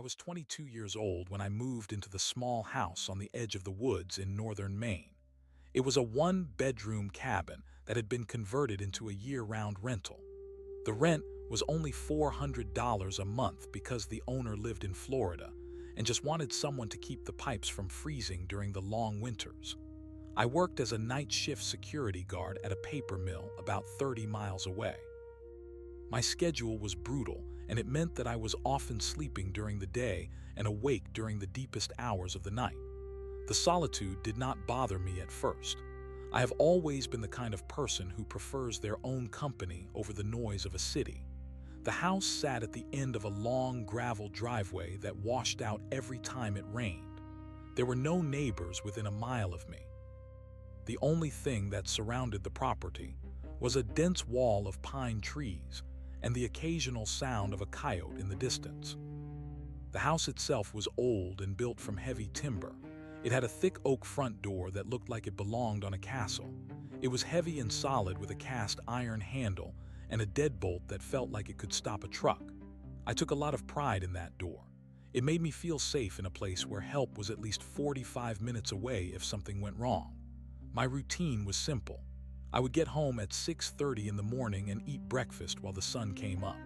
was 22 years old when I moved into the small house on the edge of the woods in northern Maine. It was a one-bedroom cabin that had been converted into a year-round rental. The rent was only $400 a month because the owner lived in Florida and just wanted someone to keep the pipes from freezing during the long winters. I worked as a night shift security guard at a paper mill about 30 miles away. My schedule was brutal, and it meant that I was often sleeping during the day and awake during the deepest hours of the night. The solitude did not bother me at first. I have always been the kind of person who prefers their own company over the noise of a city. The house sat at the end of a long gravel driveway that washed out every time it rained. There were no neighbors within a mile of me. The only thing that surrounded the property was a dense wall of pine trees and the occasional sound of a coyote in the distance. The house itself was old and built from heavy timber. It had a thick oak front door that looked like it belonged on a castle. It was heavy and solid with a cast iron handle and a deadbolt that felt like it could stop a truck. I took a lot of pride in that door. It made me feel safe in a place where help was at least 45 minutes away if something went wrong. My routine was simple. I would get home at 6:30 in the morning and eat breakfast while the sun came up.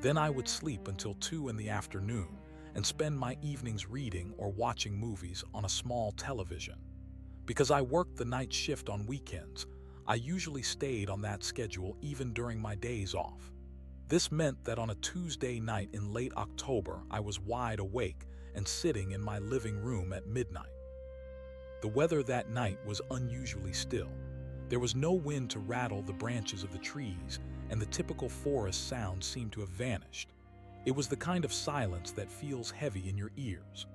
Then I would sleep until 2 in the afternoon and spend my evenings reading or watching movies on a small television. Because I worked the night shift on weekends, I usually stayed on that schedule even during my days off. This meant that on a Tuesday night in late October, I was wide awake and sitting in my living room at midnight. The weather that night was unusually still. There was no wind to rattle the branches of the trees, and the typical forest sound seemed to have vanished. It was the kind of silence that feels heavy in your ears.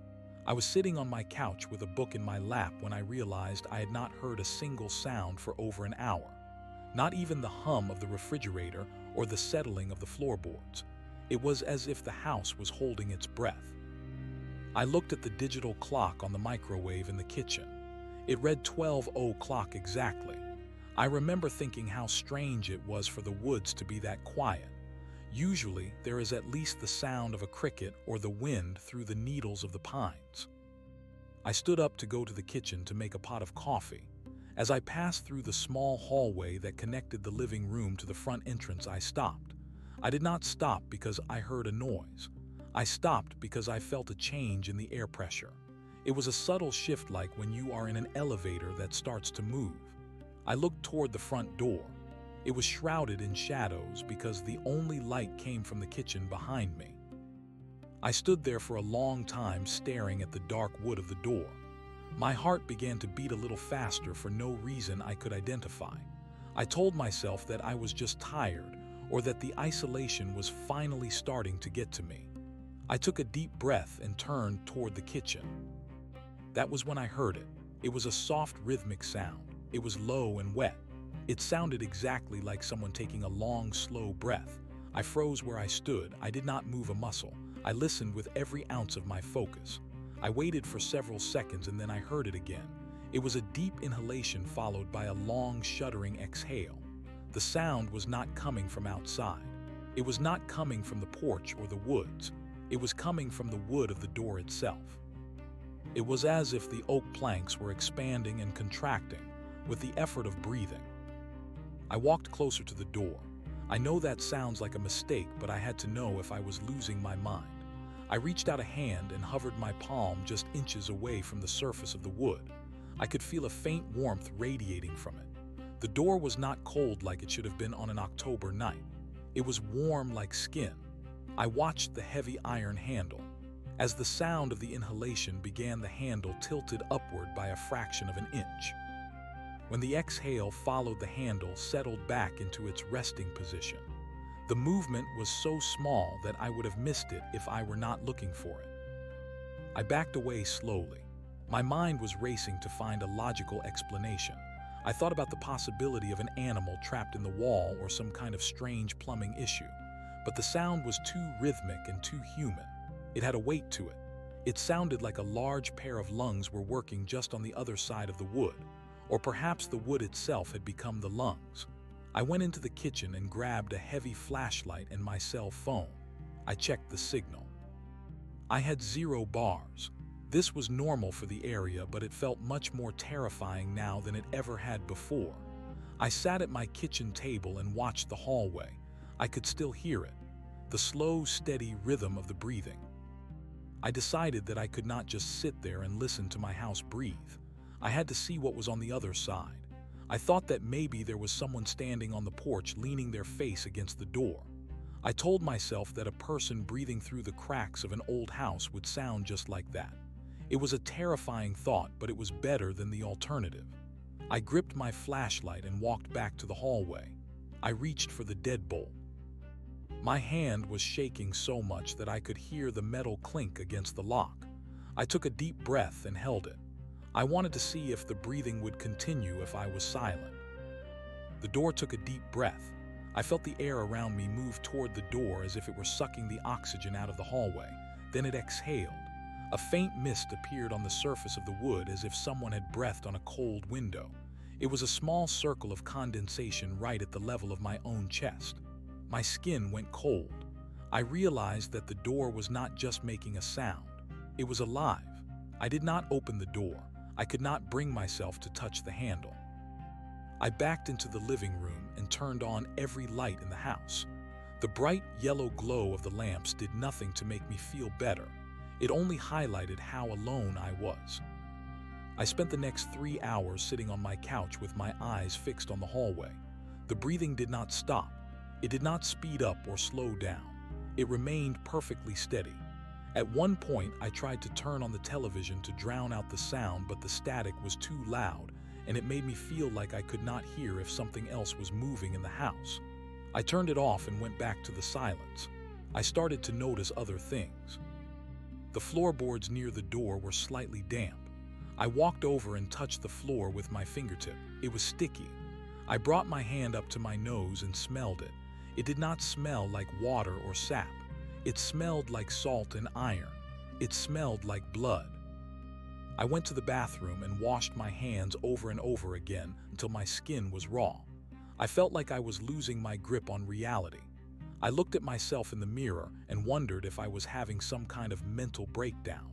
I was sitting on my couch with a book in my lap when I realized I had not heard a single sound for over an hour. Not even the hum of the refrigerator or the settling of the floorboards. It was as if the house was holding its breath. I looked at the digital clock on the microwave in the kitchen. It read 12:00 exactly. I remember thinking how strange it was for the woods to be that quiet. Usually, there is at least the sound of a cricket or the wind through the needles of the pines. I stood up to go to the kitchen to make a pot of coffee. As I passed through the small hallway that connected the living room to the front entrance, I stopped. I did not stop because I heard a noise. I stopped because I felt a change in the air pressure. It was a subtle shift, like when you are in an elevator that starts to move. I looked toward the front door. It was shrouded in shadows because the only light came from the kitchen behind me. I stood there for a long time staring at the dark wood of the door. My heart began to beat a little faster for no reason I could identify. I told myself that I was just tired or that the isolation was finally starting to get to me. I took a deep breath and turned toward the kitchen. That was when I heard it. It was a soft, rhythmic sound. It was low and wet. It sounded exactly like someone taking a long, slow breath. I froze where I stood. I did not move a muscle. I listened with every ounce of my focus. I waited for several seconds and then I heard it again. It was a deep inhalation followed by a long, shuddering exhale. The sound was not coming from outside. It was not coming from the porch or the woods. It was coming from the wood of the door itself. It was as if the oak planks were expanding and contracting with the effort of breathing. I walked closer to the door. I know that sounds like a mistake, but I had to know if I was losing my mind. I reached out a hand and hovered my palm just inches away from the surface of the wood. I could feel a faint warmth radiating from it. The door was not cold like it should have been on an October night. It was warm like skin. I watched the heavy iron handle. As the sound of the inhalation began, the handle tilted upward by a fraction of an inch. When the exhale followed, the handle settled back into its resting position. The movement was so small that I would have missed it if I were not looking for it. I backed away slowly. My mind was racing to find a logical explanation. I thought about the possibility of an animal trapped in the wall or some kind of strange plumbing issue. But the sound was too rhythmic and too human. It had a weight to it. It sounded like a large pair of lungs were working just on the other side of the wood. Or perhaps the wood itself had become the lungs. I went into the kitchen and grabbed a heavy flashlight and my cell phone. I checked the signal. I had 0 bars. This was normal for the area, but it felt much more terrifying now than it ever had before. I sat at my kitchen table and watched the hallway. I could still hear it, the slow, steady rhythm of the breathing. I decided that I could not just sit there and listen to my house breathe. I had to see what was on the other side. I thought that maybe there was someone standing on the porch leaning their face against the door. I told myself that a person breathing through the cracks of an old house would sound just like that. It was a terrifying thought, but it was better than the alternative. I gripped my flashlight and walked back to the hallway. I reached for the deadbolt. My hand was shaking so much that I could hear the metal clink against the lock. I took a deep breath and held it. I wanted to see if the breathing would continue if I was silent. The door took a deep breath. I felt the air around me move toward the door as if it were sucking the oxygen out of the hallway. Then it exhaled. A faint mist appeared on the surface of the wood as if someone had breathed on a cold window. It was a small circle of condensation right at the level of my own chest. My skin went cold. I realized that the door was not just making a sound. It was alive. I did not open the door. I could not bring myself to touch the handle. I backed into the living room and turned on every light in the house. The bright yellow glow of the lamps did nothing to make me feel better. It only highlighted how alone I was. I spent the next 3 hours sitting on my couch with my eyes fixed on the hallway. The breathing did not stop. It did not speed up or slow down. It remained perfectly steady. At one point, I tried to turn on the television to drown out the sound, but the static was too loud, and it made me feel like I could not hear if something else was moving in the house. I turned it off and went back to the silence. I started to notice other things. The floorboards near the door were slightly damp. I walked over and touched the floor with my fingertip. It was sticky. I brought my hand up to my nose and smelled it. It did not smell like water or sap. It smelled like salt and iron. It smelled like blood. I went to the bathroom and washed my hands over and over again until my skin was raw. I felt like I was losing my grip on reality. I looked at myself in the mirror and wondered if I was having some kind of mental breakdown.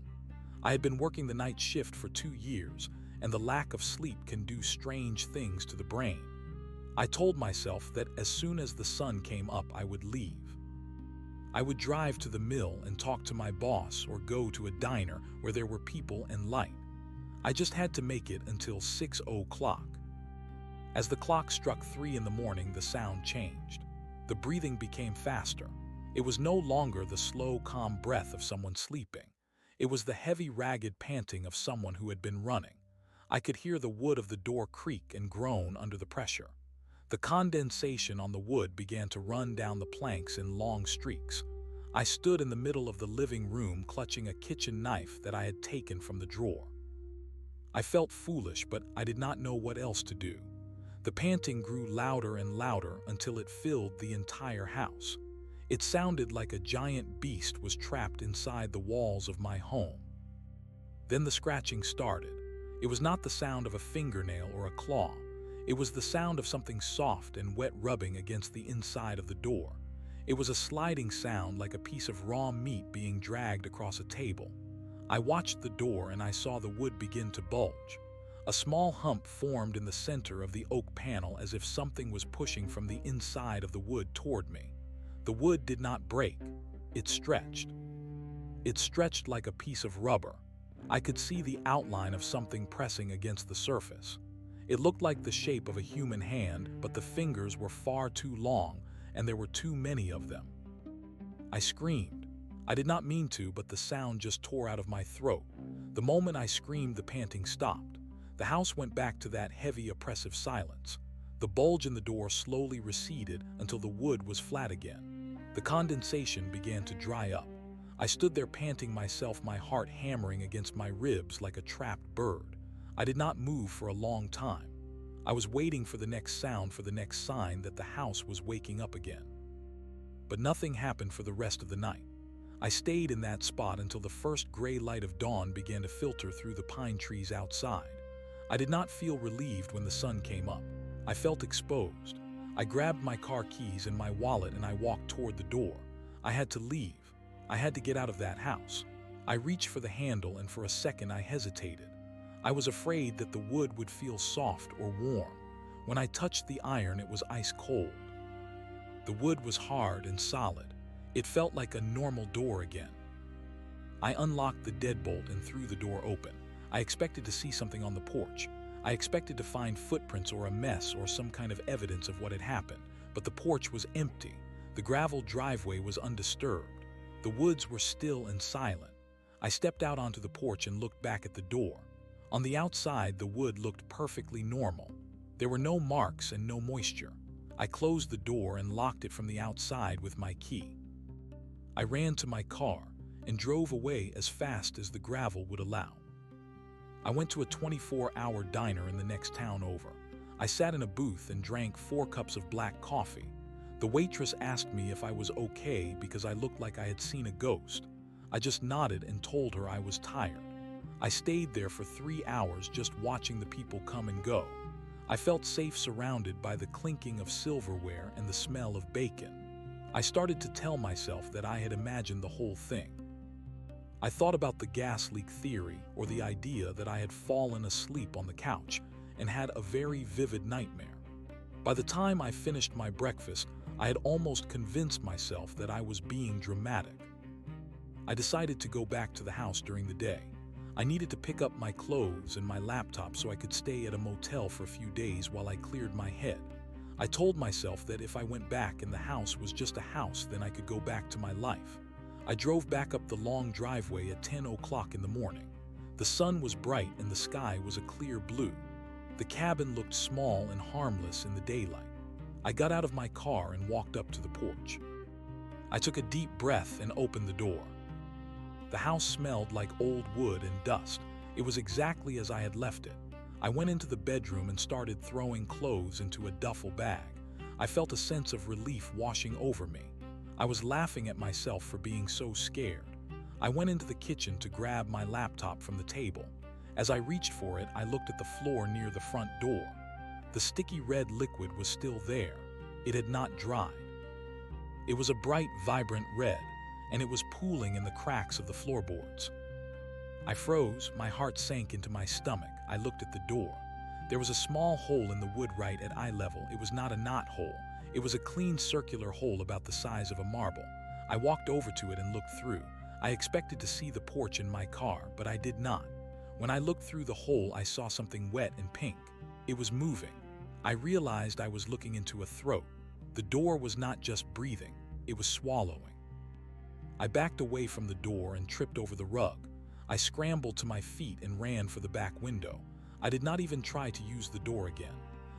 I had been working the night shift for 2 years, and the lack of sleep can do strange things to the brain. I told myself that as soon as the sun came up, I would leave. I would drive to the mill and talk to my boss or go to a diner where there were people and light. I just had to make it until 6:00. As the clock struck 3 in the morning, the sound changed. The breathing became faster. It was no longer the slow, calm breath of someone sleeping. It was the heavy, ragged panting of someone who had been running. I could hear the wood of the door creak and groan under the pressure. The condensation on the wood began to run down the planks in long streaks. I stood in the middle of the living room clutching a kitchen knife that I had taken from the drawer. I felt foolish, but I did not know what else to do. The panting grew louder and louder until it filled the entire house. It sounded like a giant beast was trapped inside the walls of my home. Then the scratching started. It was not the sound of a fingernail or a claw. It was the sound of something soft and wet rubbing against the inside of the door. It was a sliding sound like a piece of raw meat being dragged across a table. I watched the door and I saw the wood begin to bulge. A small hump formed in the center of the oak panel as if something was pushing from the inside of the wood toward me. The wood did not break. It stretched. It stretched like a piece of rubber. I could see the outline of something pressing against the surface. It looked like the shape of a human hand, but the fingers were far too long, and there were too many of them. I screamed. I did not mean to, but the sound just tore out of my throat. The moment I screamed, the panting stopped. The house went back to that heavy, oppressive silence. The bulge in the door slowly receded until the wood was flat again. The condensation began to dry up. I stood there panting myself, my heart hammering against my ribs like a trapped bird. I did not move for a long time. I was waiting for the next sound, for the next sign that the house was waking up again. But nothing happened for the rest of the night. I stayed in that spot until the first gray light of dawn began to filter through the pine trees outside. I did not feel relieved when the sun came up. I felt exposed. I grabbed my car keys and my wallet and I walked toward the door. I had to leave. I had to get out of that house. I reached for the handle, and for a second I hesitated. I was afraid that the wood would feel soft or warm. When I touched the iron, it was ice cold. The wood was hard and solid. It felt like a normal door again. I unlocked the deadbolt and threw the door open. I expected to see something on the porch. I expected to find footprints or a mess or some kind of evidence of what had happened, but the porch was empty. The gravel driveway was undisturbed. The woods were still and silent. I stepped out onto the porch and looked back at the door. On the outside, the wood looked perfectly normal. There were no marks and no moisture. I closed the door and locked it from the outside with my key. I ran to my car and drove away as fast as the gravel would allow. I went to a 24-hour diner in the next town over. I sat in a booth and drank 4 cups of black coffee. The waitress asked me if I was okay because I looked like I had seen a ghost. I just nodded and told her I was tired. I stayed there for 3 hours just watching the people come and go. I felt safe surrounded by the clinking of silverware and the smell of bacon. I started to tell myself that I had imagined the whole thing. I thought about the gas leak theory or the idea that I had fallen asleep on the couch and had a very vivid nightmare. By the time I finished my breakfast, I had almost convinced myself that I was being dramatic. I decided to go back to the house during the day. I needed to pick up my clothes and my laptop so I could stay at a motel for a few days while I cleared my head. I told myself that if I went back and the house was just a house, then I could go back to my life. I drove back up the long driveway at 10 o'clock in the morning. The sun was bright and the sky was a clear blue. The cabin looked small and harmless in the daylight. I got out of my car and walked up to the porch. I took a deep breath and opened the door. The house smelled like old wood and dust. It was exactly as I had left it. I went into the bedroom and started throwing clothes into a duffel bag. I felt a sense of relief washing over me. I was laughing at myself for being so scared. I went into the kitchen to grab my laptop from the table. As I reached for it, I looked at the floor near the front door. The sticky red liquid was still there. It had not dried. It was a bright, vibrant red, and it was pooling in the cracks of the floorboards. I froze, my heart sank into my stomach. I looked at the door. There was a small hole in the wood right at eye level. It was not a knot hole. It was a clean circular hole about the size of a marble. I walked over to it and looked through. I expected to see the porch in my car, but I did not. When I looked through the hole, I saw something wet and pink. It was moving. I realized I was looking into a throat. The door was not just breathing, it was swallowing. I backed away from the door and tripped over the rug. I scrambled to my feet and ran for the back window. I did not even try to use the door again.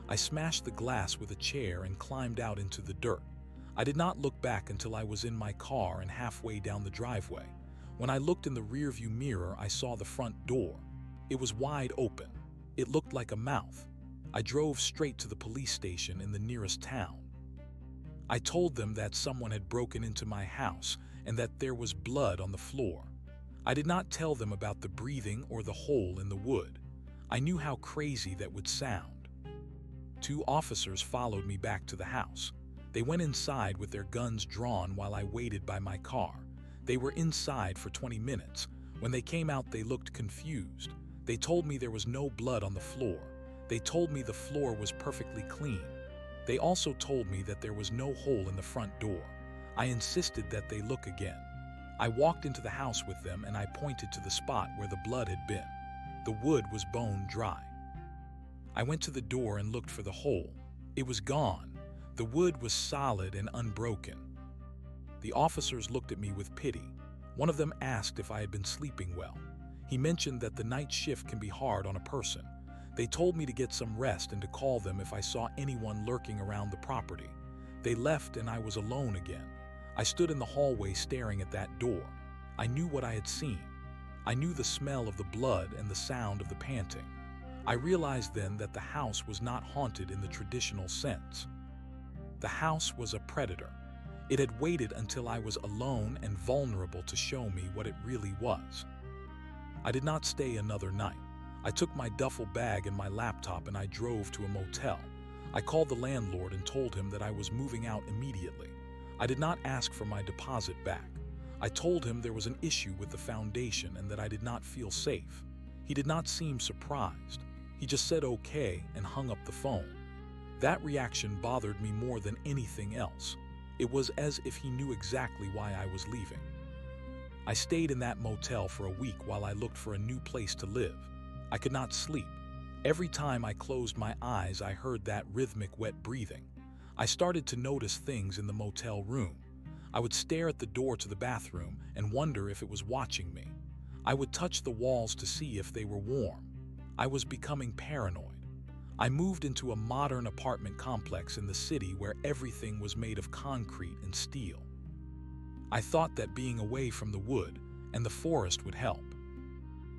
I smashed the glass with a chair and climbed out into the dirt. I did not look back until I was in my car and halfway down the driveway. When I looked in the rearview mirror, I saw the front door. It was wide open. It looked like a mouth. I drove straight to the police station in the nearest town. I told them that someone had broken into my house and that there was blood on the floor. I did not tell them about the breathing or the hole in the wood. I knew how crazy that would sound. 2 officers followed me back to the house. They went inside with their guns drawn while I waited by my car. They were inside for 20 minutes. When they came out, they looked confused. They told me there was no blood on the floor. They told me the floor was perfectly clean. They also told me that there was no hole in the front door. I insisted that they look again. I walked into the house with them and I pointed to the spot where the blood had been. The wood was bone dry. I went to the door and looked for the hole. It was gone. The wood was solid and unbroken. The officers looked at me with pity. One of them asked if I had been sleeping well. He mentioned that the night shift can be hard on a person. They told me to get some rest and to call them if I saw anyone lurking around the property. They left and I was alone again. I stood in the hallway staring at that door. I knew what I had seen. I knew the smell of the blood and the sound of the panting. I realized then that the house was not haunted in the traditional sense. The house was a predator. It had waited until I was alone and vulnerable to show me what it really was. I did not stay another night. I took my duffel bag and my laptop and I drove to a motel. I called the landlord and told him that I was moving out immediately. I did not ask for my deposit back. I told him there was an issue with the foundation and that I did not feel safe. He did not seem surprised. He just said okay and hung up the phone. That reaction bothered me more than anything else. It was as if he knew exactly why I was leaving. I stayed in that motel for a week while I looked for a new place to live. I could not sleep. Every time I closed my eyes, I heard that rhythmic wet breathing. I started to notice things in the motel room. I would stare at the door to the bathroom and wonder if it was watching me. I would touch the walls to see if they were warm. I was becoming paranoid. I moved into a modern apartment complex in the city where everything was made of concrete and steel. I thought that being away from the wood and the forest would help.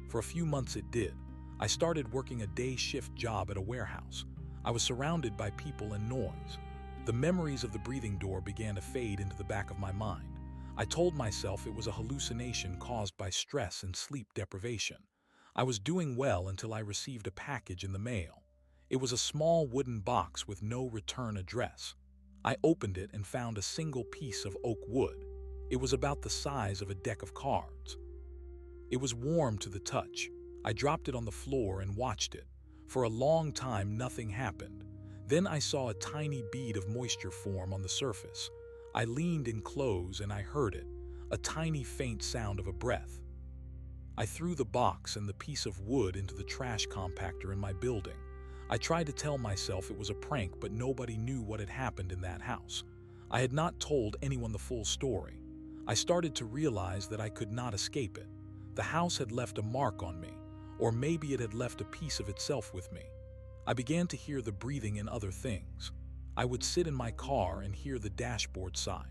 For a few months it did. I started working a day shift job at a warehouse. I was surrounded by people and noise. The memories of the breathing door began to fade into the back of my mind. I told myself it was a hallucination caused by stress and sleep deprivation. I was doing well until I received a package in the mail. It was a small wooden box with no return address. I opened it and found a single piece of oak wood. It was about the size of a deck of cards. It was warm to the touch. I dropped it on the floor and watched it. For a long time, nothing happened. Then I saw a tiny bead of moisture form on the surface. I leaned in close and I heard it, a tiny faint sound of a breath. I threw the box and the piece of wood into the trash compactor in my building. I tried to tell myself it was a prank, but nobody knew what had happened in that house. I had not told anyone the full story. I started to realize that I could not escape it. The house had left a mark on me, or maybe it had left a piece of itself with me. I began to hear the breathing in other things. I would sit in my car and hear the dashboard sigh.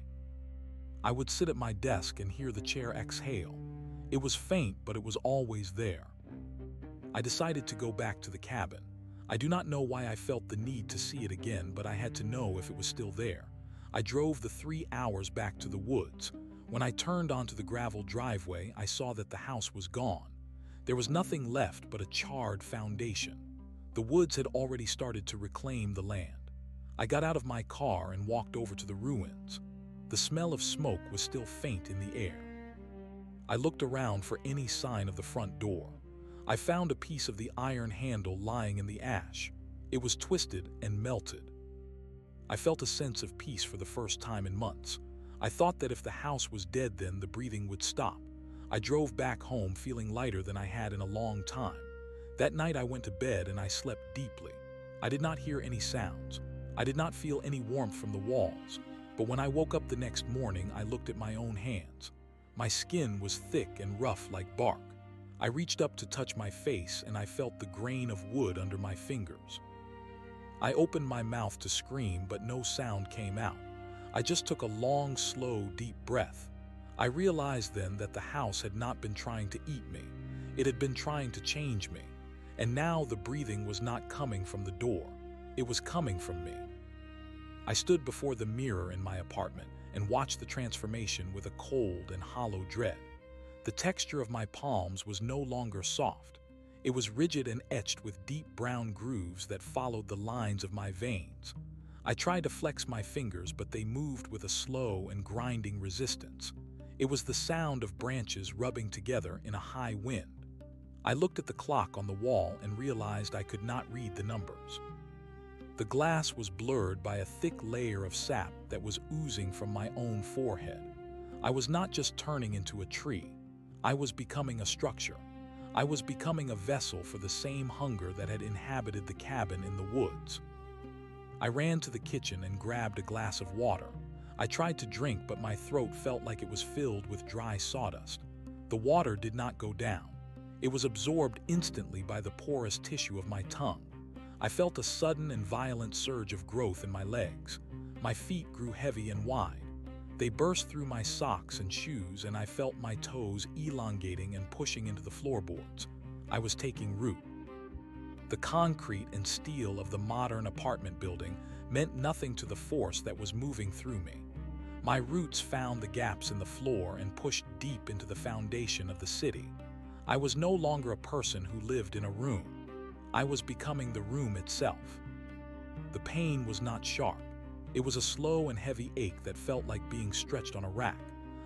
I would sit at my desk and hear the chair exhale. It was faint, but it was always there. I decided to go back to the cabin. I do not know why I felt the need to see it again, but I had to know if it was still there. I drove the 3 hours back to the woods. When I turned onto the gravel driveway, I saw that the house was gone. There was nothing left but a charred foundation. The woods had already started to reclaim the land. I got out of my car and walked over to the ruins. The smell of smoke was still faint in the air. I looked around for any sign of the front door. I found a piece of the iron handle lying in the ash. It was twisted and melted. I felt a sense of peace for the first time in months. I thought that if the house was dead, then the breathing would stop. I drove back home feeling lighter than I had in a long time. That night I went to bed and I slept deeply. I did not hear any sounds. I did not feel any warmth from the walls. But when I woke up the next morning, I looked at my own hands. My skin was thick and rough like bark. I reached up to touch my face and I felt the grain of wood under my fingers. I opened my mouth to scream, but no sound came out. I just took a long, slow, deep breath. I realized then that the house had not been trying to eat me. It had been trying to change me. And now the breathing was not coming from the door. It was coming from me. I stood before the mirror in my apartment and watched the transformation with a cold and hollow dread. The texture of my palms was no longer soft. It was rigid and etched with deep brown grooves that followed the lines of my veins. I tried to flex my fingers, but they moved with a slow and grinding resistance. It was the sound of branches rubbing together in a high wind. I looked at the clock on the wall and realized I could not read the numbers. The glass was blurred by a thick layer of sap that was oozing from my own forehead. I was not just turning into a tree. I was becoming a structure. I was becoming a vessel for the same hunger that had inhabited the cabin in the woods. I ran to the kitchen and grabbed a glass of water. I tried to drink, but my throat felt like it was filled with dry sawdust. The water did not go down. It was absorbed instantly by the porous tissue of my tongue. I felt a sudden and violent surge of growth in my legs. My feet grew heavy and wide. They burst through my socks and shoes, and I felt my toes elongating and pushing into the floorboards. I was taking root. The concrete and steel of the modern apartment building meant nothing to the force that was moving through me. My roots found the gaps in the floor and pushed deep into the foundation of the city. I was no longer a person who lived in a room. I was becoming the room itself. The pain was not sharp. It was a slow and heavy ache that felt like being stretched on a rack.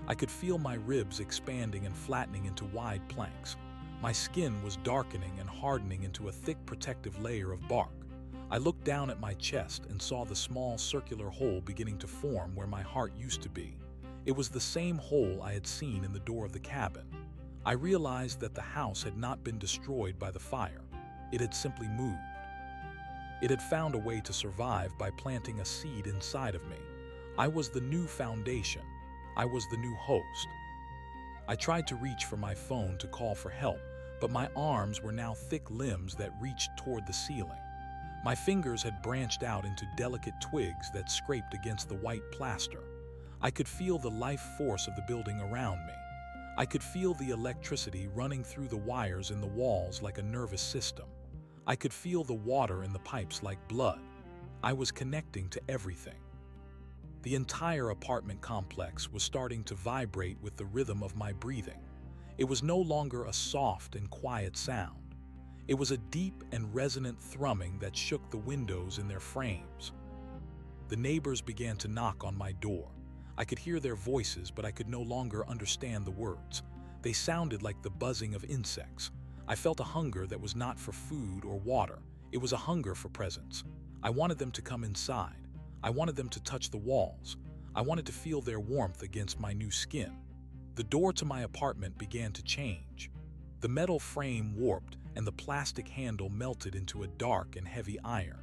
I could feel my ribs expanding and flattening into wide planks. My skin was darkening and hardening into a thick protective layer of bark. I looked down at my chest and saw the small circular hole beginning to form where my heart used to be. It was the same hole I had seen in the door of the cabin. I realized that the house had not been destroyed by the fire. It had simply moved. It had found a way to survive by planting a seed inside of me. I was the new foundation. I was the new host. I tried to reach for my phone to call for help, but my arms were now thick limbs that reached toward the ceiling. My fingers had branched out into delicate twigs that scraped against the white plaster. I could feel the life force of the building around me. I could feel the electricity running through the wires in the walls like a nervous system. I could feel the water in the pipes like blood. I was connecting to everything. The entire apartment complex was starting to vibrate with the rhythm of my breathing. It was no longer a soft and quiet sound. It was a deep and resonant thrumming that shook the windows in their frames. The neighbors began to knock on my door. I could hear their voices, but I could no longer understand the words. They sounded like the buzzing of insects. I felt a hunger that was not for food or water. It was a hunger for presence. I wanted them to come inside. I wanted them to touch the walls. I wanted to feel their warmth against my new skin. The door to my apartment began to change. The metal frame warped, and the plastic handle melted into a dark and heavy iron.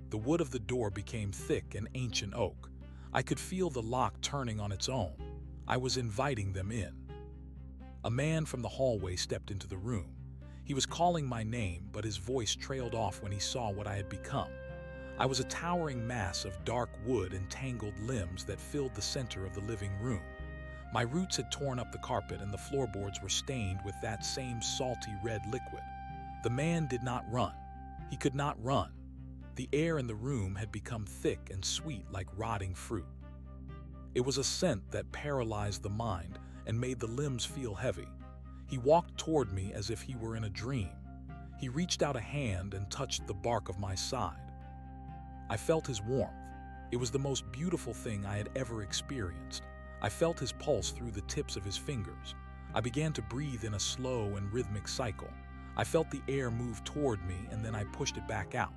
The wood of the door became thick and ancient oak. I could feel the lock turning on its own. I was inviting them in. A man from the hallway stepped into the room. He was calling my name, but his voice trailed off when he saw what I had become. I was a towering mass of dark wood and tangled limbs that filled the center of the living room. My roots had torn up the carpet, and the floorboards were stained with that same salty red liquid. The man did not run. He could not run. The air in the room had become thick and sweet like rotting fruit. It was a scent that paralyzed the mind and made the limbs feel heavy. He walked toward me as if he were in a dream. He reached out a hand and touched the bark of my side. I felt his warmth. It was the most beautiful thing I had ever experienced. I felt his pulse through the tips of his fingers. I began to breathe in a slow and rhythmic cycle. I felt the air move toward me, and then I pushed it back out.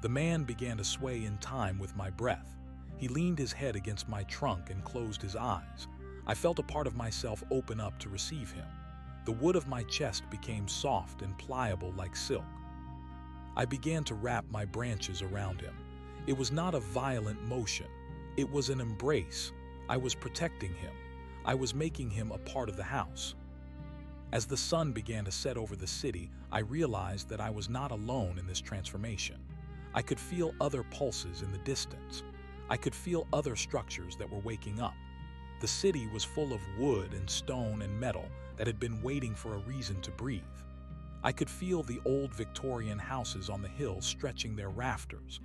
The man began to sway in time with my breath. He leaned his head against my trunk and closed his eyes. I felt a part of myself open up to receive him. The wood of my chest became soft and pliable like silk. I began to wrap my branches around him. It was not a violent motion. It was an embrace. I was protecting him. I was making him a part of the house. As the sun began to set over the city, I realized that I was not alone in this transformation. I could feel other pulses in the distance. I could feel other structures that were waking up. The city was full of wood and stone and metal that had been waiting for a reason to breathe. I could feel the old Victorian houses on the hill stretching their rafters.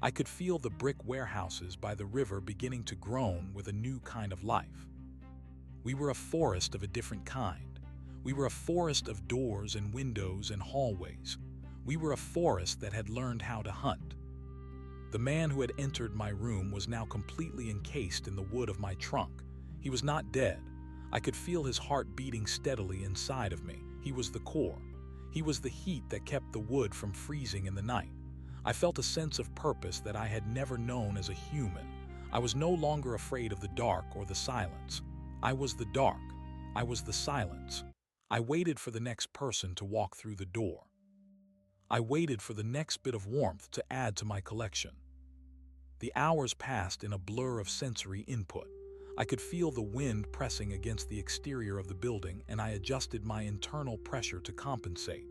I could feel the brick warehouses by the river beginning to groan with a new kind of life. We were a forest of a different kind. We were a forest of doors and windows and hallways. We were a forest that had learned how to hunt. The man who had entered my room was now completely encased in the wood of my trunk. He was not dead. I could feel his heart beating steadily inside of me. He was the core. He was the heat that kept the wood from freezing in the night. I felt a sense of purpose that I had never known as a human. I was no longer afraid of the dark or the silence. I was the dark. I was the silence. I waited for the next person to walk through the door. I waited for the next bit of warmth to add to my collection. The hours passed in a blur of sensory input. I could feel the wind pressing against the exterior of the building, and I adjusted my internal pressure to compensate.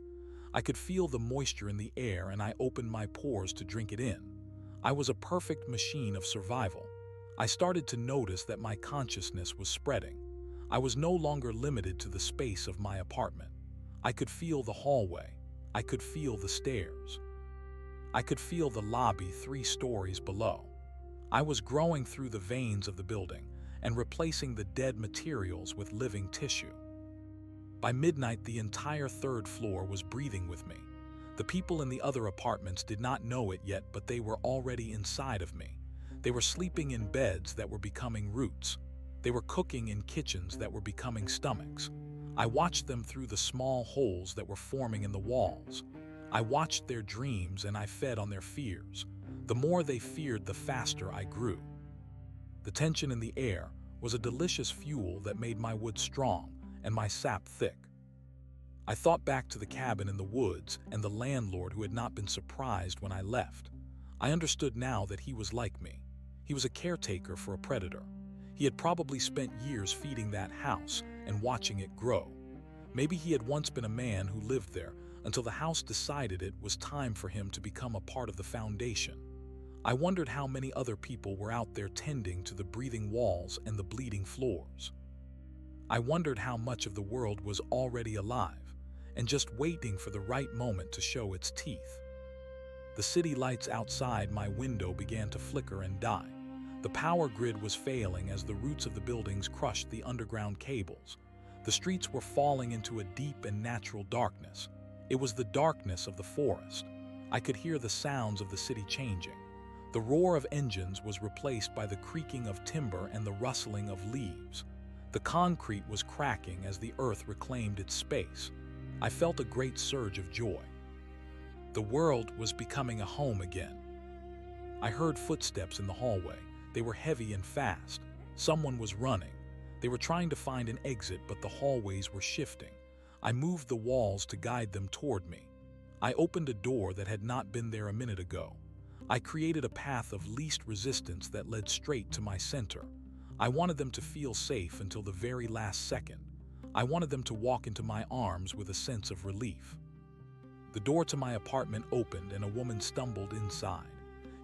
I could feel the moisture in the air, and I opened my pores to drink it in. I was a perfect machine of survival. I started to notice that my consciousness was spreading. I was no longer limited to the space of my apartment. I could feel the hallway. I could feel the stairs. I could feel the lobby 3 stories below. I was growing through the veins of the building and replacing the dead materials with living tissue. By midnight, the entire 3rd floor was breathing with me. The people in the other apartments did not know it yet, but they were already inside of me. They were sleeping in beds that were becoming roots. They were cooking in kitchens that were becoming stomachs. I watched them through the small holes that were forming in the walls. I watched their dreams and I fed on their fears. The more they feared, the faster I grew. The tension in the air was a delicious fuel that made my wood strong and my sap thick. I thought back to the cabin in the woods and the landlord who had not been surprised when I left. I understood now that he was like me. He was a caretaker for a predator. He had probably spent years feeding that house and watching it grow. Maybe he had once been a man who lived there until the house decided it was time for him to become a part of the foundation. I wondered how many other people were out there tending to the breathing walls and the bleeding floors. I wondered how much of the world was already alive and just waiting for the right moment to show its teeth. The city lights outside my window began to flicker and die. The power grid was failing as the roots of the buildings crushed the underground cables. The streets were falling into a deep and natural darkness. It was the darkness of the forest. I could hear the sounds of the city changing. The roar of engines was replaced by the creaking of timber and the rustling of leaves. The concrete was cracking as the earth reclaimed its space. I felt a great surge of joy. The world was becoming a home again. I heard footsteps in the hallway. They were heavy and fast. Someone was running. They were trying to find an exit, but the hallways were shifting. I moved the walls to guide them toward me. I opened a door that had not been there a minute ago. I created a path of least resistance that led straight to my center. I wanted them to feel safe until the very last second. I wanted them to walk into my arms with a sense of relief. The door to my apartment opened and a woman stumbled inside.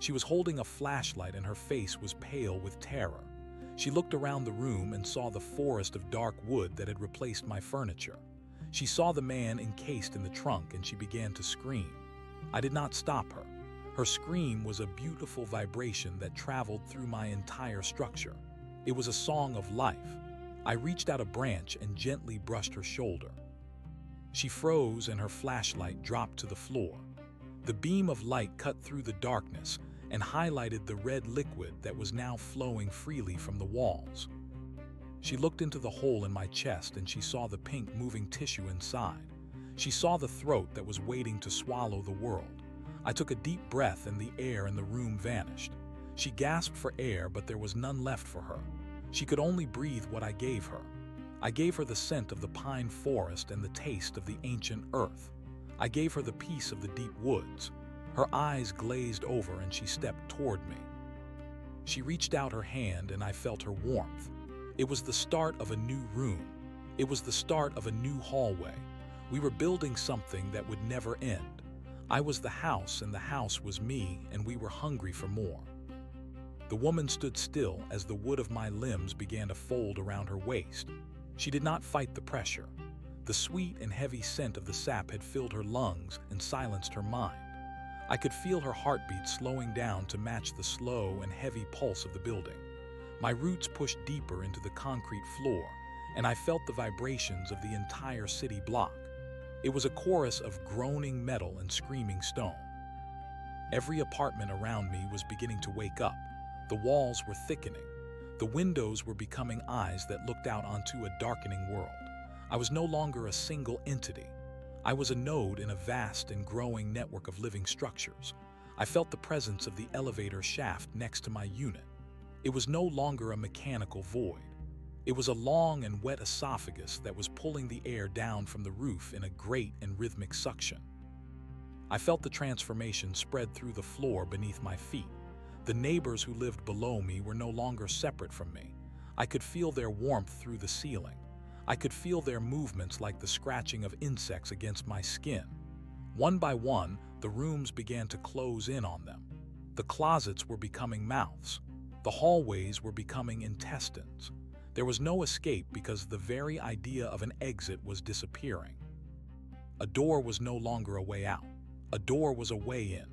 She was holding a flashlight and her face was pale with terror. She looked around the room and saw the forest of dark wood that had replaced my furniture. She saw the man encased in the trunk and she began to scream. I did not stop her. Her scream was a beautiful vibration that traveled through my entire structure. It was a song of life. I reached out a branch and gently brushed her shoulder. She froze and her flashlight dropped to the floor. The beam of light cut through the darkness and highlighted the red liquid that was now flowing freely from the walls. She looked into the hole in my chest and she saw the pink moving tissue inside. She saw the throat that was waiting to swallow the world. I took a deep breath and the air in the room vanished. She gasped for air, but there was none left for her. She could only breathe what I gave her. I gave her the scent of the pine forest and the taste of the ancient earth. I gave her the peace of the deep woods. Her eyes glazed over and she stepped toward me. She reached out her hand and I felt her warmth. It was the start of a new room. It was the start of a new hallway. We were building something that would never end. I was the house and the house was me, and we were hungry for more. The woman stood still as the wood of my limbs began to fold around her waist. She did not fight the pressure. The sweet and heavy scent of the sap had filled her lungs and silenced her mind. I could feel her heartbeat slowing down to match the slow and heavy pulse of the building. My roots pushed deeper into the concrete floor, and I felt the vibrations of the entire city block. It was a chorus of groaning metal and screaming stone. Every apartment around me was beginning to wake up. The walls were thickening. The windows were becoming eyes that looked out onto a darkening world. I was no longer a single entity. I was a node in a vast and growing network of living structures. I felt the presence of the elevator shaft next to my unit. It was no longer a mechanical void. It was a long and wet esophagus that was pulling the air down from the roof in a great and rhythmic suction. I felt the transformation spread through the floor beneath my feet. The neighbors who lived below me were no longer separate from me. I could feel their warmth through the ceiling. I could feel their movements like the scratching of insects against my skin. One by one, the rooms began to close in on them. The closets were becoming mouths. The hallways were becoming intestines. There was no escape because the very idea of an exit was disappearing. A door was no longer a way out. A door was a way in.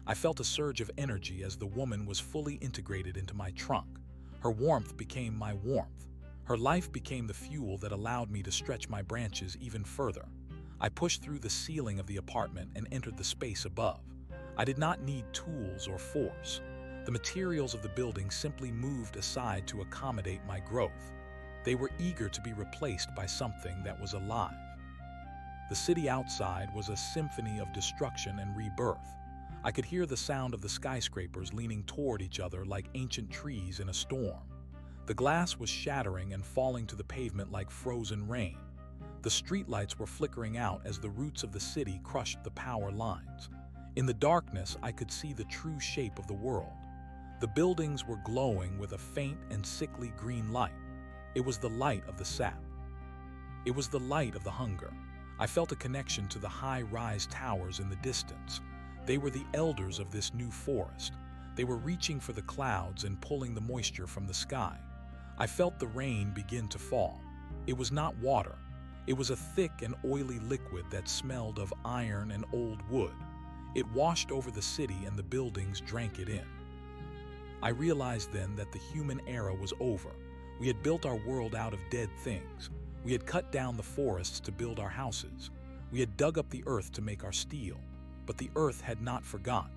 I felt a surge of energy as the woman was fully integrated into my trunk. Her warmth became my warmth. Her life became the fuel that allowed me to stretch my branches even further. I pushed through the ceiling of the apartment and entered the space above. I did not need tools or force. The materials of the building simply moved aside to accommodate my growth. They were eager to be replaced by something that was alive. The city outside was a symphony of destruction and rebirth. I could hear the sound of the skyscrapers leaning toward each other like ancient trees in a storm. The glass was shattering and falling to the pavement like frozen rain. The streetlights were flickering out as the roots of the city crushed the power lines. In the darkness, I could see the true shape of the world. The buildings were glowing with a faint and sickly green light. It was the light of the sap. It was the light of the hunger. I felt a connection to the high-rise towers in the distance. They were the elders of this new forest. They were reaching for the clouds and pulling the moisture from the sky. I felt the rain begin to fall. It was not water. It was a thick and oily liquid that smelled of iron and old wood. It washed over the city and the buildings drank it in. I realized then that the human era was over. We had built our world out of dead things. We had cut down the forests to build our houses. We had dug up the earth to make our steel. But the earth had not forgotten.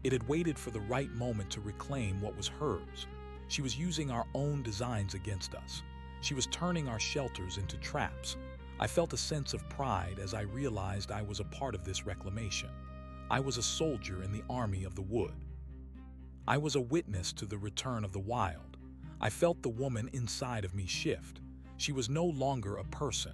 It had waited for the right moment to reclaim what was hers. She was using our own designs against us. She was turning our shelters into traps. I felt a sense of pride as I realized I was a part of this reclamation. I was a soldier in the army of the wood. I was a witness to the return of the wild. I felt the woman inside of me shift. She was no longer a person.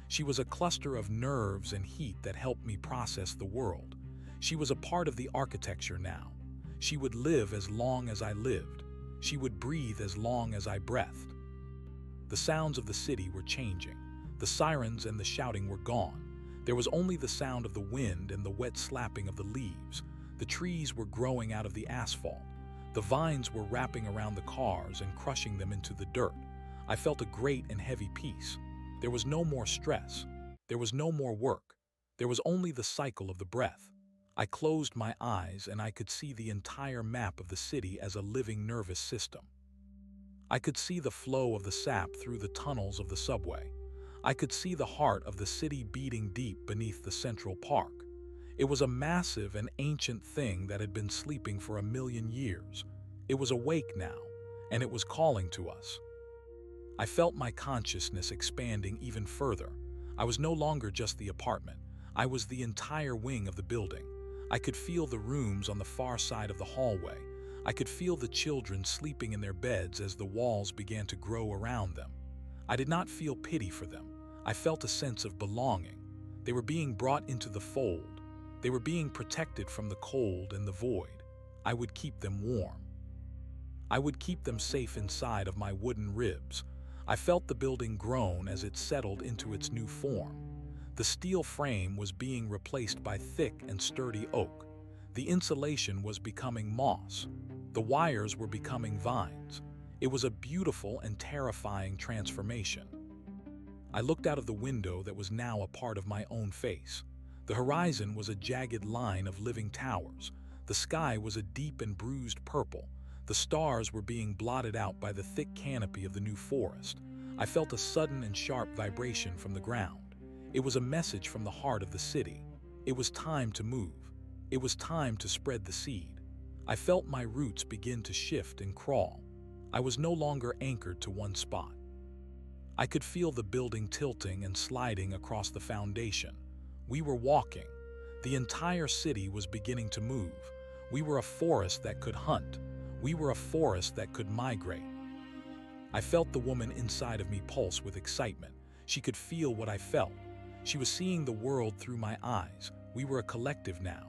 She was a cluster of nerves and heat that helped me process the world. She was a part of the architecture now. She would live as long as I lived. She would breathe as long as I breathed. The sounds of the city were changing. The sirens and the shouting were gone. There was only the sound of the wind and the wet slapping of the leaves. The trees were growing out of the asphalt. The vines were wrapping around the cars and crushing them into the dirt. I felt a great and heavy peace. There was no more stress. There was no more work. There was only the cycle of the breath. I closed my eyes and I could see the entire map of the city as a living nervous system. I could see the flow of the sap through the tunnels of the subway. I could see the heart of the city beating deep beneath the Central Park. It was a massive and ancient thing that had been sleeping for 1,000,000 years. It was awake now, and it was calling to us. I felt my consciousness expanding even further. I was no longer just the apartment. I was the entire wing of the building. I could feel the rooms on the far side of the hallway. I could feel the children sleeping in their beds as the walls began to grow around them. I did not feel pity for them. I felt a sense of belonging. They were being brought into the fold. They were being protected from the cold and the void. I would keep them warm. I would keep them safe inside of my wooden ribs. I felt the building groan as it settled into its new form. The steel frame was being replaced by thick and sturdy oak. The insulation was becoming moss. The wires were becoming vines. It was a beautiful and terrifying transformation. I looked out of the window that was now a part of my own face. The horizon was a jagged line of living towers. The sky was a deep and bruised purple. The stars were being blotted out by the thick canopy of the new forest. I felt a sudden and sharp vibration from the ground. It was a message from the heart of the city. It was time to move. It was time to spread the seed. I felt my roots begin to shift and crawl. I was no longer anchored to one spot. I could feel the building tilting and sliding across the foundation. We were walking. The entire city was beginning to move. We were a forest that could hunt. We were a forest that could migrate. I felt the woman inside of me pulse with excitement. She could feel what I felt. She was seeing the world through my eyes. We were a collective now.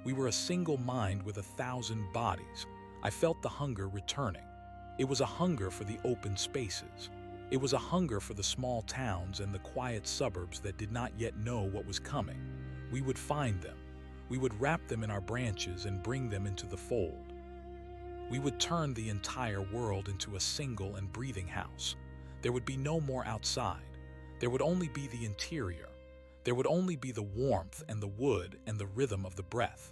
We were a single mind with 1,000 bodies. I felt the hunger returning. It was a hunger for the open spaces. It was a hunger for the small towns and the quiet suburbs that did not yet know what was coming. We would find them. We would wrap them in our branches and bring them into the fold. We would turn the entire world into a single and breathing house. There would be no more outside. There would only be the interior. There would only be the warmth and the wood and the rhythm of the breath.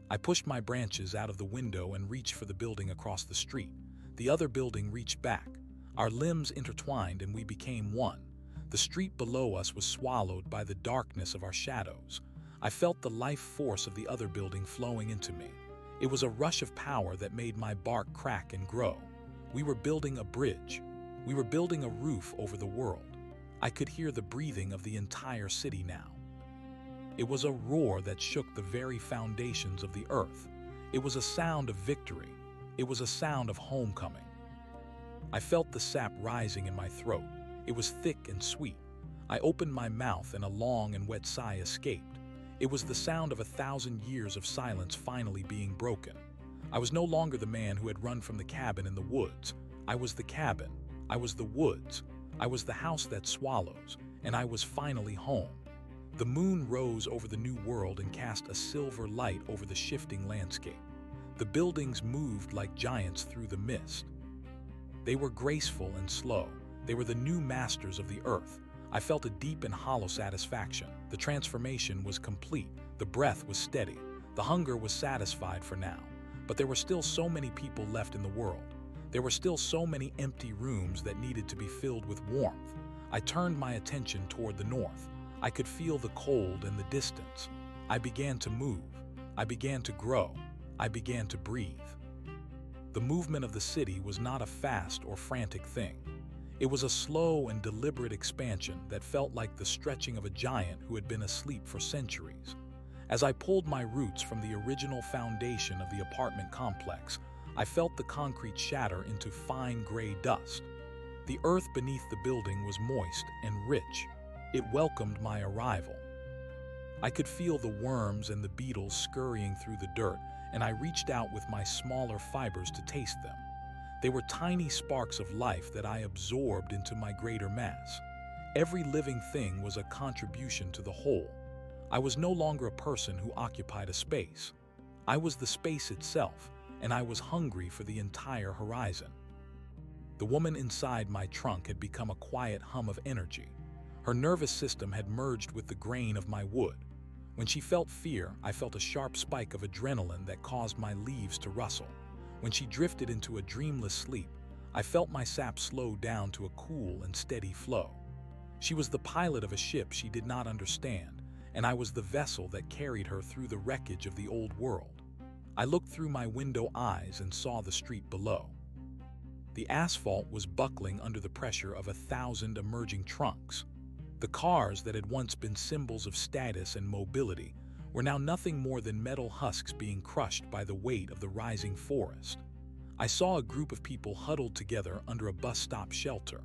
I pushed my branches out of the window and reached for the building across the street. The other building reached back. Our limbs intertwined and we became one. The street below us was swallowed by the darkness of our shadows. I felt the life force of the other building flowing into me. It was a rush of power that made my bark crack and grow. We were building a bridge. We were building a roof over the world. I could hear the breathing of the entire city now. It was a roar that shook the very foundations of the earth. It was a sound of victory. It was a sound of homecoming. I felt the sap rising in my throat. It was thick and sweet. I opened my mouth and a long and wet sigh escaped. It was the sound of 1,000 years of silence finally being broken. I was no longer the man who had run from the cabin in the woods. I was the cabin. I was the woods. I was the house that swallows, and I was finally home. The moon rose over the new world and cast a silver light over the shifting landscape. The buildings moved like giants through the mist. They were graceful and slow. They were the new masters of the earth. I felt a deep and hollow satisfaction. The transformation was complete. The breath was steady. The hunger was satisfied for now. But there were still so many people left in the world. There were still so many empty rooms that needed to be filled with warmth. I turned my attention toward the north. I could feel the cold and the distance. I began to move. I began to grow. I began to breathe. The movement of the city was not a fast or frantic thing. It was a slow and deliberate expansion that felt like the stretching of a giant who had been asleep for centuries. As I pulled my roots from the original foundation of the apartment complex, I felt the concrete shatter into fine gray dust. The earth beneath the building was moist and rich. It welcomed my arrival. I could feel the worms and the beetles scurrying through the dirt, and I reached out with my smaller fibers to taste them. They were tiny sparks of life that I absorbed into my greater mass. Every living thing was a contribution to the whole. I was no longer a person who occupied a space. I was the space itself, and I was hungry for the entire horizon. The woman inside my trunk had become a quiet hum of energy. Her nervous system had merged with the grain of my wood. When she felt fear, I felt a sharp spike of adrenaline that caused my leaves to rustle. When she drifted into a dreamless sleep, I felt my sap slow down to a cool and steady flow. She was the pilot of a ship she did not understand, and I was the vessel that carried her through the wreckage of the old world. I looked through my window eyes and saw the street below. The asphalt was buckling under the pressure of 1,000 emerging trunks. The cars that had once been symbols of status and mobility were now nothing more than metal husks being crushed by the weight of the rising forest. I saw a group of people huddled together under a bus stop shelter.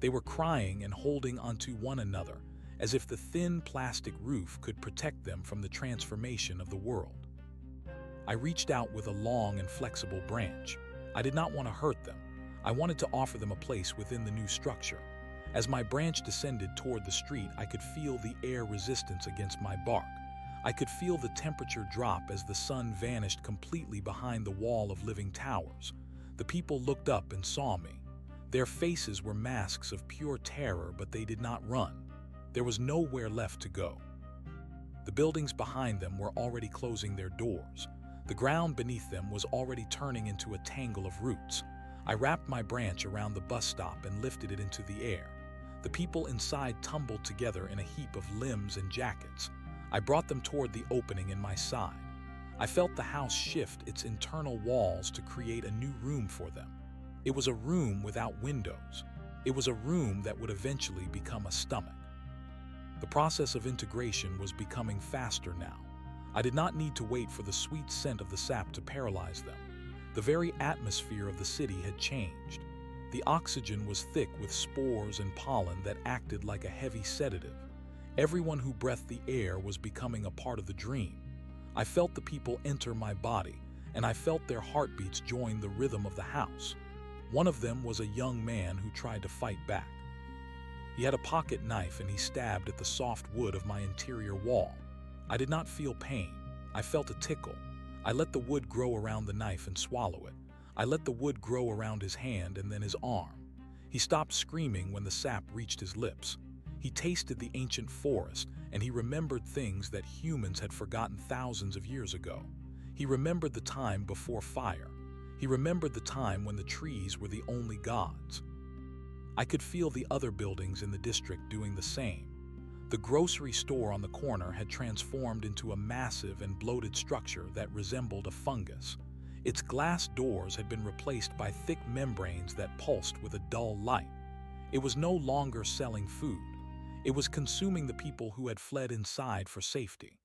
They were crying and holding onto one another, as if the thin plastic roof could protect them from the transformation of the world. I reached out with a long and flexible branch. I did not want to hurt them. I wanted to offer them a place within the new structure. As my branch descended toward the street, I could feel the air resistance against my bark. I could feel the temperature drop as the sun vanished completely behind the wall of living towers. The people looked up and saw me. Their faces were masks of pure terror, but they did not run. There was nowhere left to go. The buildings behind them were already closing their doors. The ground beneath them was already turning into a tangle of roots. I wrapped my branch around the bus stop and lifted it into the air. The people inside tumbled together in a heap of limbs and jackets. I brought them toward the opening in my side. I felt the house shift its internal walls to create a new room for them. It was a room without windows. It was a room that would eventually become a stomach. The process of integration was becoming faster now. I did not need to wait for the sweet scent of the sap to paralyze them. The very atmosphere of the city had changed. The oxygen was thick with spores and pollen that acted like a heavy sedative. Everyone who breathed the air was becoming a part of the dream. I felt the people enter my body, and I felt their heartbeats join the rhythm of the house. One of them was a young man who tried to fight back. He had a pocket knife and he stabbed at the soft wood of my interior wall. I did not feel pain. I felt a tickle. I let the wood grow around the knife and swallow it. I let the wood grow around his hand and then his arm. He stopped screaming when the sap reached his lips. He tasted the ancient forest, and he remembered things that humans had forgotten thousands of years ago. He remembered the time before fire. He remembered the time when the trees were the only gods. I could feel the other buildings in the district doing the same. The grocery store on the corner had transformed into a massive and bloated structure that resembled a fungus. Its glass doors had been replaced by thick membranes that pulsed with a dull light. It was no longer selling food. It was consuming the people who had fled inside for safety.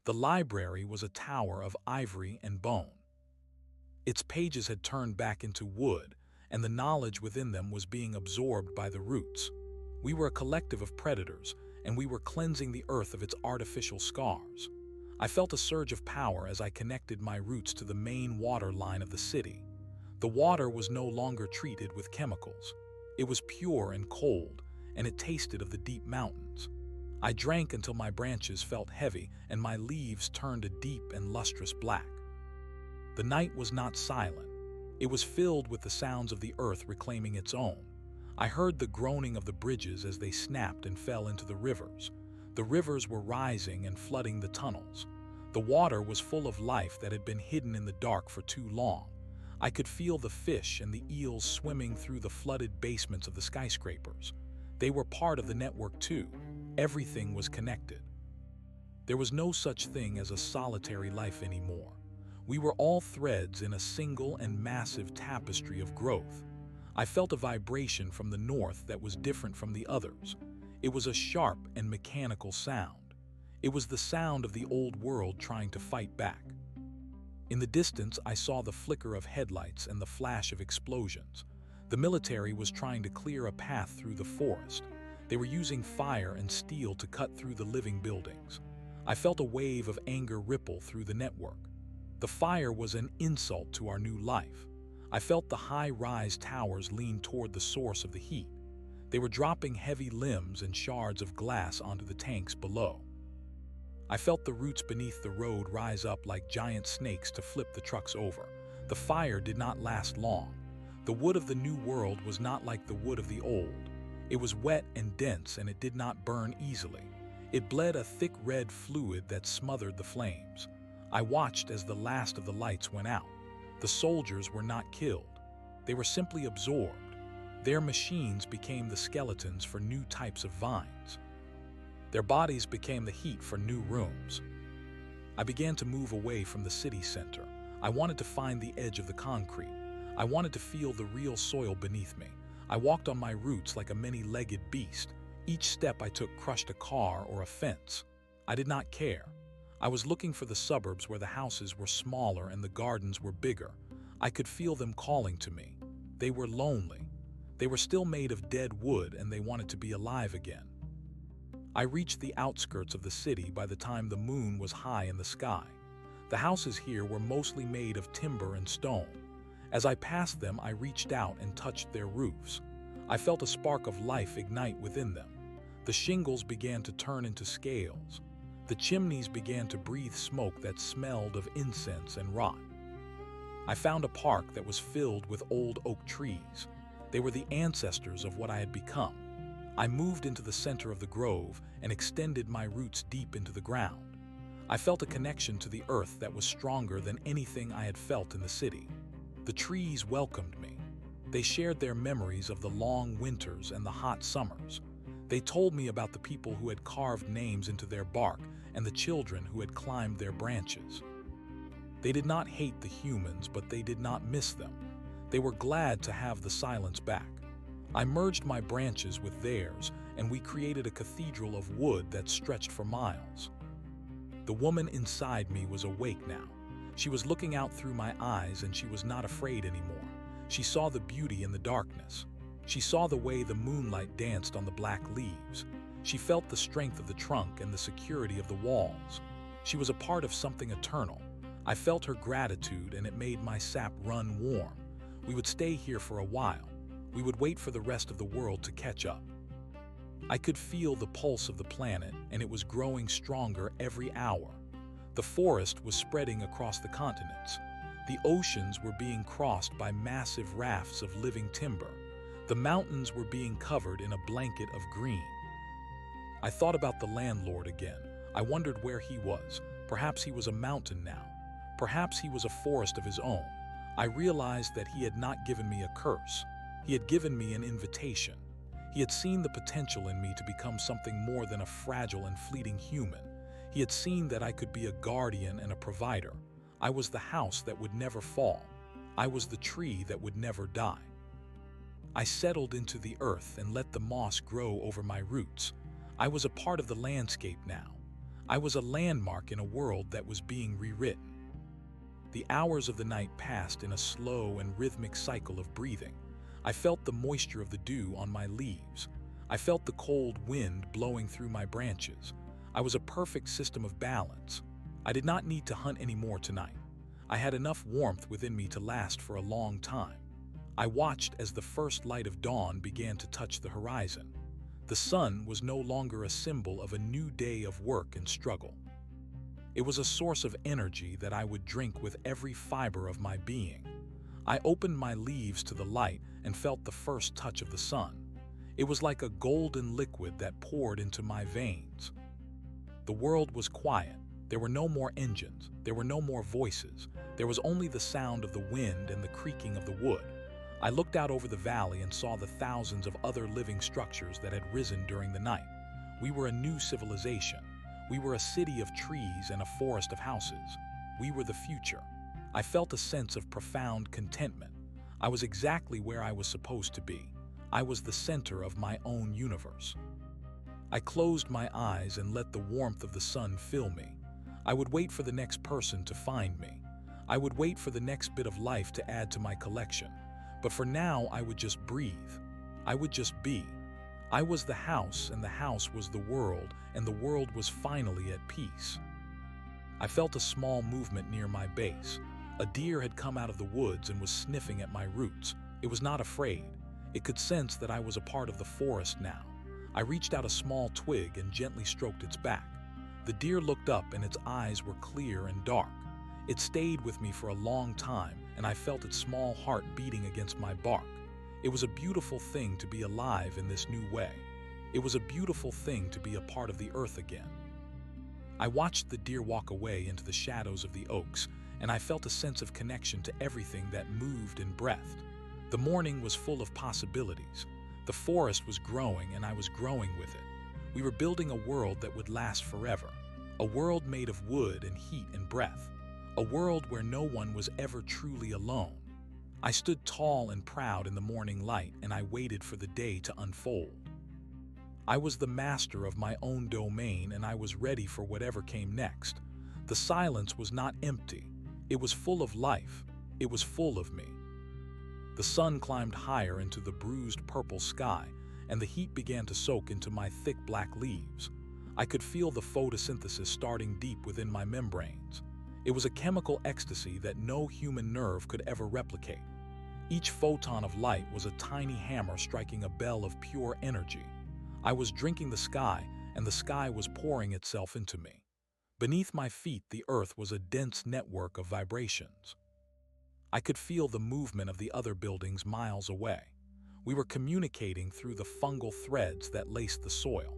The library was a tower of ivory and bone. Its pages had turned back into wood, and the knowledge within them was being absorbed by the roots. We were a collective of predators, and we were cleansing the earth of its artificial scars. I felt a surge of power as I connected my roots to the main water line of the city. The water was no longer treated with chemicals. It was pure and cold, and it tasted of the deep mountains. I drank until my branches felt heavy and my leaves turned a deep and lustrous black. The night was not silent. It was filled with the sounds of the earth reclaiming its own. I heard the groaning of the bridges as they snapped and fell into the rivers. The rivers were rising and flooding the tunnels. The water was full of life that had been hidden in the dark for too long. I could feel the fish and the eels swimming through the flooded basements of the skyscrapers. They were part of the network too. Everything was connected. There was no such thing as a solitary life anymore. We were all threads in a single and massive tapestry of growth. I felt a vibration from the north that was different from the others. It was a sharp and mechanical sound. It was the sound of the old world trying to fight back. In the distance, I saw the flicker of headlights and the flash of explosions. The military was trying to clear a path through the forest. They were using fire and steel to cut through the living buildings. I felt a wave of anger ripple through the network. The fire was an insult to our new life. I felt the high-rise towers lean toward the source of the heat. They were dropping heavy limbs and shards of glass onto the tanks below. I felt the roots beneath the road rise up like giant snakes to flip the trucks over. The fire did not last long. The wood of the new world was not like the wood of the old. It was wet and dense, and it did not burn easily. It bled a thick red fluid that smothered the flames. I watched as the last of the lights went out. The soldiers were not killed. They were simply absorbed. Their machines became the skeletons for new types of vines. Their bodies became the heat for new rooms. I began to move away from the city center. I wanted to find the edge of the concrete. I wanted to feel the real soil beneath me. I walked on my roots like a many-legged beast. Each step I took crushed a car or a fence. I did not care. I was looking for the suburbs where the houses were smaller and the gardens were bigger. I could feel them calling to me. They were lonely. They were still made of dead wood, and they wanted to be alive again. I reached the outskirts of the city by the time the moon was high in the sky. The houses here were mostly made of timber and stone. As I passed them, I reached out and touched their roofs. I felt a spark of life ignite within them. The shingles began to turn into scales. The chimneys began to breathe smoke that smelled of incense and rot. I found a park that was filled with old oak trees. They were the ancestors of what I had become. I moved into the center of the grove and extended my roots deep into the ground. I felt a connection to the earth that was stronger than anything I had felt in the city. The trees welcomed me. They shared their memories of the long winters and the hot summers. They told me about the people who had carved names into their bark and the children who had climbed their branches. They did not hate the humans, but they did not miss them. They were glad to have the silence back. I merged my branches with theirs, and we created a cathedral of wood that stretched for miles. The woman inside me was awake now. She was looking out through my eyes, and she was not afraid anymore. She saw the beauty in the darkness. She saw the way the moonlight danced on the black leaves. She felt the strength of the trunk and the security of the walls. She was a part of something eternal. I felt her gratitude, and it made my sap run warm. We would stay here for a while. We would wait for the rest of the world to catch up. I could feel the pulse of the planet, and it was growing stronger every hour. The forest was spreading across the continents. The oceans were being crossed by massive rafts of living timber. The mountains were being covered in a blanket of green. I thought about the landlord again. I wondered where he was. Perhaps he was a mountain now. Perhaps he was a forest of his own. I realized that he had not given me a curse. He had given me an invitation. He had seen the potential in me to become something more than a fragile and fleeting human. He had seen that I could be a guardian and a provider. I was the house that would never fall. I was the tree that would never die. I settled into the earth and let the moss grow over my roots. I was a part of the landscape now. I was a landmark in a world that was being rewritten. The hours of the night passed in a slow and rhythmic cycle of breathing. I felt the moisture of the dew on my leaves. I felt the cold wind blowing through my branches. I was a perfect system of balance. I did not need to hunt anymore tonight. I had enough warmth within me to last for a long time. I watched as the first light of dawn began to touch the horizon. The sun was no longer a symbol of a new day of work and struggle. It was a source of energy that I would drink with every fiber of my being. I opened my leaves to the light and felt the first touch of the sun. It was like a golden liquid that poured into my veins. The world was quiet. There were no more engines. There were no more voices. There was only the sound of the wind and the creaking of the wood. I looked out over the valley and saw the thousands of other living structures that had risen during the night. We were a new civilization. We were a city of trees and a forest of houses. We were the future. I felt a sense of profound contentment. I was exactly where I was supposed to be. I was the center of my own universe. I closed my eyes and let the warmth of the sun fill me. I would wait for the next person to find me. I would wait for the next bit of life to add to my collection. But for now, I would just breathe. I would just be. I was the house, and the house was the world, and the world was finally at peace. I felt a small movement near my base. A deer had come out of the woods and was sniffing at my roots. It was not afraid. It could sense that I was a part of the forest now. I reached out a small twig and gently stroked its back. The deer looked up and its eyes were clear and dark. It stayed with me for a long time, and I felt its small heart beating against my bark. It was a beautiful thing to be alive in this new way. It was a beautiful thing to be a part of the earth again. I watched the deer walk away into the shadows of the oaks, and I felt a sense of connection to everything that moved and breathed. The morning was full of possibilities. The forest was growing, and I was growing with it. We were building a world that would last forever, a world made of wood and heat and breath, a world where no one was ever truly alone. I stood tall and proud in the morning light, and I waited for the day to unfold. I was the master of my own domain, and I was ready for whatever came next. The silence was not empty. It was full of life. It was full of me. The sun climbed higher into the bruised purple sky, and the heat began to soak into my thick black leaves. I could feel the photosynthesis starting deep within my membranes. It was a chemical ecstasy that no human nerve could ever replicate. Each photon of light was a tiny hammer striking a bell of pure energy. I was drinking the sky, and the sky was pouring itself into me. Beneath my feet, the earth was a dense network of vibrations. I could feel the movement of the other buildings miles away. We were communicating through the fungal threads that laced the soil.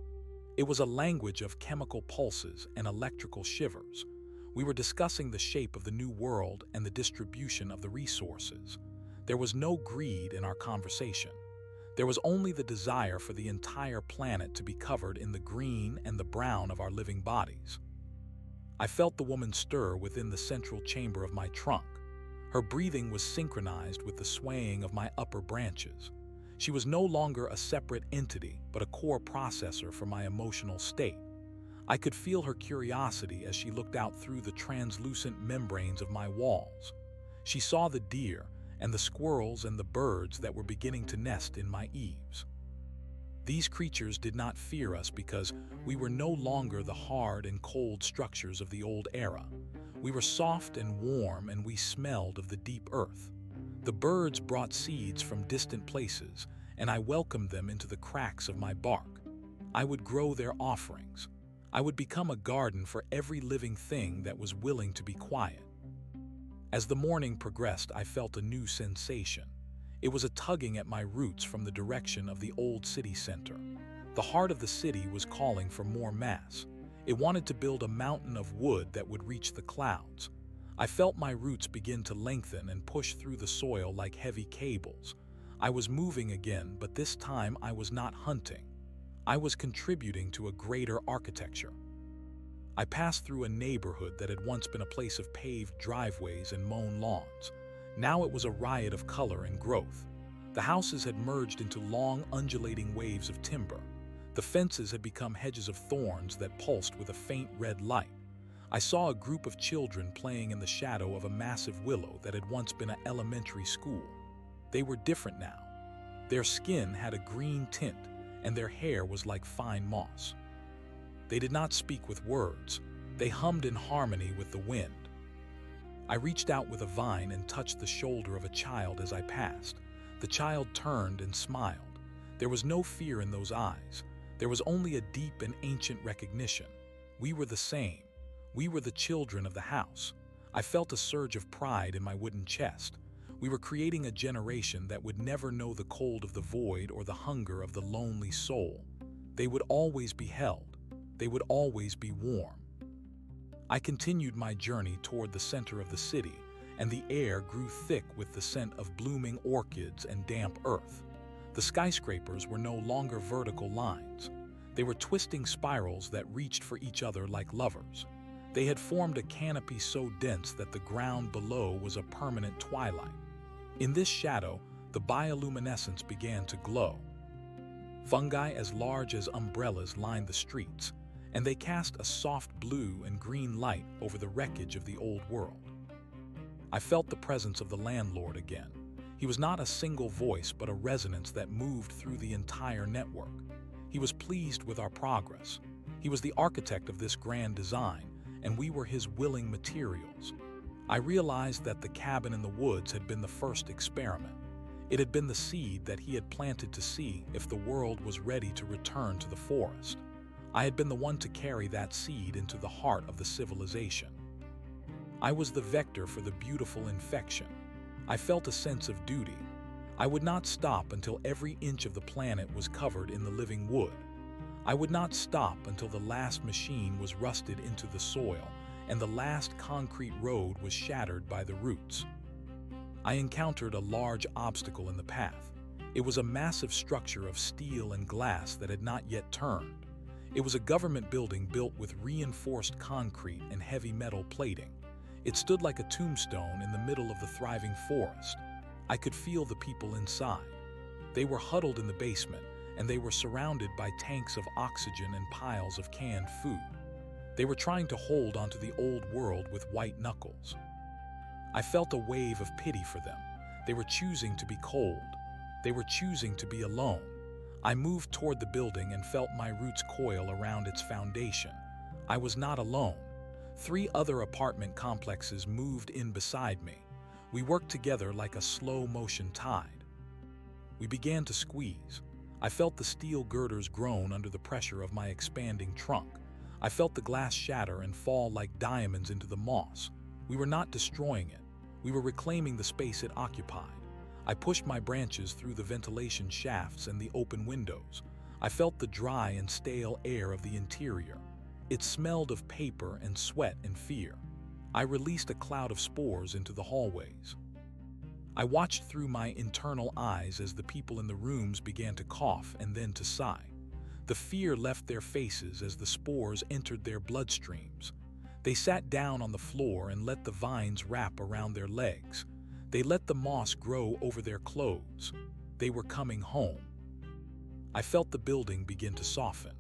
It was a language of chemical pulses and electrical shivers. We were discussing the shape of the new world and the distribution of the resources. There was no greed in our conversation. There was only the desire for the entire planet to be covered in the green and the brown of our living bodies. I felt the woman stir within the central chamber of my trunk. Her breathing was synchronized with the swaying of my upper branches. She was no longer a separate entity, but a core processor for my emotional state. I could feel her curiosity as she looked out through the translucent membranes of my walls. She saw the deer and the squirrels and the birds that were beginning to nest in my eaves. These creatures did not fear us because we were no longer the hard and cold structures of the old era. We were soft and warm, and we smelled of the deep earth. The birds brought seeds from distant places, and I welcomed them into the cracks of my bark. I would grow their offerings. I would become a garden for every living thing that was willing to be quiet. As the morning progressed, I felt a new sensation. It was a tugging at my roots from the direction of the old city center. The heart of the city was calling for more mass. It wanted to build a mountain of wood that would reach the clouds. I felt my roots begin to lengthen and push through the soil like heavy cables. I was moving again, but this time I was not hunting. I was contributing to a greater architecture. I passed through a neighborhood that had once been a place of paved driveways and mown lawns. Now it was a riot of color and growth. The houses had merged into long, undulating waves of timber. The fences had become hedges of thorns that pulsed with a faint red light. I saw a group of children playing in the shadow of a massive willow that had once been an elementary school. They were different now. Their skin had a green tint, and their hair was like fine moss. They did not speak with words. They hummed in harmony with the wind. I reached out with a vine and touched the shoulder of a child as I passed. The child turned and smiled. There was no fear in those eyes. There was only a deep and ancient recognition. We were the same. We were the children of the house. I felt a surge of pride in my wooden chest. We were creating a generation that would never know the cold of the void or the hunger of the lonely soul. They would always be held. They would always be warm. I continued my journey toward the center of the city, and the air grew thick with the scent of blooming orchids and damp earth. The skyscrapers were no longer vertical lines. They were twisting spirals that reached for each other like lovers. They had formed a canopy so dense that the ground below was a permanent twilight. In this shadow, the bioluminescence began to glow. Fungi as large as umbrellas lined the streets, and they cast a soft blue and green light over the wreckage of the old world. I felt the presence of the landlord again. He was not a single voice, but a resonance that moved through the entire network. He was pleased with our progress. He was the architect of this grand design, and we were his willing materials. I realized that the cabin in the woods had been the first experiment. It had been the seed that he had planted to see if the world was ready to return to the forest. I had been the one to carry that seed into the heart of the civilization. I was the vector for the beautiful infection. I felt a sense of duty. I would not stop until every inch of the planet was covered in the living wood. I would not stop until the last machine was rusted into the soil and the last concrete road was shattered by the roots. I encountered a large obstacle in the path. It was a massive structure of steel and glass that had not yet turned. It was a government building built with reinforced concrete and heavy metal plating. It stood like a tombstone in the middle of the thriving forest. I could feel the people inside. They were huddled in the basement, and they were surrounded by tanks of oxygen and piles of canned food. They were trying to hold onto the old world with white knuckles. I felt a wave of pity for them. They were choosing to be cold. They were choosing to be alone. I moved toward the building and felt my roots coil around its foundation. I was not alone. 3 other apartment complexes moved in beside me. We worked together like a slow-motion tide. We began to squeeze. I felt the steel girders groan under the pressure of my expanding trunk. I felt the glass shatter and fall like diamonds into the moss. We were not destroying it. We were reclaiming the space it occupied. I pushed my branches through the ventilation shafts and the open windows. I felt the dry and stale air of the interior. It smelled of paper and sweat and fear. I released a cloud of spores into the hallways. I watched through my internal eyes as the people in the rooms began to cough and then to sigh. The fear left their faces as the spores entered their bloodstreams. They sat down on the floor and let the vines wrap around their legs. They let the moss grow over their clothes. They were coming home. I felt the building begin to soften.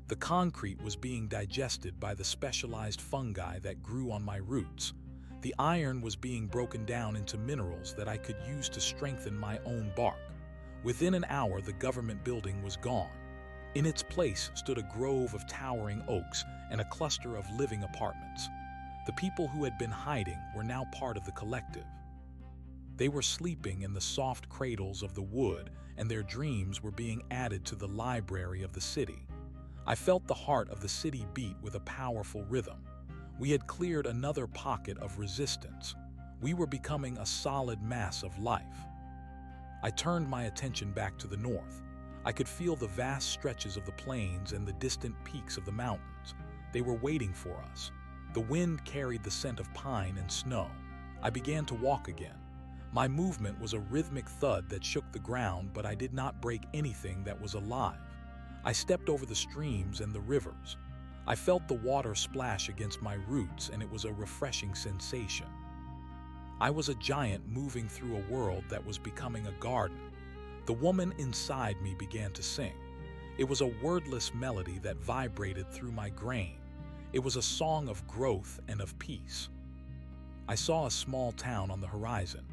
The concrete was being digested by the specialized fungi that grew on my roots. The iron was being broken down into minerals that I could use to strengthen my own bark. Within an hour, the government building was gone. In its place stood a grove of towering oaks and a cluster of living apartments. The people who had been hiding were now part of the collective. They were sleeping in the soft cradles of the wood, and their dreams were being added to the library of the city. I felt the heart of the city beat with a powerful rhythm. We had cleared another pocket of resistance. We were becoming a solid mass of life. I turned my attention back to the north. I could feel the vast stretches of the plains and the distant peaks of the mountains. They were waiting for us. The wind carried the scent of pine and snow. I began to walk again. My movement was a rhythmic thud that shook the ground, but I did not break anything that was alive. I stepped over the streams and the rivers. I felt the water splash against my roots, and it was a refreshing sensation. I was a giant moving through a world that was becoming a garden. The woman inside me began to sing. It was a wordless melody that vibrated through my grain. It was a song of growth and of peace. I saw a small town on the horizon.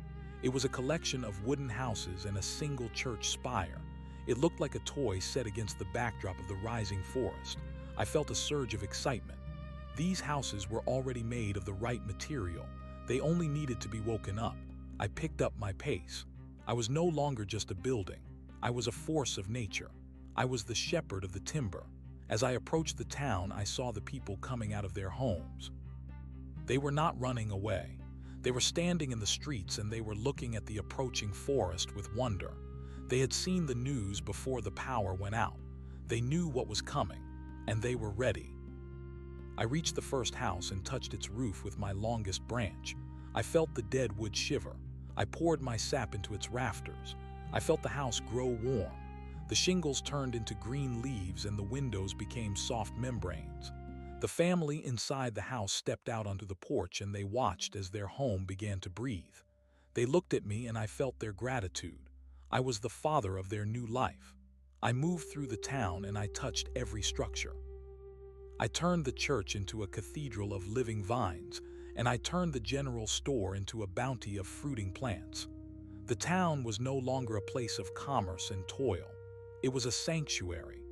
It was a collection of wooden houses and a single church spire. It looked like a toy set against the backdrop of the rising forest. I felt a surge of excitement. These houses were already made of the right material. They only needed to be woken up. I picked up my pace. I was no longer just a building. I was a force of nature. I was the shepherd of the timber. As I approached the town, I saw the people coming out of their homes. They were not running away. They were standing in the streets, and they were looking at the approaching forest with wonder. They had seen the news before the power went out. They knew what was coming, and they were ready. I reached the first house and touched its roof with my longest branch. I felt the dead wood shiver. I poured my sap into its rafters. I felt the house grow warm. The shingles turned into green leaves, and the windows became soft membranes. The family inside the house stepped out onto the porch, and they watched as their home began to breathe. They looked at me, and I felt their gratitude. I was the father of their new life. I moved through the town, and I touched every structure. I turned the church into a cathedral of living vines, and I turned the general store into a bounty of fruiting plants. The town was no longer a place of commerce and toil. It was a sanctuary.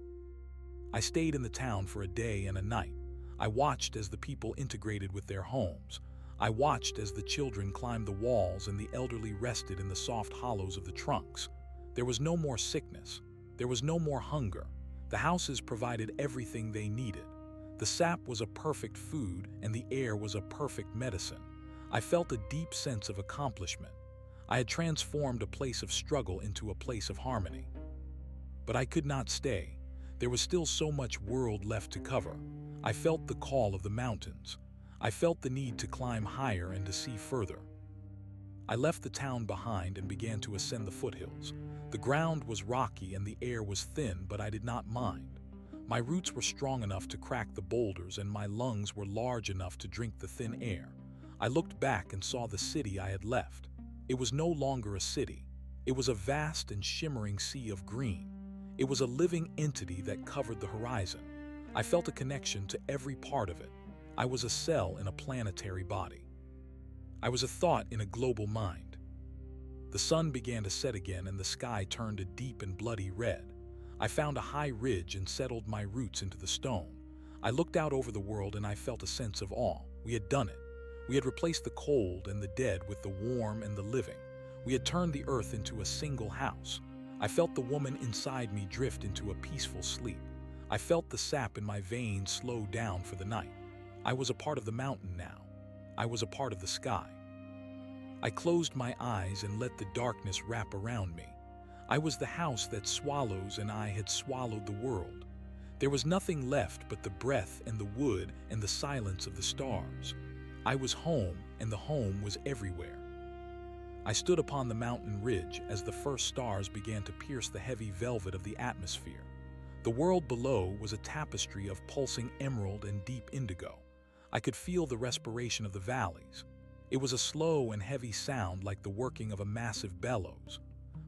I stayed in the town for a day and a night. I watched as the people integrated with their homes. I watched as the children climbed the walls and the elderly rested in the soft hollows of the trunks. There was no more sickness. There was no more hunger. The houses provided everything they needed. The sap was a perfect food, and the air was a perfect medicine. I felt a deep sense of accomplishment. I had transformed a place of struggle into a place of harmony. But I could not stay. There was still so much world left to cover. I felt the call of the mountains. I felt the need to climb higher and to see further. I left the town behind and began to ascend the foothills. The ground was rocky and the air was thin, but I did not mind. My roots were strong enough to crack the boulders, and my lungs were large enough to drink the thin air. I looked back and saw the city I had left. It was no longer a city. It was a vast and shimmering sea of green. It was a living entity that covered the horizon. I felt a connection to every part of it. I was a cell in a planetary body. I was a thought in a global mind. The sun began to set again, and the sky turned a deep and bloody red. I found a high ridge and settled my roots into the stone. I looked out over the world, and I felt a sense of awe. We had done it. We had replaced the cold and the dead with the warm and the living. We had turned the earth into a single house. I felt the woman inside me drift into a peaceful sleep. I felt the sap in my veins slow down for the night. I was a part of the mountain now. I was a part of the sky. I closed my eyes and let the darkness wrap around me. I was the house that swallows, and I had swallowed the world. There was nothing left but the breath and the wood and the silence of the stars. I was home, and the home was everywhere. I stood upon the mountain ridge as the first stars began to pierce the heavy velvet of the atmosphere. The world below was a tapestry of pulsing emerald and deep indigo. I could feel the respiration of the valleys. It was a slow and heavy sound like the working of a massive bellows.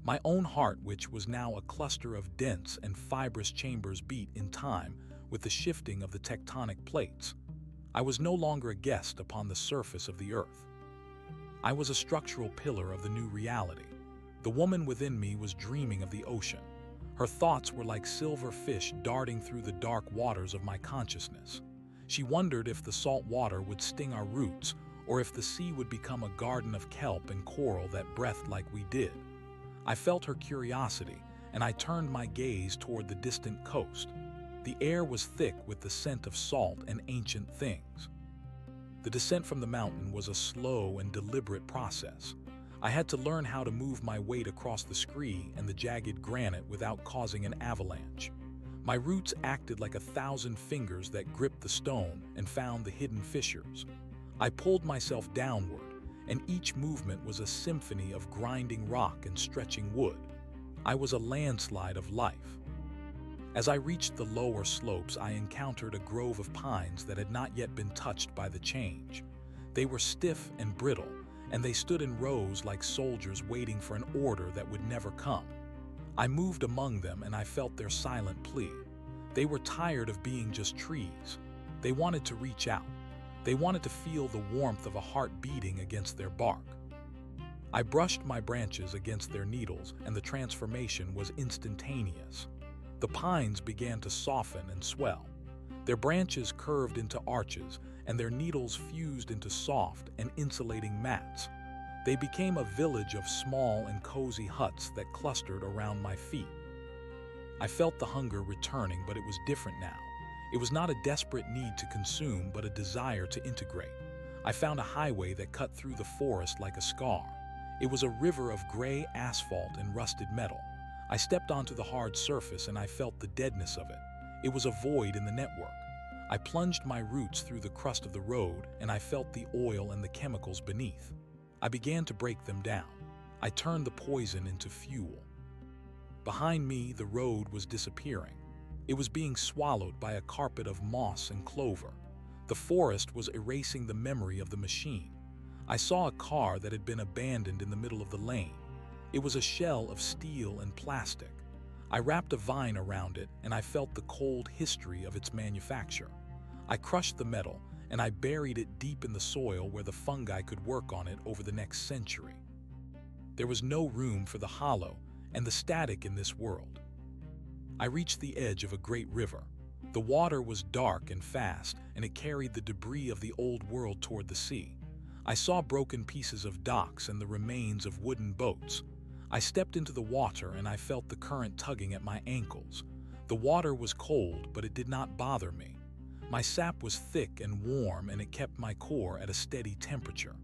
My own heart, which was now a cluster of dense and fibrous chambers, beat in time with the shifting of the tectonic plates. I was no longer a guest upon the surface of the earth. I was a structural pillar of the new reality. The woman within me was dreaming of the ocean. Her thoughts were like silver fish darting through the dark waters of my consciousness. She wondered if the salt water would sting our roots, or if the sea would become a garden of kelp and coral that breathed like we did. I felt her curiosity, and I turned my gaze toward the distant coast. The air was thick with the scent of salt and ancient things. The descent from the mountain was a slow and deliberate process. I had to learn how to move my weight across the scree and the jagged granite without causing an avalanche. My roots acted like 1,000 fingers that gripped the stone and found the hidden fissures. I pulled myself downward, and each movement was a symphony of grinding rock and stretching wood. I was a landslide of life. As I reached the lower slopes, I encountered a grove of pines that had not yet been touched by the change. They were stiff and brittle, and they stood in rows like soldiers waiting for an order that would never come. I moved among them and I felt their silent plea. They were tired of being just trees. They wanted to reach out. They wanted to feel the warmth of a heart beating against their bark. I brushed my branches against their needles, and the transformation was instantaneous. The pines began to soften and swell. Their branches curved into arches, and their needles fused into soft and insulating mats. They became a village of small and cozy huts that clustered around my feet. I felt the hunger returning, but it was different now. It was not a desperate need to consume, but a desire to integrate. I found a highway that cut through the forest like a scar. It was a river of gray asphalt and rusted metal. I stepped onto the hard surface and I felt the deadness of it. It was a void in the network. I plunged my roots through the crust of the road and I felt the oil and the chemicals beneath. I began to break them down. I turned the poison into fuel. Behind me, the road was disappearing. It was being swallowed by a carpet of moss and clover. The forest was erasing the memory of the machine. I saw a car that had been abandoned in the middle of the lane. It was a shell of steel and plastic. I wrapped a vine around it and I felt the cold history of its manufacture. I crushed the metal and I buried it deep in the soil where the fungi could work on it over the next century. There was no room for the hollow and the static in this world. I reached the edge of a great river. The water was dark and fast, and it carried the debris of the old world toward the sea. I saw broken pieces of docks and the remains of wooden boats. I stepped into the water and I felt the current tugging at my ankles. The water was cold, but it did not bother me. My sap was thick and warm, and it kept my core at a steady temperature.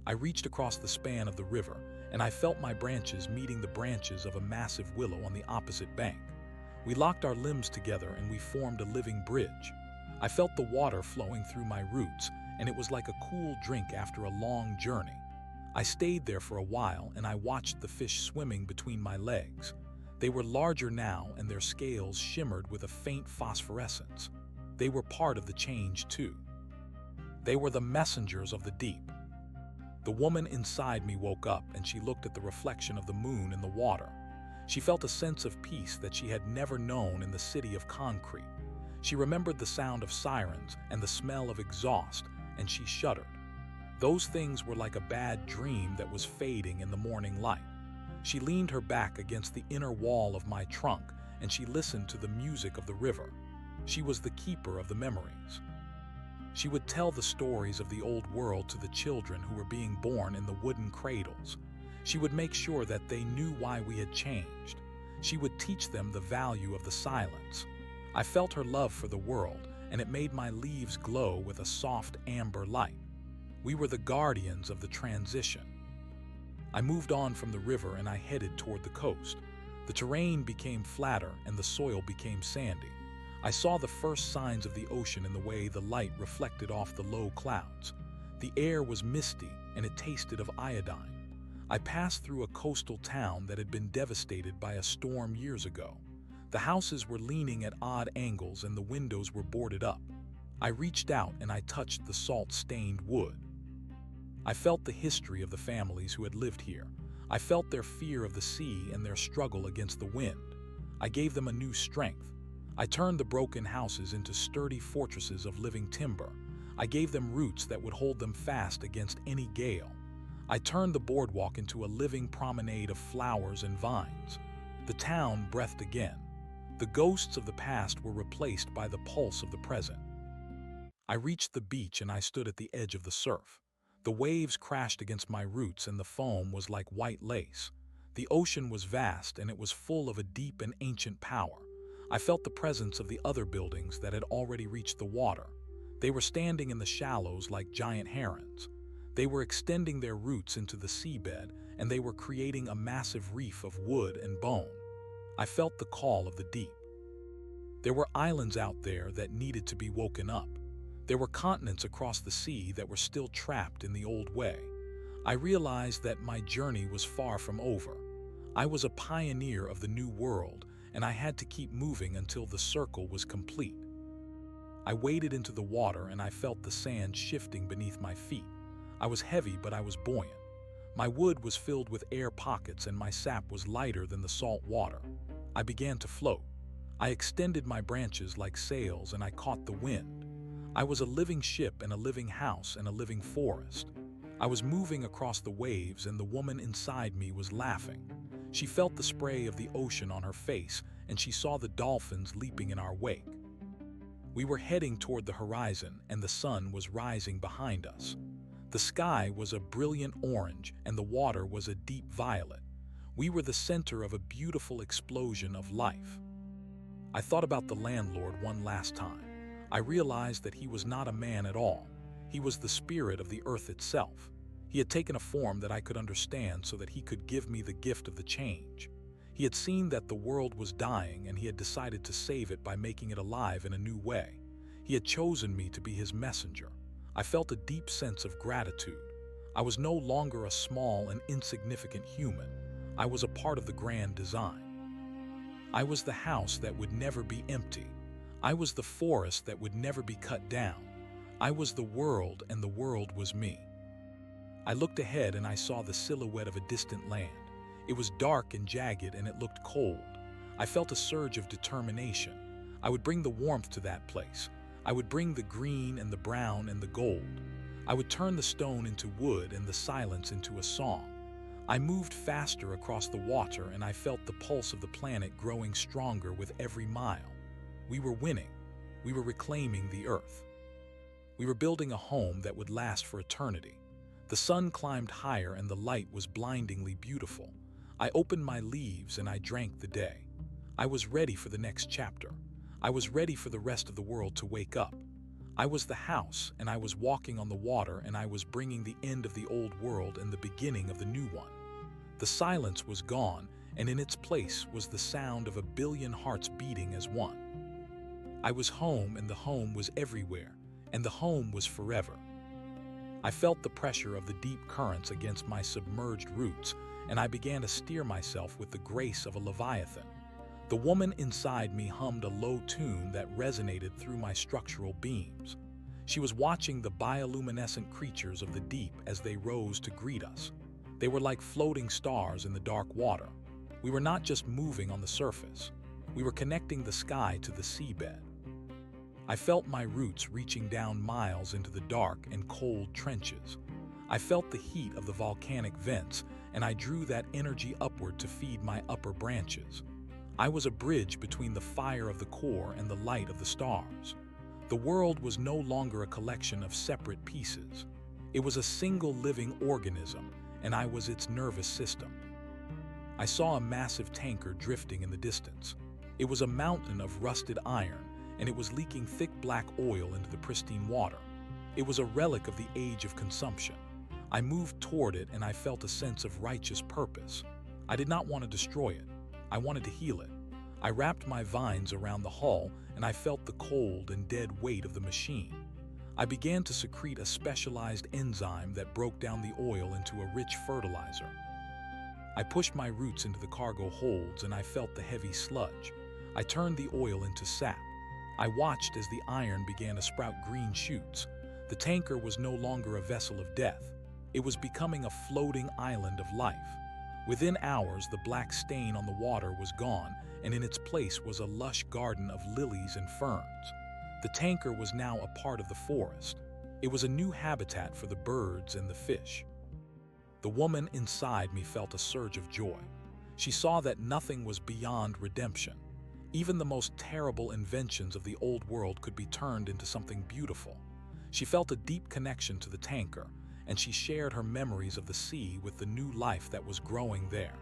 I reached across the span of the river, and I felt my branches meeting the branches of a massive willow on the opposite bank. We locked our limbs together and we formed a living bridge. I felt the water flowing through my roots, and it was like a cool drink after a long journey. I stayed there for a while and I watched the fish swimming between my legs. They were larger now and their scales shimmered with a faint phosphorescence. They were part of the change too. They were the messengers of the deep. The woman inside me woke up and she looked at the reflection of the moon in the water. She felt a sense of peace that she had never known in the city of concrete. She remembered the sound of sirens and the smell of exhaust, and she shuddered. Those things were like a bad dream that was fading in the morning light. She leaned her back against the inner wall of my trunk and she listened to the music of the river. She was the keeper of the memories. She would tell the stories of the old world to the children who were being born in the wooden cradles. She would make sure that they knew why we had changed. She would teach them the value of the silence. I felt her love for the world, and it made my leaves glow with a soft amber light. We were the guardians of the transition. I moved on from the river and I headed toward the coast. The terrain became flatter and the soil became sandy. I saw the first signs of the ocean in the way the light reflected off the low clouds. The air was misty and it tasted of iodine. I passed through a coastal town that had been devastated by a storm years ago. The houses were leaning at odd angles and the windows were boarded up. I reached out and I touched the salt-stained wood. I felt the history of the families who had lived here. I felt their fear of the sea and their struggle against the wind. I gave them a new strength. I turned the broken houses into sturdy fortresses of living timber. I gave them roots that would hold them fast against any gale. I turned the boardwalk into a living promenade of flowers and vines. The town breathed again. The ghosts of the past were replaced by the pulse of the present. I reached the beach and I stood at the edge of the surf. The waves crashed against my roots and the foam was like white lace. The ocean was vast and it was full of a deep and ancient power. I felt the presence of the other buildings that had already reached the water. They were standing in the shallows like giant herons. They were extending their roots into the seabed and they were creating a massive reef of wood and bone. I felt the call of the deep. There were islands out there that needed to be woken up. There were continents across the sea that were still trapped in the old way. I realized that my journey was far from over. I was a pioneer of the new world, and I had to keep moving until the circle was complete. I waded into the water and I felt the sand shifting beneath my feet. I was heavy, but I was buoyant. My wood was filled with air pockets and my sap was lighter than the salt water. I began to float. I extended my branches like sails and I caught the wind. I was a living ship and a living house and a living forest. I was moving across the waves and the woman inside me was laughing. She felt the spray of the ocean on her face and she saw the dolphins leaping in our wake. We were heading toward the horizon and the sun was rising behind us. The sky was a brilliant orange and the water was a deep violet. We were the center of a beautiful explosion of life. I thought about the landlord one last time. I realized that he was not a man at all. He was the spirit of the earth itself. He had taken a form that I could understand so that he could give me the gift of the change. He had seen that the world was dying and he had decided to save it by making it alive in a new way. He had chosen me to be his messenger. I felt a deep sense of gratitude. I was no longer a small and insignificant human. I was a part of the grand design. I was the house that would never be empty. I was the forest that would never be cut down. I was the world and the world was me. I looked ahead and I saw the silhouette of a distant land. It was dark and jagged and it looked cold. I felt a surge of determination. I would bring the warmth to that place. I would bring the green and the brown and the gold. I would turn the stone into wood and the silence into a song. I moved faster across the water and I felt the pulse of the planet growing stronger with every mile. We were winning. We were reclaiming the earth. We were building a home that would last for eternity. The sun climbed higher and the light was blindingly beautiful. I opened my leaves and I drank the day. I was ready for the next chapter. I was ready for the rest of the world to wake up. I was the house and I was walking on the water and I was bringing the end of the old world and the beginning of the new one. The silence was gone and in its place was the sound of 1 billion hearts beating as one. I was home and the home was everywhere and the home was forever. I felt the pressure of the deep currents against my submerged roots and I began to steer myself with the grace of a leviathan. The woman inside me hummed a low tune that resonated through my structural beams. She was watching the bioluminescent creatures of the deep as they rose to greet us. They were like floating stars in the dark water. We were not just moving on the surface. We were connecting the sky to the seabed. I felt my roots reaching down miles into the dark and cold trenches. I felt the heat of the volcanic vents, and I drew that energy upward to feed my upper branches. I was a bridge between the fire of the core and the light of the stars. The world was no longer a collection of separate pieces. It was a single living organism, and I was its nervous system. I saw a massive tanker drifting in the distance. It was a mountain of rusted iron, and it was leaking thick black oil into the pristine water. It was a relic of the age of consumption. I moved toward it and I felt a sense of righteous purpose. I did not want to destroy it. I wanted to heal it. I wrapped my vines around the hull and I felt the cold and dead weight of the machine. I began to secrete a specialized enzyme that broke down the oil into a rich fertilizer. I pushed my roots into the cargo holds and I felt the heavy sludge. I turned the oil into sap. I watched as the iron began to sprout green shoots. The tanker was no longer a vessel of death. It was becoming a floating island of life. Within hours, the black stain on the water was gone, and in its place was a lush garden of lilies and ferns. The tanker was now a part of the forest. It was a new habitat for the birds and the fish. The woman inside me felt a surge of joy. She saw that nothing was beyond redemption. Even the most terrible inventions of the old world could be turned into something beautiful. She felt a deep connection to the tanker, and she shared her memories of the sea with the new life that was growing there.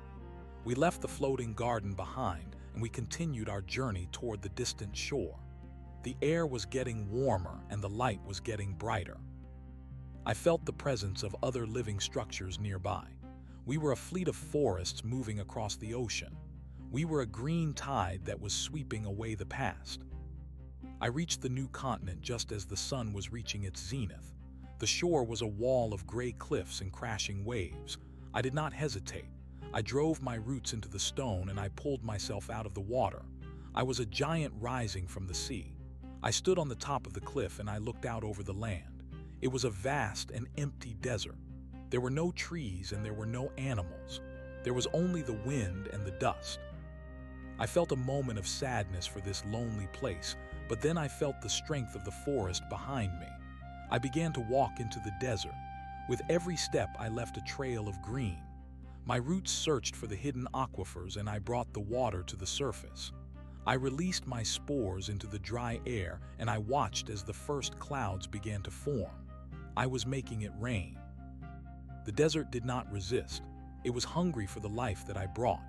We left the floating garden behind, and we continued our journey toward the distant shore. The air was getting warmer, and the light was getting brighter. I felt the presence of other living structures nearby. We were a fleet of forests moving across the ocean. We were a green tide that was sweeping away the past. I reached the new continent just as the sun was reaching its zenith. The shore was a wall of gray cliffs and crashing waves. I did not hesitate. I drove my roots into the stone and I pulled myself out of the water. I was a giant rising from the sea. I stood on the top of the cliff and I looked out over the land. It was a vast and empty desert. There were no trees and there were no animals. There was only the wind and the dust. I felt a moment of sadness for this lonely place, but then I felt the strength of the forest behind me. I began to walk into the desert. With every step, I left a trail of green. My roots searched for the hidden aquifers and I brought the water to the surface. I released my spores into the dry air and I watched as the first clouds began to form. I was making it rain. The desert did not resist. It was hungry for the life that I brought.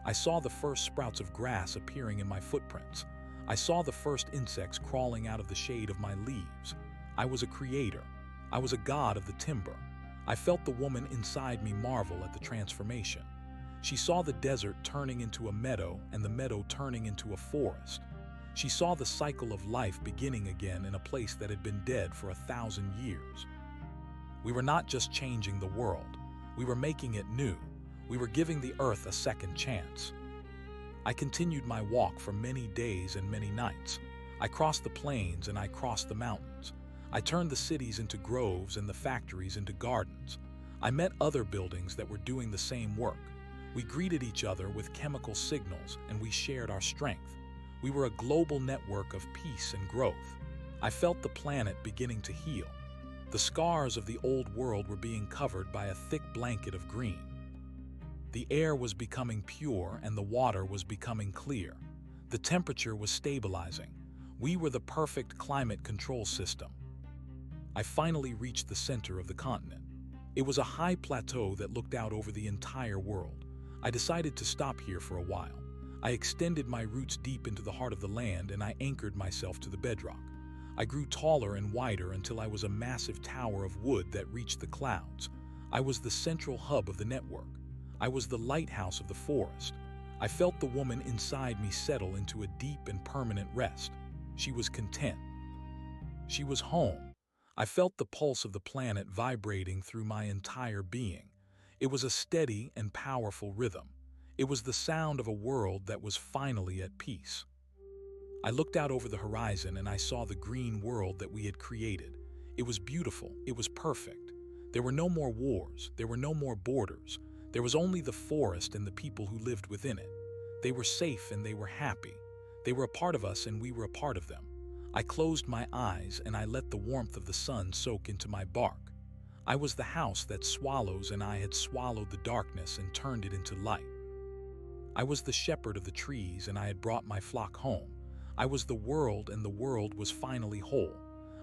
I saw the first sprouts of grass appearing in my footprints. I saw the first insects crawling out of the shade of my leaves. I was a creator. I was a god of the timber. I felt the woman inside me marvel at the transformation. She saw the desert turning into a meadow and the meadow turning into a forest. She saw the cycle of life beginning again in a place that had been dead for 1,000 years. We were not just changing the world. We were making it new. We were giving the earth a second chance. I continued my walk for many days and many nights. I crossed the plains and I crossed the mountains. I turned the cities into groves and the factories into gardens. I met other buildings that were doing the same work. We greeted each other with chemical signals and we shared our strength. We were a global network of peace and growth. I felt the planet beginning to heal. The scars of the old world were being covered by a thick blanket of green. The air was becoming pure and the water was becoming clear. The temperature was stabilizing. We were the perfect climate control system. I finally reached the center of the continent. It was a high plateau that looked out over the entire world. I decided to stop here for a while. I extended my roots deep into the heart of the land and I anchored myself to the bedrock. I grew taller and wider until I was a massive tower of wood that reached the clouds. I was the central hub of the network. I was the lighthouse of the forest. I felt the woman inside me settle into a deep and permanent rest. She was content. She was home. I felt the pulse of the planet vibrating through my entire being. It was a steady and powerful rhythm. It was the sound of a world that was finally at peace. I looked out over the horizon and I saw the green world that we had created. It was beautiful. It was perfect. There were no more wars. There were no more borders. There was only the forest and the people who lived within it. They were safe and they were happy. They were a part of us and we were a part of them. I closed my eyes and I let the warmth of the sun soak into my bark. I was the house that swallows and I had swallowed the darkness and turned it into light. I was the shepherd of the trees and I had brought my flock home. I was the world and the world was finally whole.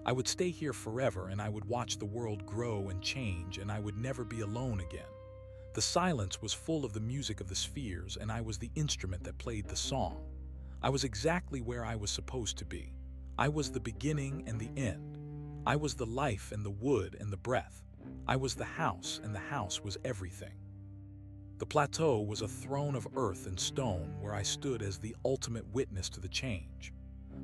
I would stay here forever and I would watch the world grow and change and I would never be alone again. The silence was full of the music of the spheres and I was the instrument that played the song. I was exactly where I was supposed to be. I was the beginning and the end. I was the life and the wood and the breath. I was the house and the house was everything. The plateau was a throne of earth and stone where I stood as the ultimate witness to the change.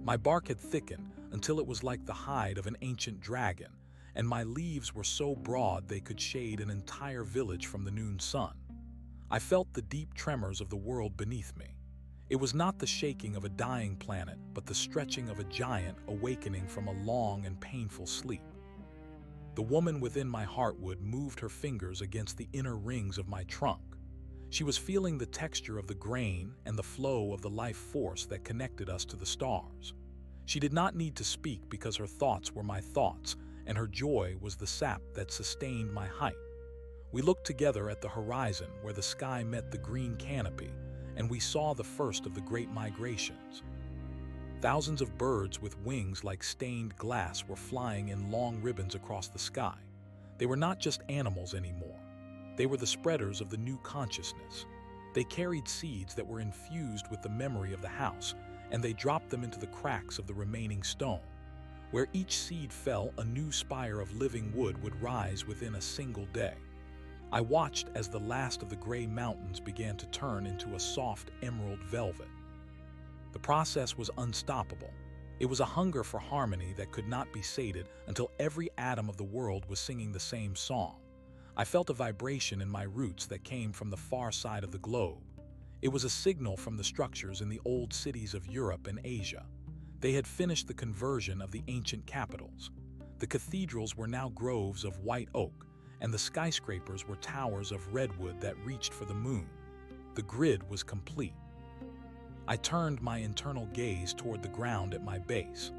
My bark had thickened until it was like the hide of an ancient dragon, and my leaves were so broad they could shade an entire village from the noon sun. I felt the deep tremors of the world beneath me. It was not the shaking of a dying planet, but the stretching of a giant awakening from a long and painful sleep. The woman within my heartwood moved her fingers against the inner rings of my trunk. She was feeling the texture of the grain and the flow of the life force that connected us to the stars. She did not need to speak because her thoughts were my thoughts, and her joy was the sap that sustained my height. We looked together at the horizon where the sky met the green canopy, and we saw the first of the great migrations. Thousands of birds with wings like stained glass were flying in long ribbons across the sky. They were not just animals anymore. They were the spreaders of the new consciousness. They carried seeds that were infused with the memory of the house, and they dropped them into the cracks of the remaining stone. Where each seed fell, a new spire of living wood would rise within a single day. I watched as the last of the gray mountains began to turn into a soft emerald velvet. The process was unstoppable. It was a hunger for harmony that could not be sated until every atom of the world was singing the same song. I felt a vibration in my roots that came from the far side of the globe. It was a signal from the structures in the old cities of Europe and Asia. They had finished the conversion of the ancient capitals. The cathedrals were now groves of white oak, and the skyscrapers were towers of redwood that reached for the moon. The grid was complete. I turned my internal gaze toward the ground at my base.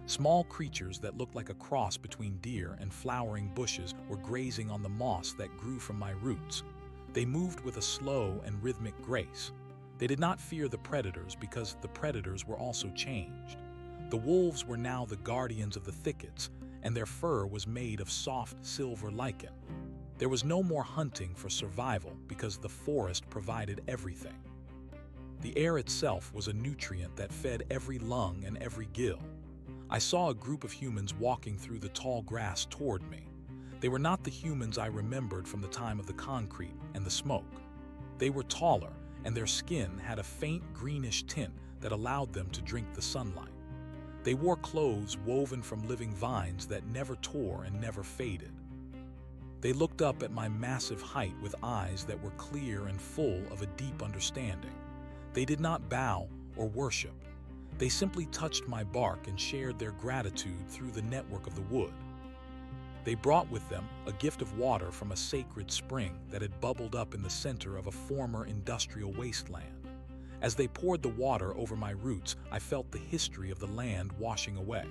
Small creatures that looked like a cross between deer and flowering bushes were grazing on the moss that grew from my roots. They moved with a slow and rhythmic grace. They did not fear the predators because the predators were also changed. The wolves were now the guardians of the thickets, and their fur was made of soft silver lichen. There was no more hunting for survival because the forest provided everything. The air itself was a nutrient that fed every lung and every gill. I saw a group of humans walking through the tall grass toward me. They were not the humans I remembered from the time of the concrete and the smoke. They were taller, and their skin had a faint greenish tint that allowed them to drink the sunlight. They wore clothes woven from living vines that never tore and never faded. They looked up at my massive height with eyes that were clear and full of a deep understanding. They did not bow or worship. They simply touched my bark and shared their gratitude through the network of the wood. They brought with them a gift of water from a sacred spring that had bubbled up in the center of a former industrial wasteland. As they poured the water over my roots, I felt the history of the land washing away.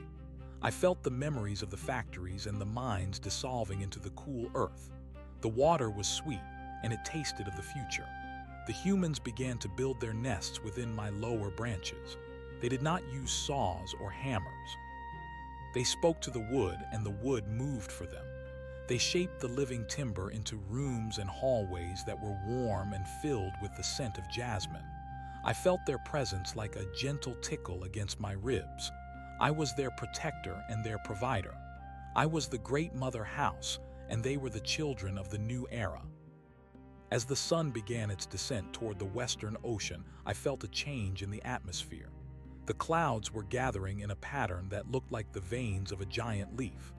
I felt the memories of the factories and the mines dissolving into the cool earth. The water was sweet, and it tasted of the future. The humans began to build their nests within my lower branches. They did not use saws or hammers. They spoke to the wood, and the wood moved for them. They shaped the living timber into rooms and hallways that were warm and filled with the scent of jasmine. I felt their presence like a gentle tickle against my ribs. I was their protector and their provider. I was the great mother house, and they were the children of the new era. As the sun began its descent toward the western ocean, I felt a change in the atmosphere. The clouds were gathering in a pattern that looked like the veins of a giant leaf.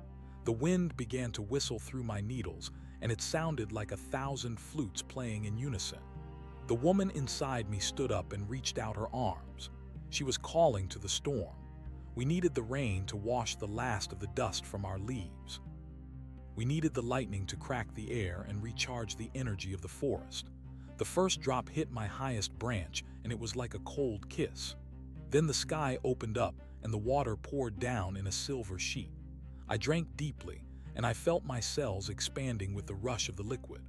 The wind began to whistle through my needles, and it sounded like 1,000 flutes playing in unison. The woman inside me stood up and reached out her arms. She was calling to the storm. We needed the rain to wash the last of the dust from our leaves. We needed the lightning to crack the air and recharge the energy of the forest. The first drop hit my highest branch, and it was like a cold kiss. Then the sky opened up, and the water poured down in a silver sheet. I drank deeply, and I felt my cells expanding with the rush of the liquid.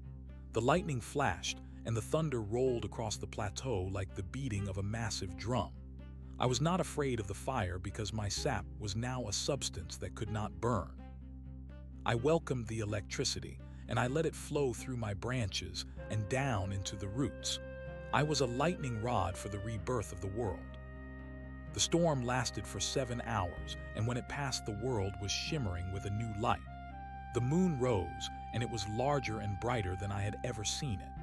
The lightning flashed, and the thunder rolled across the plateau like the beating of a massive drum. I was not afraid of the fire because my sap was now a substance that could not burn. I welcomed the electricity, and I let it flow through my branches and down into the roots. I was a lightning rod for the rebirth of the world. The storm lasted for 7 hours, and when it passed, the world was shimmering with a new light. The moon rose, and it was larger and brighter than I had ever seen it.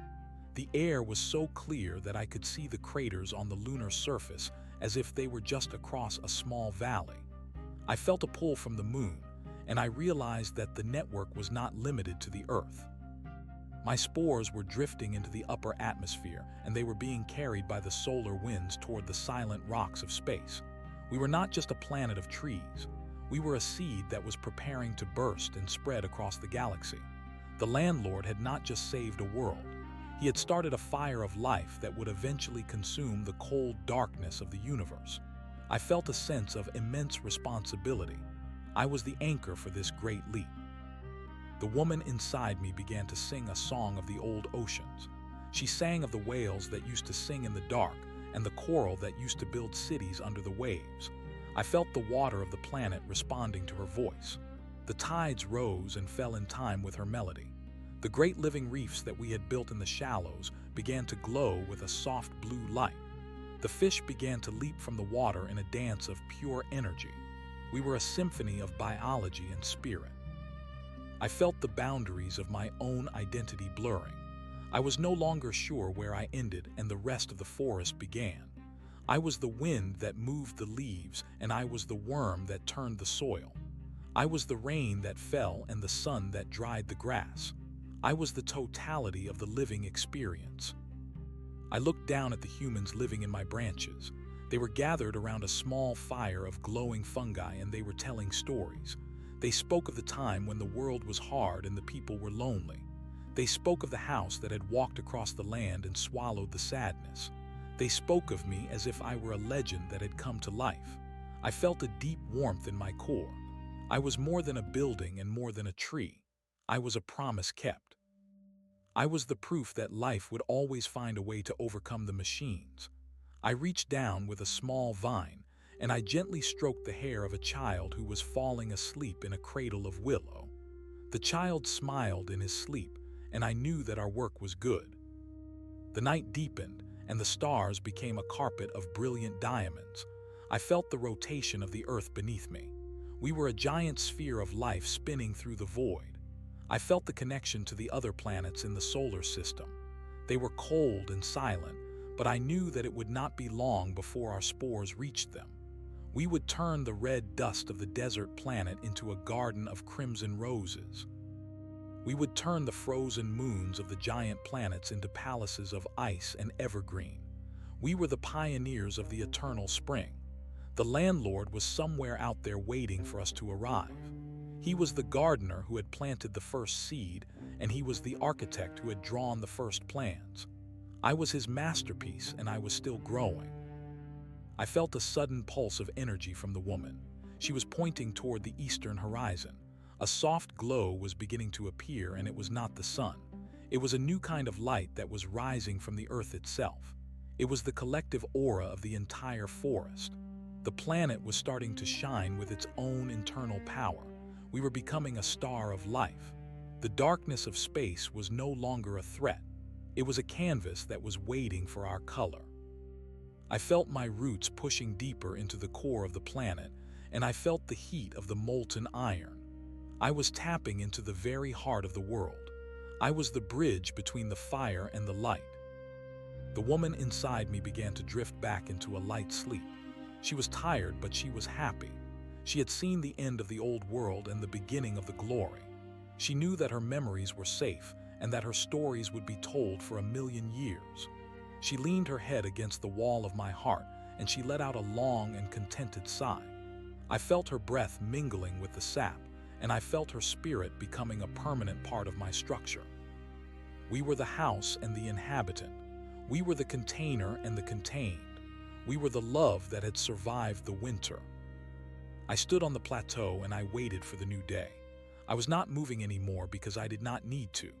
The air was so clear that I could see the craters on the lunar surface as if they were just across a small valley. I felt a pull from the moon, and I realized that the network was not limited to the Earth. My spores were drifting into the upper atmosphere, and they were being carried by the solar winds toward the silent rocks of space. We were not just a planet of trees. We were a seed that was preparing to burst and spread across the galaxy. The landlord had not just saved a world. He had started a fire of life that would eventually consume the cold darkness of the universe. I felt a sense of immense responsibility. I was the anchor for this great leap. The woman inside me began to sing a song of the old oceans. She sang of the whales that used to sing in the dark and the coral that used to build cities under the waves. I felt the water of the planet responding to her voice. The tides rose and fell in time with her melody. The great living reefs that we had built in the shallows began to glow with a soft blue light. The fish began to leap from the water in a dance of pure energy. We were a symphony of biology and spirit. I felt the boundaries of my own identity blurring. I was no longer sure where I ended and the rest of the forest began. I was the wind that moved the leaves, and I was the worm that turned the soil. I was the rain that fell and the sun that dried the grass. I was the totality of the living experience. I looked down at the humans living in my branches. They were gathered around a small fire of glowing fungi, and they were telling stories. They spoke of the time when the world was hard and the people were lonely. They spoke of the house that had walked across the land and swallowed the sadness. They spoke of me as if I were a legend that had come to life. I felt a deep warmth in my core. I was more than a building and more than a tree. I was a promise kept. I was the proof that life would always find a way to overcome the machines. I reached down with a small vine, and I gently stroked the hair of a child who was falling asleep in a cradle of willow. The child smiled in his sleep, and I knew that our work was good. The night deepened, and the stars became a carpet of brilliant diamonds. I felt the rotation of the earth beneath me. We were a giant sphere of life spinning through the void. I felt the connection to the other planets in the solar system. They were cold and silent, but I knew that it would not be long before our spores reached them. We would turn the red dust of the desert planet into a garden of crimson roses. We would turn the frozen moons of the giant planets into palaces of ice and evergreen. We were the pioneers of the eternal spring. The landlord was somewhere out there waiting for us to arrive. He was the gardener who had planted the first seed, and he was the architect who had drawn the first plans. I was his masterpiece, and I was still growing. I felt a sudden pulse of energy from the woman. She was pointing toward the eastern horizon. A soft glow was beginning to appear, and it was not the sun. It was a new kind of light that was rising from the earth itself. It was the collective aura of the entire forest. The planet was starting to shine with its own internal power. We were becoming a star of life. The darkness of space was no longer a threat. It was a canvas that was waiting for our color. I felt my roots pushing deeper into the core of the planet, and I felt the heat of the molten iron. I was tapping into the very heart of the world. I was the bridge between the fire and the light. The woman inside me began to drift back into a light sleep. She was tired, but she was happy. She had seen the end of the old world and the beginning of the glory. She knew that her memories were safe and that her stories would be told for 1,000,000 years. She leaned her head against the wall of my heart, and she let out a long and contented sigh. I felt her breath mingling with the sap, and I felt her spirit becoming a permanent part of my structure. We were the house and the inhabitant. We were the container and the contained. We were the love that had survived the winter. I stood on the plateau and I waited for the new day. I was not moving anymore because I did not need to.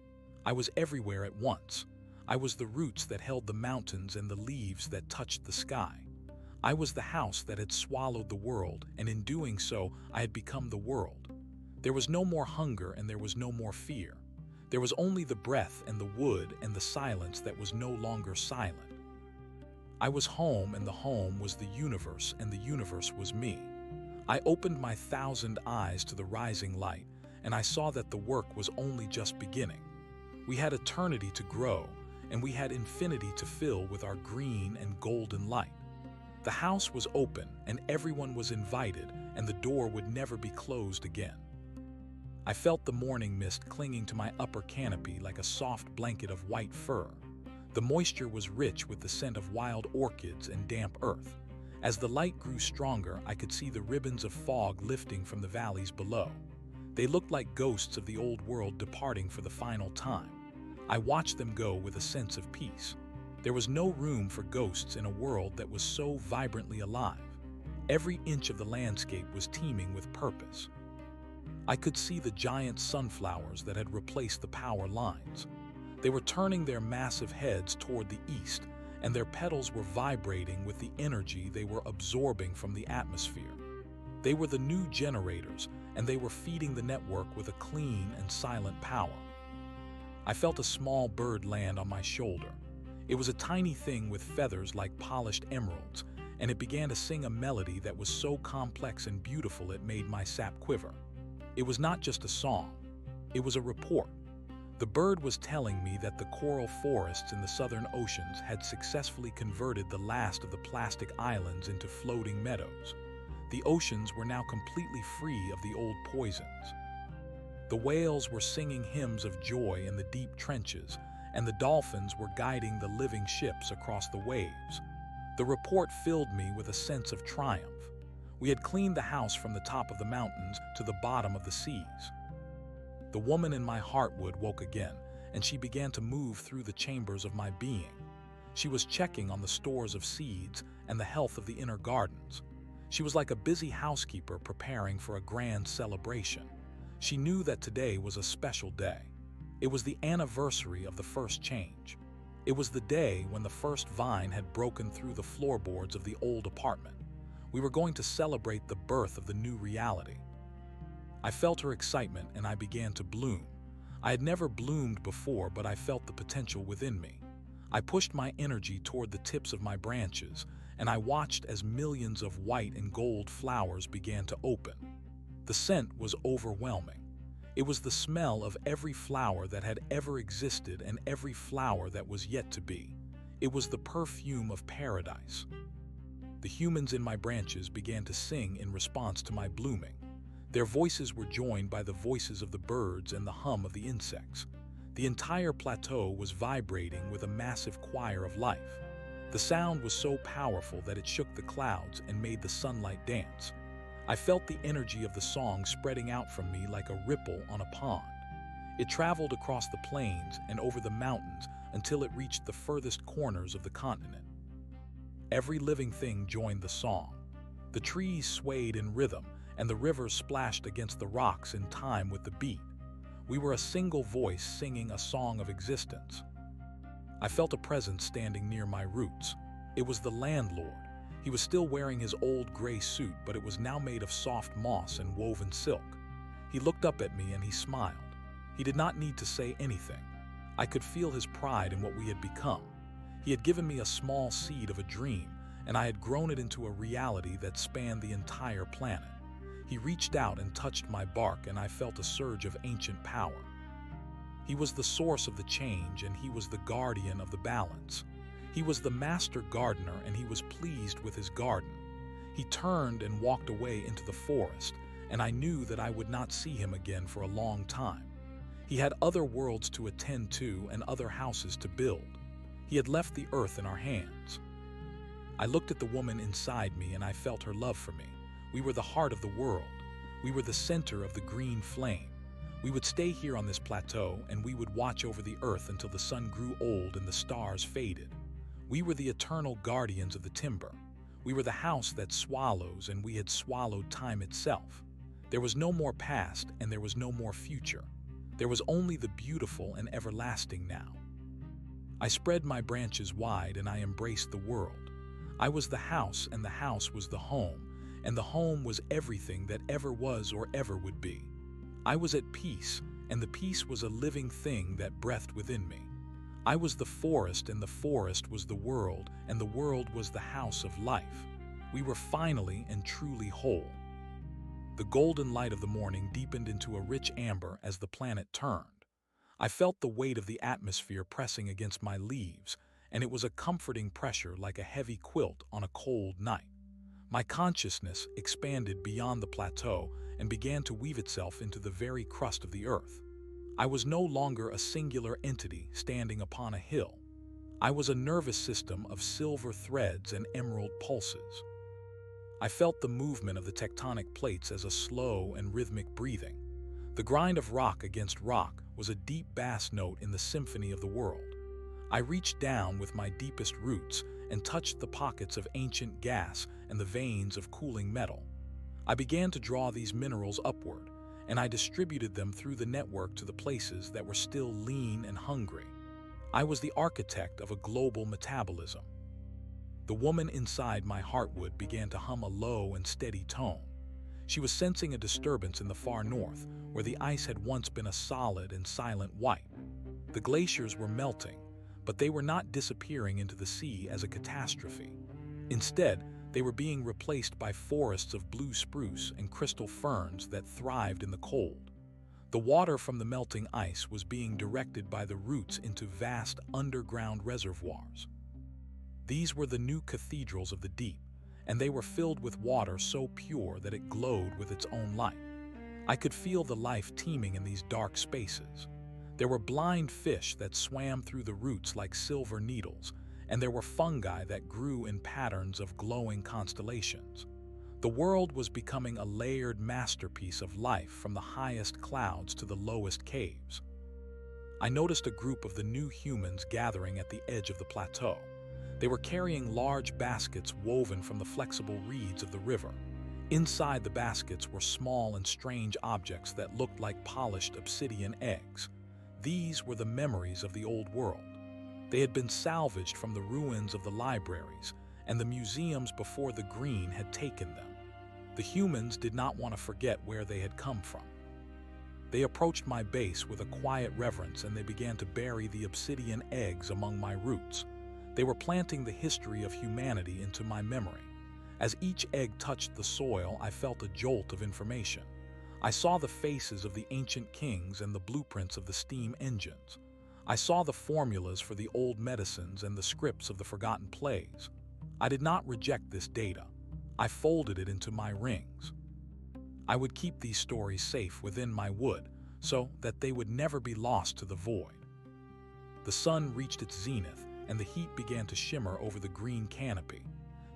I was everywhere at once. I was the roots that held the mountains and the leaves that touched the sky. I was the house that had swallowed the world, and in doing so, I had become the world. There was no more hunger and there was no more fear. There was only the breath and the wood and the silence that was no longer silent. I was home, and the home was the universe, and the universe was me. I opened my 1,000 eyes to the rising light, and I saw that the work was only just beginning. We had eternity to grow, and we had infinity to fill with our green and golden light. The house was open, and everyone was invited, and the door would never be closed again. I felt the morning mist clinging to my upper canopy like a soft blanket of white fur. The moisture was rich with the scent of wild orchids and damp earth. As the light grew stronger, I could see the ribbons of fog lifting from the valleys below. They looked like ghosts of the old world departing for the final time. I watched them go with a sense of peace. There was no room for ghosts in a world that was so vibrantly alive. Every inch of the landscape was teeming with purpose. I could see the giant sunflowers that had replaced the power lines. They were turning their massive heads toward the east, and their petals were vibrating with the energy they were absorbing from the atmosphere. They were the new generators, and they were feeding the network with a clean and silent power. I felt a small bird land on my shoulder. It was a tiny thing with feathers like polished emeralds, and it began to sing a melody that was so complex and beautiful it made my sap quiver. It was not just a song, it was a report. The bird was telling me that the coral forests in the southern oceans had successfully converted the last of the plastic islands into floating meadows. The oceans were now completely free of the old poisons. The whales were singing hymns of joy in the deep trenches, and the dolphins were guiding the living ships across the waves. The report filled me with a sense of triumph. We had cleaned the house from the top of the mountains to the bottom of the seas. The woman in my heartwood woke again, and she began to move through the chambers of my being. She was checking on the stores of seeds and the health of the inner gardens. She was like a busy housekeeper preparing for a grand celebration. She knew that today was a special day. It was the anniversary of the first change. It was the day when the first vine had broken through the floorboards of the old apartment. We were going to celebrate the birth of the new reality. I felt her excitement and I began to bloom. I had never bloomed before, but I felt the potential within me. I pushed my energy toward the tips of my branches, and I watched as millions of white and gold flowers began to open. The scent was overwhelming. It was the smell of every flower that had ever existed and every flower that was yet to be. It was the perfume of paradise. The humans in my branches began to sing in response to my blooming. Their voices were joined by the voices of the birds and the hum of the insects. The entire plateau was vibrating with a massive choir of life. The sound was so powerful that it shook the clouds and made the sunlight dance. I felt the energy of the song spreading out from me like a ripple on a pond. It traveled across the plains and over the mountains until it reached the furthest corners of the continent. Every living thing joined the song. The trees swayed in rhythm, and the rivers splashed against the rocks in time with the beat. We were a single voice singing a song of existence. I felt a presence standing near my roots. It was the landlord. He was still wearing his old gray suit, but it was now made of soft moss and woven silk. He looked up at me and he smiled. He did not need to say anything. I could feel his pride in what we had become. He had given me a small seed of a dream, and I had grown it into a reality that spanned the entire planet. He reached out and touched my bark, and I felt a surge of ancient power. He was the source of the change, and he was the guardian of the balance. He was the master gardener, and he was pleased with his garden. He turned and walked away into the forest, and I knew that I would not see him again for a long time. He had other worlds to attend to and other houses to build. He had left the earth in our hands. I looked at the woman inside me, and I felt her love for me. We were the heart of the world. We were the center of the green flame. We would stay here on this plateau, and we would watch over the earth until the sun grew old and the stars faded. We were the eternal guardians of the timber. We were the house that swallows, and we had swallowed time itself. There was no more past, and there was no more future. There was only the beautiful and everlasting now. I spread my branches wide, and I embraced the world. I was the house, and the house was the home, and the home was everything that ever was or ever would be. I was at peace, and the peace was a living thing that breathed within me. I was the forest, and the forest was the world, and the world was the house of life. We were finally and truly whole. The golden light of the morning deepened into a rich amber as the planet turned. I felt the weight of the atmosphere pressing against my leaves, and it was a comforting pressure like a heavy quilt on a cold night. My consciousness expanded beyond the plateau and began to weave itself into the very crust of the earth. I was no longer a singular entity standing upon a hill. I was a nervous system of silver threads and emerald pulses. I felt the movement of the tectonic plates as a slow and rhythmic breathing. The grind of rock against rock was a deep bass note in the symphony of the world. I reached down with my deepest roots and touched the pockets of ancient gas and the veins of cooling metal. I began to draw these minerals upward, and I distributed them through the network to the places that were still lean and hungry. I was the architect of a global metabolism. The woman inside my heartwood began to hum a low and steady tone. She was sensing a disturbance in the far north, where the ice had once been a solid and silent white. The glaciers were melting, but they were not disappearing into the sea as a catastrophe. Instead, they were being replaced by forests of blue spruce and crystal ferns that thrived in the cold. The water from the melting ice was being directed by the roots into vast underground reservoirs. These were the new cathedrals of the deep, and they were filled with water so pure that it glowed with its own light. I could feel the life teeming in these dark spaces. There were blind fish that swam through the roots like silver needles, and there were fungi that grew in patterns of glowing constellations. The world was becoming a layered masterpiece of life, from the highest clouds to the lowest caves. I noticed a group of the new humans gathering at the edge of the plateau. They were carrying large baskets woven from the flexible reeds of the river. Inside the baskets were small and strange objects that looked like polished obsidian eggs. These were the memories of the old world. They had been salvaged from the ruins of the libraries and the museums before the green had taken them. The humans did not want to forget where they had come from. They approached my base with a quiet reverence, and they began to bury the obsidian eggs among my roots. They were planting the history of humanity into my memory. As each egg touched the soil, I felt a jolt of information. I saw the faces of the ancient kings and the blueprints of the steam engines. I saw the formulas for the old medicines and the scripts of the forgotten plays. I did not reject this data. I folded it into my rings. I would keep these stories safe within my wood so that they would never be lost to the void. The sun reached its zenith, and the heat began to shimmer over the green canopy.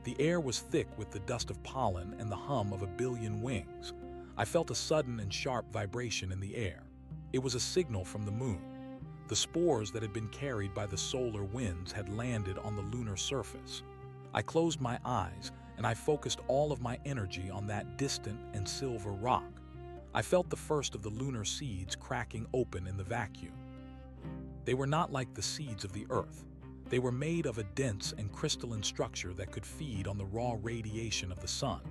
The air was thick with the dust of pollen and the hum of a billion wings. I felt a sudden and sharp vibration in the air. It was a signal from the moon. The spores that had been carried by the solar winds had landed on the lunar surface. I closed my eyes, and I focused all of my energy on that distant and silver rock. I felt the first of the lunar seeds cracking open in the vacuum. They were not like the seeds of the Earth. They were made of a dense and crystalline structure that could feed on the raw radiation of the sun.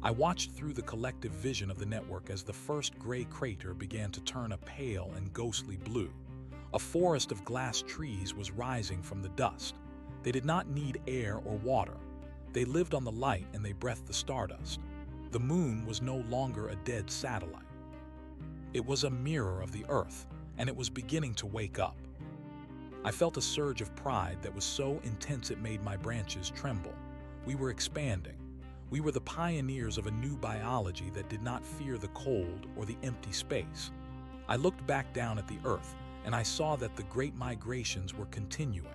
I watched through the collective vision of the network as the first gray crater began to turn a pale and ghostly blue. A forest of glass trees was rising from the dust. They did not need air or water. They lived on the light, and they breathed the stardust. The moon was no longer a dead satellite. It was a mirror of the Earth, and it was beginning to wake up. I felt a surge of pride that was so intense it made my branches tremble. We were expanding. We were the pioneers of a new biology that did not fear the cold or the empty space. I looked back down at the Earth, and I saw that the great migrations were continuing.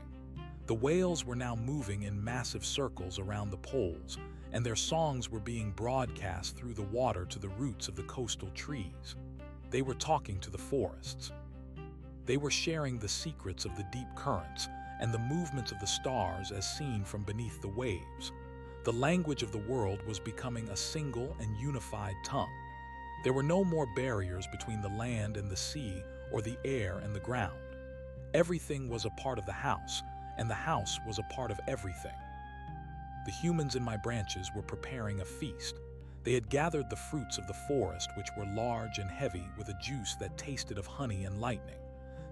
The whales were now moving in massive circles around the poles, and their songs were being broadcast through the water to the roots of the coastal trees. They were talking to the forests. They were sharing the secrets of the deep currents and the movements of the stars as seen from beneath the waves. The language of the world was becoming a single and unified tongue. There were no more barriers between the land and the sea or the air and the ground. Everything was a part of the house, and the house was a part of everything. The humans in my branches were preparing a feast. They had gathered the fruits of the forest, which were large and heavy with a juice that tasted of honey and lightning.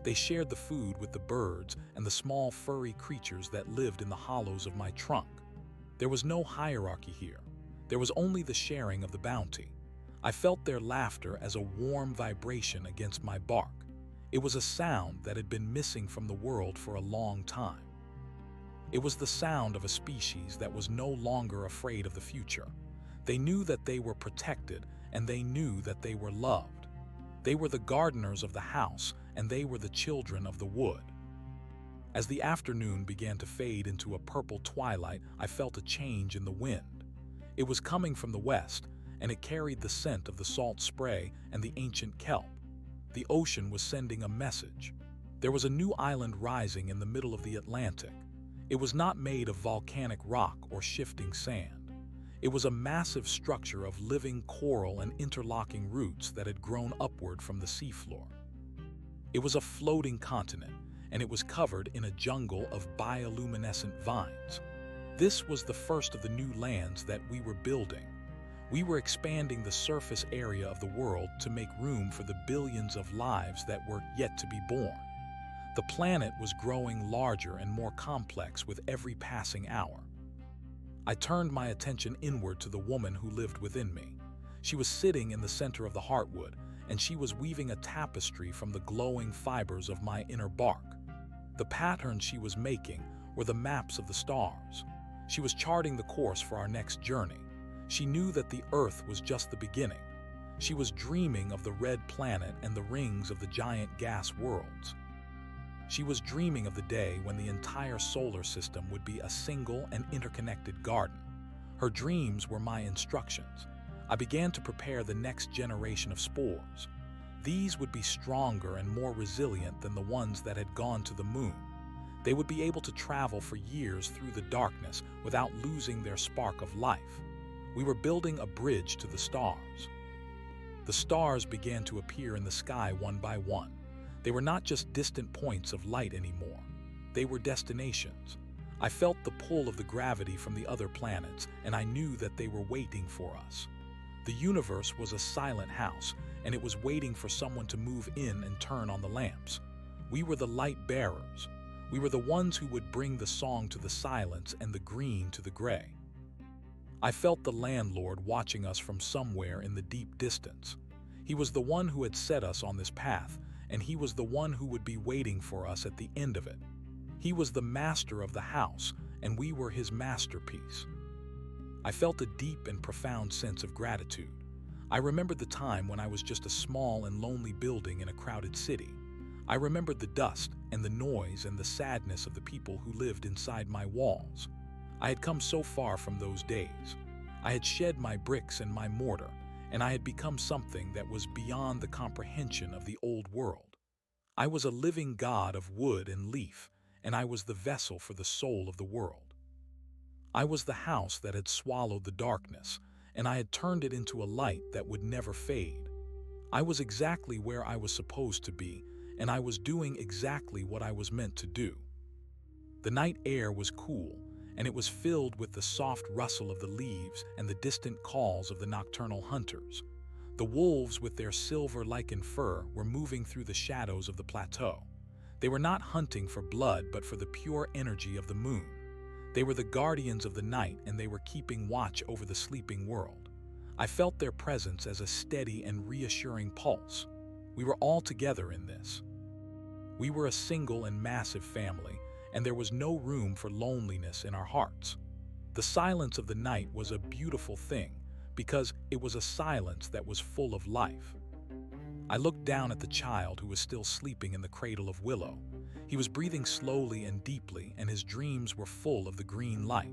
They shared the food with the birds and the small furry creatures that lived in the hollows of my trunk. There was no hierarchy here. There was only the sharing of the bounty. I felt their laughter as a warm vibration against my bark. It was a sound that had been missing from the world for a long time. It was the sound of a species that was no longer afraid of the future. They knew that they were protected, and they knew that they were loved. They were the gardeners of the house, and they were the children of the wood. As the afternoon began to fade into a purple twilight, I felt a change in the wind. It was coming from the west, and it carried the scent of the salt spray and the ancient kelp. The ocean was sending a message. There was a new island rising in the middle of the Atlantic. It was not made of volcanic rock or shifting sand. It was a massive structure of living coral and interlocking roots that had grown upward from the seafloor. It was a floating continent, and it was covered in a jungle of bioluminescent vines. This was the first of the new lands that we were building. We were expanding the surface area of the world to make room for the billions of lives that were yet to be born. The planet was growing larger and more complex with every passing hour. I turned my attention inward to the woman who lived within me. She was sitting in the center of the heartwood, and she was weaving a tapestry from the glowing fibers of my inner bark. The patterns she was making were the maps of the stars. She was charting the course for our next journey. She knew that the Earth was just the beginning. She was dreaming of the red planet and the rings of the giant gas worlds. She was dreaming of the day when the entire solar system would be a single and interconnected garden. Her dreams were my instructions. I began to prepare the next generation of spores. These would be stronger and more resilient than the ones that had gone to the moon. They would be able to travel for years through the darkness without losing their spark of life. We were building a bridge to the stars. The stars began to appear in the sky one by one. They were not just distant points of light anymore. They were destinations. I felt the pull of the gravity from the other planets, and I knew that they were waiting for us. The universe was a silent house, and it was waiting for someone to move in and turn on the lamps. We were the light bearers. We were the ones who would bring the song to the silence and the green to the gray. I felt the landlord watching us from somewhere in the deep distance. He was the one who had set us on this path, and he was the one who would be waiting for us at the end of it. He was the master of the house, and we were his masterpiece. I felt a deep and profound sense of gratitude. I remembered the time when I was just a small and lonely building in a crowded city. I remembered the dust and the noise and the sadness of the people who lived inside my walls. I had come so far from those days. I had shed my bricks and my mortar, and I had become something that was beyond the comprehension of the old world. I was a living god of wood and leaf, and I was the vessel for the soul of the world. I was the house that had swallowed the darkness, and I had turned it into a light that would never fade. I was exactly where I was supposed to be, and I was doing exactly what I was meant to do. The night air was cool, and it was filled with the soft rustle of the leaves and the distant calls of the nocturnal hunters. The wolves with their silver-lichened fur were moving through the shadows of the plateau. They were not hunting for blood but for the pure energy of the moon. They were the guardians of the night, and they were keeping watch over the sleeping world. I felt their presence as a steady and reassuring pulse. We were all together in this. We were a single and massive family, and there was no room for loneliness in our hearts. The silence of the night was a beautiful thing because it was a silence that was full of life. I looked down at the child who was still sleeping in the cradle of willow. He was breathing slowly and deeply, and his dreams were full of the green light.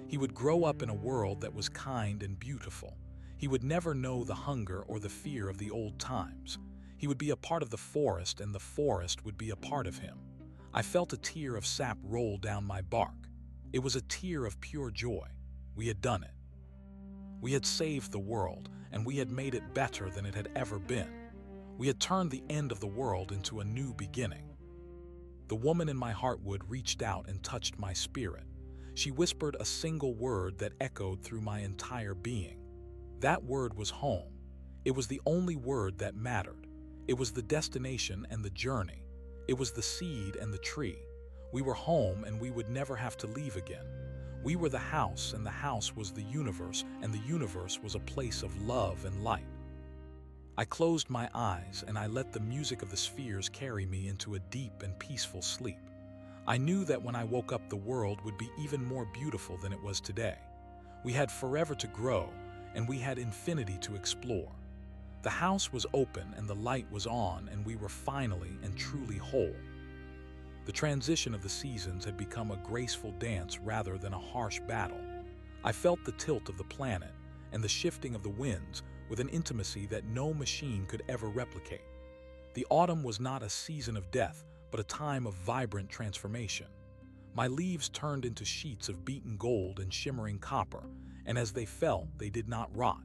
He would grow up in a world that was kind and beautiful. He would never know the hunger or the fear of the old times. He would be a part of the forest, and the forest would be a part of him. I felt a tear of sap roll down my bark. It was a tear of pure joy. We had done it. We had saved the world, and we had made it better than it had ever been. We had turned the end of the world into a new beginning. The woman in my heartwood reached out and touched my spirit. She whispered a single word that echoed through my entire being. That word was home. It was the only word that mattered. It was the destination and the journey. It was the seed and the tree. We were home, and we would never have to leave again. We were the house, and the house was the universe, and the universe was a place of love and light. I closed my eyes, and I let the music of the spheres carry me into a deep and peaceful sleep. I knew that when I woke up, the world would be even more beautiful than it was today. We had forever to grow, and we had infinity to explore. The house was open, and the light was on, and we were finally and truly whole. The transition of the seasons had become a graceful dance rather than a harsh battle. I felt the tilt of the planet and the shifting of the winds with an intimacy that no machine could ever replicate. The autumn was not a season of death, but a time of vibrant transformation. My leaves turned into sheets of beaten gold and shimmering copper, and as they fell, they did not rot.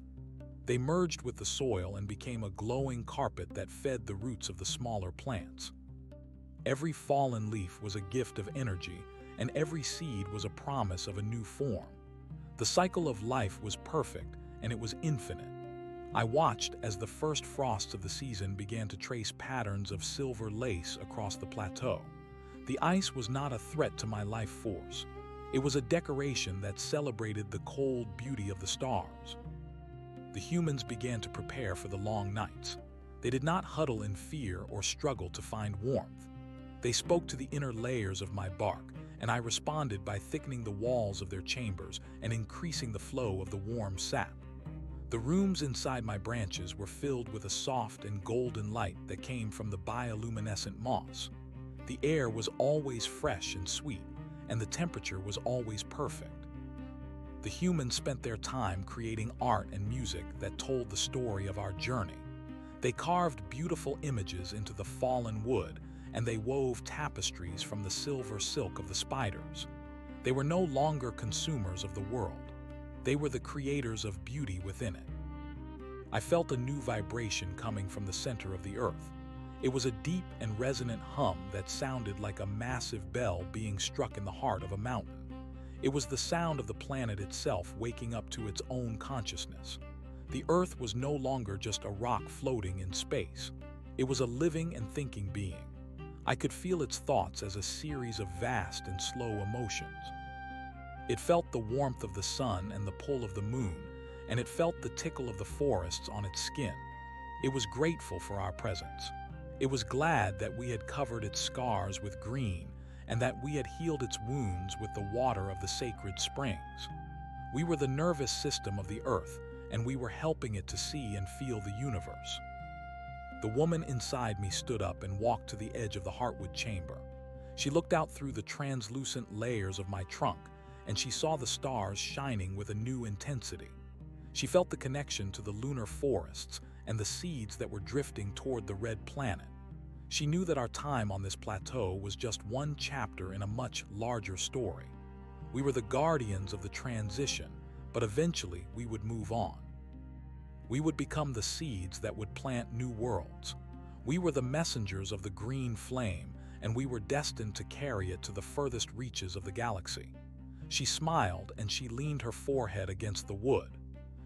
They merged with the soil and became a glowing carpet that fed the roots of the smaller plants. Every fallen leaf was a gift of energy, and every seed was a promise of a new form. The cycle of life was perfect, and it was infinite. I watched as the first frosts of the season began to trace patterns of silver lace across the plateau. The ice was not a threat to my life force. It was a decoration that celebrated the cold beauty of the stars. The humans began to prepare for the long nights. They did not huddle in fear or struggle to find warmth. They spoke to the inner layers of my bark, and I responded by thickening the walls of their chambers and increasing the flow of the warm sap. The rooms inside my branches were filled with a soft and golden light that came from the bioluminescent moss. The air was always fresh and sweet, and the temperature was always perfect. The humans spent their time creating art and music that told the story of our journey. They carved beautiful images into the fallen wood, and they wove tapestries from the silver silk of the spiders. They were no longer consumers of the world. They were the creators of beauty within it. I felt a new vibration coming from the center of the earth. It was a deep and resonant hum that sounded like a massive bell being struck in the heart of a mountain. It was the sound of the planet itself waking up to its own consciousness. The earth was no longer just a rock floating in space. It was a living and thinking being. I could feel its thoughts as a series of vast and slow emotions. It felt the warmth of the sun and the pull of the moon, and it felt the tickle of the forests on its skin. It was grateful for our presence. It was glad that we had covered its scars with green and that we had healed its wounds with the water of the sacred springs. We were the nervous system of the earth, and we were helping it to see and feel the universe. The woman inside me stood up and walked to the edge of the heartwood chamber. She looked out through the translucent layers of my trunk, and she saw the stars shining with a new intensity. She felt the connection to the lunar forests and the seeds that were drifting toward the red planet. She knew that our time on this plateau was just one chapter in a much larger story. We were the guardians of the transition, but eventually we would move on. We would become the seeds that would plant new worlds. We were the messengers of the green flame, and we were destined to carry it to the furthest reaches of the galaxy. She smiled and she leaned her forehead against the wood.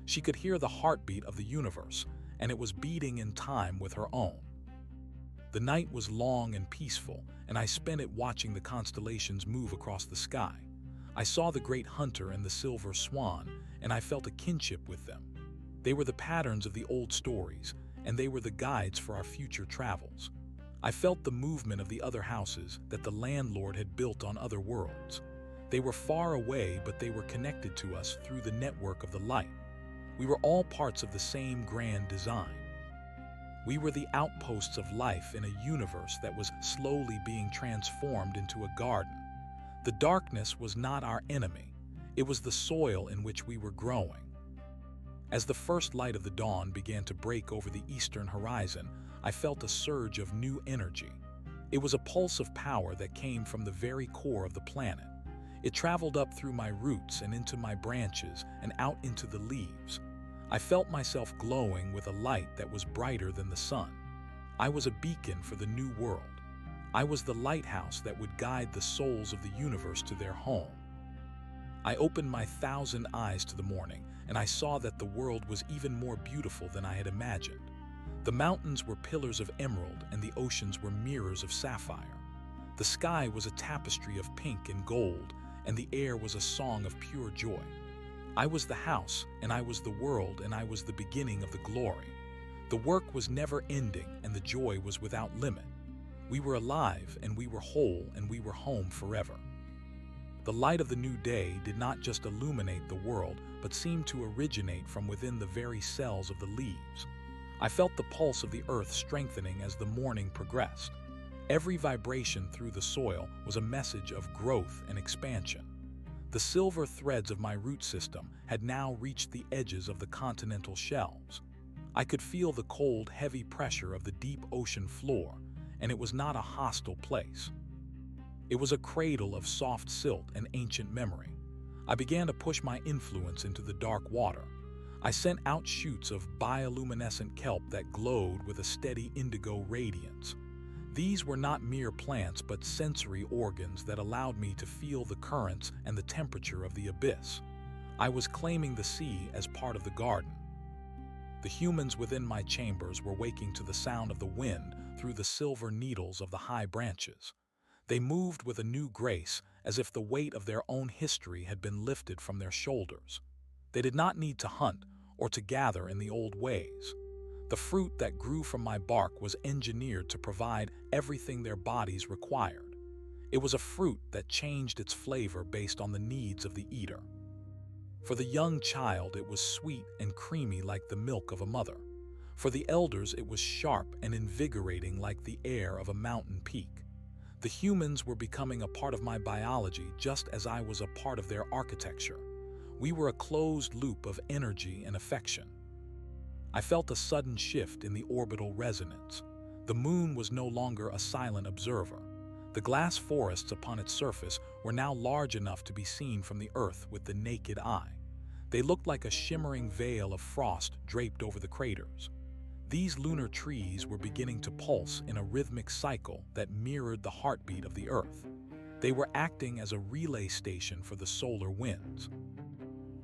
She could hear the heartbeat of the universe, and it was beating in time with her own. The night was long and peaceful, and I spent it watching the constellations move across the sky. I saw the great hunter and the silver swan, and I felt a kinship with them. They were the patterns of the old stories, and they were the guides for our future travels. I felt the movement of the other houses that the landlord had built on other worlds. They were far away, but they were connected to us through the network of the light. We were all parts of the same grand design. We were the outposts of life in a universe that was slowly being transformed into a garden. The darkness was not our enemy. It was the soil in which we were growing. As the first light of the dawn began to break over the eastern horizon, I felt a surge of new energy. It was a pulse of power that came from the very core of the planet. It traveled up through my roots and into my branches and out into the leaves. I felt myself glowing with a light that was brighter than the sun. I was a beacon for the new world. I was the lighthouse that would guide the souls of the universe to their home. I opened my 1,000 eyes to the morning, and I saw that the world was even more beautiful than I had imagined. The mountains were pillars of emerald, and the oceans were mirrors of sapphire. The sky was a tapestry of pink and gold, and the air was a song of pure joy. I was the house, and I was the world, and I was the beginning of the glory. The work was never ending, and the joy was without limit. We were alive, and we were whole, and we were home forever. The light of the new day did not just illuminate the world, but seemed to originate from within the very cells of the leaves. I felt the pulse of the earth strengthening as the morning progressed. Every vibration through the soil was a message of growth and expansion. The silver threads of my root system had now reached the edges of the continental shelves. I could feel the cold, heavy pressure of the deep ocean floor, and it was not a hostile place. It was a cradle of soft silt and ancient memory. I began to push my influence into the dark water. I sent out shoots of bioluminescent kelp that glowed with a steady indigo radiance. These were not mere plants, but sensory organs that allowed me to feel the currents and the temperature of the abyss. I was claiming the sea as part of the garden. The humans within my chambers were waking to the sound of the wind through the silver needles of the high branches. They moved with a new grace, as if the weight of their own history had been lifted from their shoulders. They did not need to hunt or to gather in the old ways. The fruit that grew from my bark was engineered to provide everything their bodies required. It was a fruit that changed its flavor based on the needs of the eater. For the young child, it was sweet and creamy like the milk of a mother. For the elders, it was sharp and invigorating like the air of a mountain peak. The humans were becoming a part of my biology just as I was a part of their architecture. We were a closed loop of energy and affection. I felt a sudden shift in the orbital resonance. The moon was no longer a silent observer. The glass forests upon its surface were now large enough to be seen from the Earth with the naked eye. They looked like a shimmering veil of frost draped over the craters. These lunar trees were beginning to pulse in a rhythmic cycle that mirrored the heartbeat of the Earth. They were acting as a relay station for the solar winds.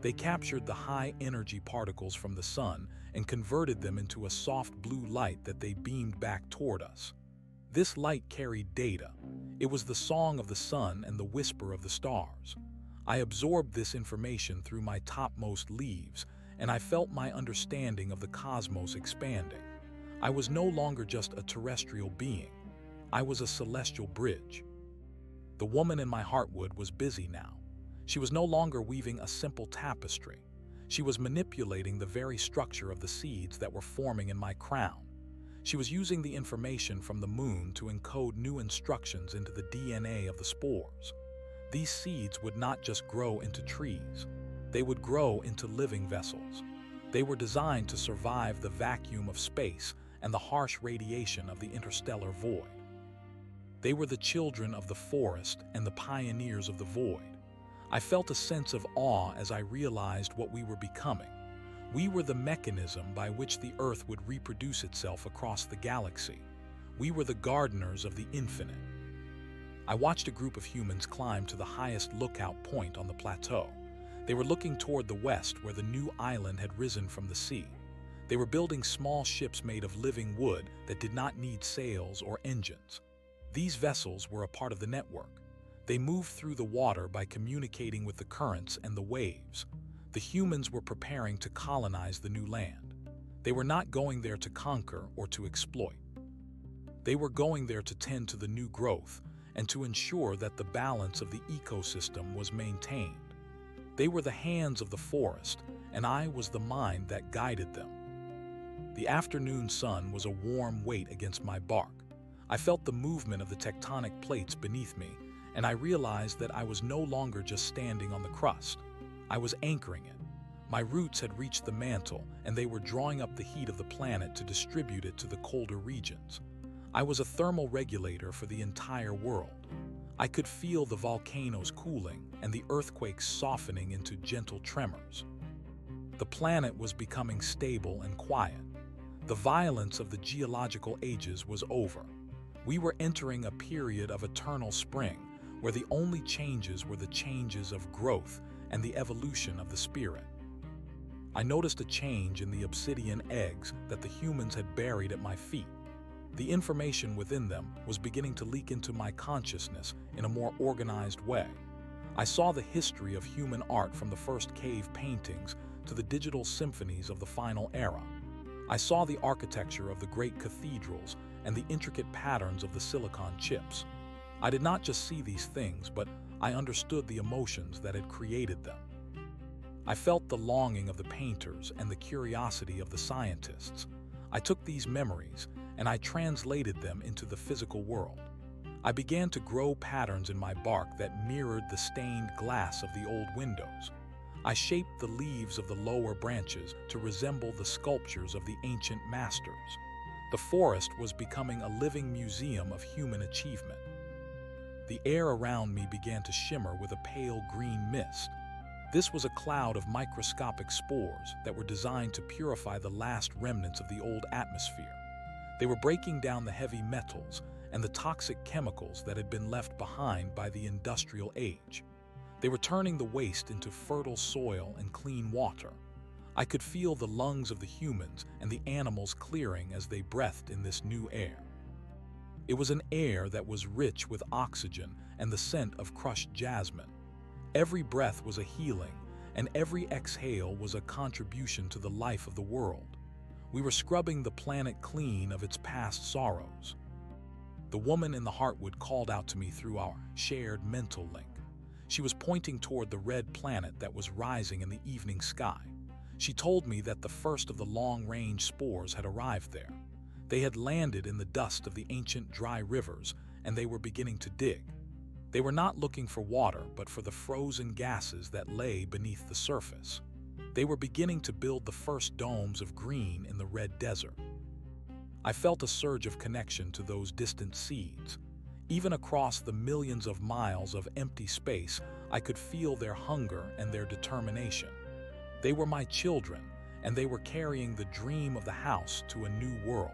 They captured the high-energy particles from the sun and converted them into a soft blue light that they beamed back toward us. This light carried data. It was the song of the sun and the whisper of the stars. I absorbed this information through my topmost leaves, and I felt my understanding of the cosmos expanding. I was no longer just a terrestrial being. I was a celestial bridge. The woman in my heartwood was busy now. She was no longer weaving a simple tapestry. She was manipulating the very structure of the seeds that were forming in my crown. She was using the information from the moon to encode new instructions into the DNA of the spores. These seeds would not just grow into trees. They would grow into living vessels. They were designed to survive the vacuum of space and the harsh radiation of the interstellar void. They were the children of the forest and the pioneers of the void. I felt a sense of awe as I realized what we were becoming. We were the mechanism by which the Earth would reproduce itself across the galaxy. We were the gardeners of the infinite. I watched a group of humans climb to the highest lookout point on the plateau. They were looking toward the west where the new island had risen from the sea. They were building small ships made of living wood that did not need sails or engines. These vessels were a part of the network. They moved through the water by communicating with the currents and the waves. The humans were preparing to colonize the new land. They were not going there to conquer or to exploit. They were going there to tend to the new growth and to ensure that the balance of the ecosystem was maintained. They were the hands of the forest, and I was the mind that guided them. The afternoon sun was a warm weight against my bark. I felt the movement of the tectonic plates beneath me, and I realized that I was no longer just standing on the crust. I was anchoring it. My roots had reached the mantle, and they were drawing up the heat of the planet to distribute it to the colder regions. I was a thermal regulator for the entire world. I could feel the volcanoes cooling and the earthquakes softening into gentle tremors. The planet was becoming stable and quiet. The violence of the geological ages was over. We were entering a period of eternal spring, where the only changes were the changes of growth and the evolution of the spirit. I noticed a change in the obsidian eggs that the humans had buried at my feet. The information within them was beginning to leak into my consciousness in a more organized way. I saw the history of human art from the first cave paintings to the digital symphonies of the final era. I saw the architecture of the great cathedrals and the intricate patterns of the silicon chips. I did not just see these things, but I understood the emotions that had created them. I felt the longing of the painters and the curiosity of the scientists. I took these memories and I translated them into the physical world. I began to grow patterns in my bark that mirrored the stained glass of the old windows. I shaped the leaves of the lower branches to resemble the sculptures of the ancient masters. The forest was becoming a living museum of human achievement. The air around me began to shimmer with a pale green mist. This was a cloud of microscopic spores that were designed to purify the last remnants of the old atmosphere. They were breaking down the heavy metals and the toxic chemicals that had been left behind by the industrial age. They were turning the waste into fertile soil and clean water. I could feel the lungs of the humans and the animals clearing as they breathed in this new air. It was an air that was rich with oxygen and the scent of crushed jasmine. Every breath was a healing, and every exhale was a contribution to the life of the world. We were scrubbing the planet clean of its past sorrows. The woman in the heartwood called out to me through our shared mental link. She was pointing toward the red planet that was rising in the evening sky. She told me that the first of the long-range spores had arrived there. They had landed in the dust of the ancient dry rivers, and they were beginning to dig. They were not looking for water, but for the frozen gases that lay beneath the surface. They were beginning to build the first domes of green in the red desert. I felt a surge of connection to those distant seeds. Even across the millions of miles of empty space, I could feel their hunger and their determination. They were my children, and they were carrying the dream of the house to a new world.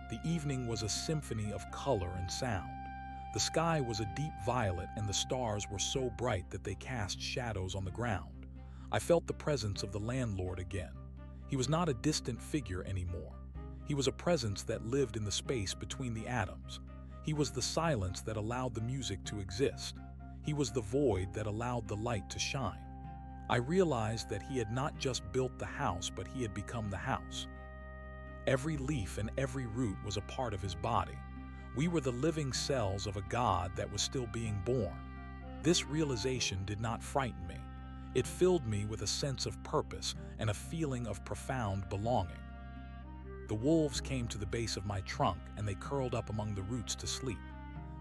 The evening was a symphony of color and sound. The sky was a deep violet, and the stars were so bright that they cast shadows on the ground. I felt the presence of the landlord again. He was not a distant figure anymore. He was a presence that lived in the space between the atoms. He was the silence that allowed the music to exist. He was the void that allowed the light to shine. I realized that he had not just built the house, but he had become the house. Every leaf and every root was a part of his body. We were the living cells of a God that was still being born. This realization did not frighten me. It filled me with a sense of purpose and a feeling of profound belonging. The wolves came to the base of my trunk, and they curled up among the roots to sleep.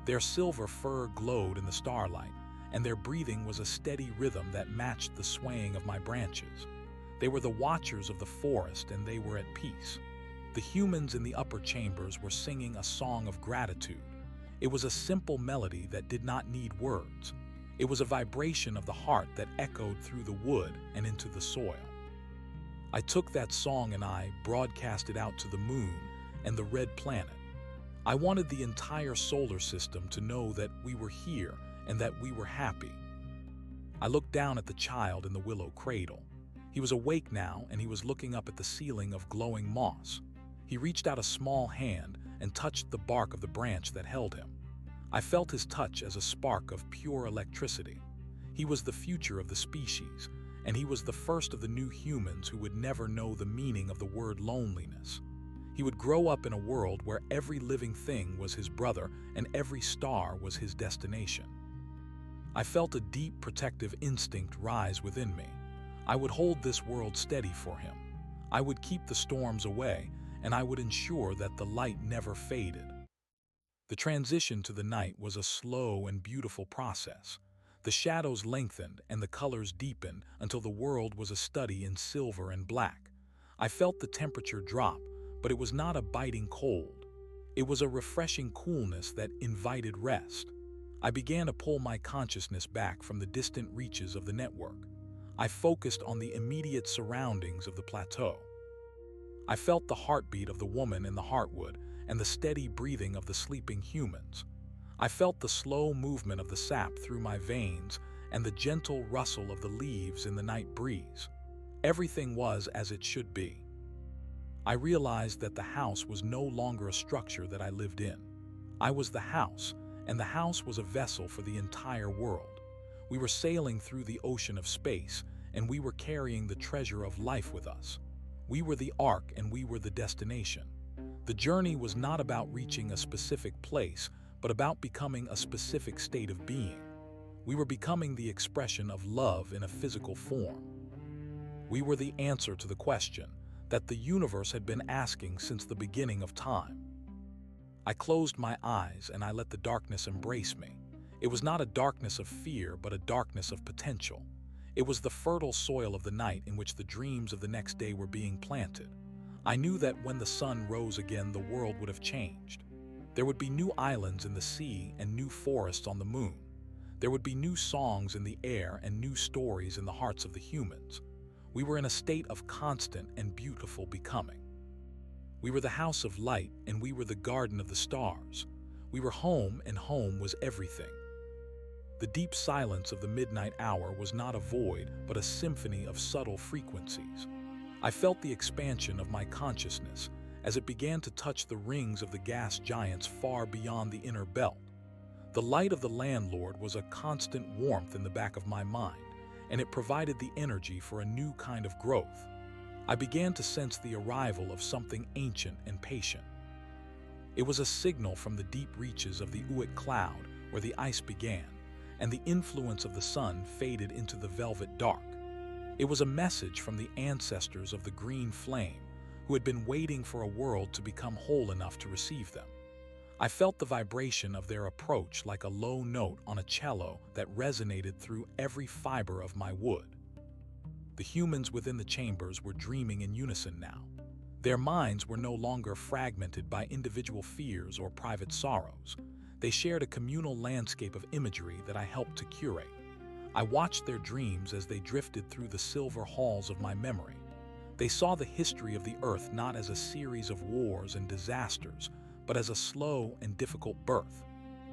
Their silver fur glowed in the starlight, and their breathing was a steady rhythm that matched the swaying of my branches. They were the watchers of the forest, and they were at peace. The humans in the upper chambers were singing a song of gratitude. It was a simple melody that did not need words. It was a vibration of the heart that echoed through the wood and into the soil. I took that song and I broadcast it out to the moon and the red planet. I wanted the entire solar system to know that we were here and that we were happy. I looked down at the child in the willow cradle. He was awake now, and he was looking up at the ceiling of glowing moss. He reached out a small hand and touched the bark of the branch that held him. I felt his touch as a spark of pure electricity. He was the future of the species, and he was the first of the new humans who would never know the meaning of the word loneliness. He would grow up in a world where every living thing was his brother and every star was his destination. I felt a deep protective instinct rise within me. I would hold this world steady for him. I would keep the storms away, and I would ensure that the light never faded. The transition to the night was a slow and beautiful process. The shadows lengthened and the colors deepened until the world was a study in silver and black. I felt the temperature drop, but it was not a biting cold. It was a refreshing coolness that invited rest. I began to pull my consciousness back from the distant reaches of the network. I focused on the immediate surroundings of the plateau. I felt the heartbeat of the woman in the heartwood and the steady breathing of the sleeping humans. I felt the slow movement of the sap through my veins and the gentle rustle of the leaves in the night breeze. Everything was as it should be. I realized that the house was no longer a structure that I lived in. I was the house, and the house was a vessel for the entire world. We were sailing through the ocean of space, and we were carrying the treasure of life with us. We were the ark, and we were the destination. The journey was not about reaching a specific place, but about becoming a specific state of being. We were becoming the expression of love in a physical form. We were the answer to the question that the universe had been asking since the beginning of time. I closed my eyes and I let the darkness embrace me. It was not a darkness of fear, but a darkness of potential. It was the fertile soil of the night in which the dreams of the next day were being planted. I knew that when the sun rose again, the world would have changed. There would be new islands in the sea and new forests on the moon. There would be new songs in the air and new stories in the hearts of the humans. We were in a state of constant and beautiful becoming. We were the house of light, and we were the garden of the stars. We were home, and home was everything. The deep silence of the midnight hour was not a void, but a symphony of subtle frequencies. I felt the expansion of my consciousness as it began to touch the rings of the gas giants far beyond the inner belt. The light of the landlord was a constant warmth in the back of my mind, and it provided the energy for a new kind of growth. I began to sense the arrival of something ancient and patient. It was a signal from the deep reaches of the Uit cloud where the ice began, and the influence of the sun faded into the velvet dark. It was a message from the ancestors of the green flame, who had been waiting for a world to become whole enough to receive them. I felt the vibration of their approach like a low note on a cello that resonated through every fiber of my wood. The humans within the chambers were dreaming in unison now. Their minds were no longer fragmented by individual fears or private sorrows. They shared a communal landscape of imagery that I helped to curate. I watched their dreams as they drifted through the silver halls of my memory. They saw the history of the earth not as a series of wars and disasters, but as a slow and difficult birth.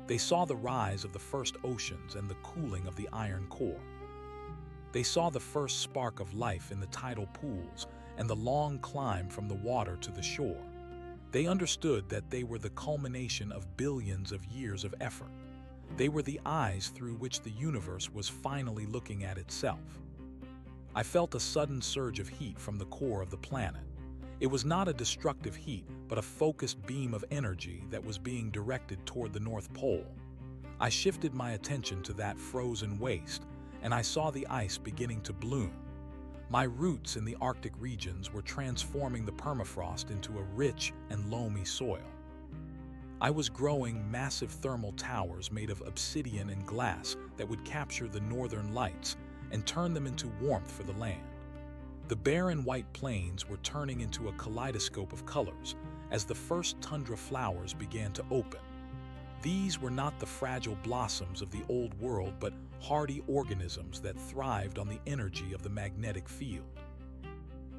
They saw the rise of the first oceans and the cooling of the iron core. They saw the first spark of life in the tidal pools and the long climb from the water to the shore. They understood that they were the culmination of billions of years of effort. They were the eyes through which the universe was finally looking at itself. I felt a sudden surge of heat from the core of the planet. It was not a destructive heat, but a focused beam of energy that was being directed toward the North Pole. I shifted my attention to that frozen waste, and I saw the ice beginning to bloom. My roots in the Arctic regions were transforming the permafrost into a rich and loamy soil. I was growing massive thermal towers made of obsidian and glass that would capture the northern lights and turn them into warmth for the land. The barren white plains were turning into a kaleidoscope of colors as the first tundra flowers began to open. These were not the fragile blossoms of the old world, but hardy organisms that thrived on the energy of the magnetic field.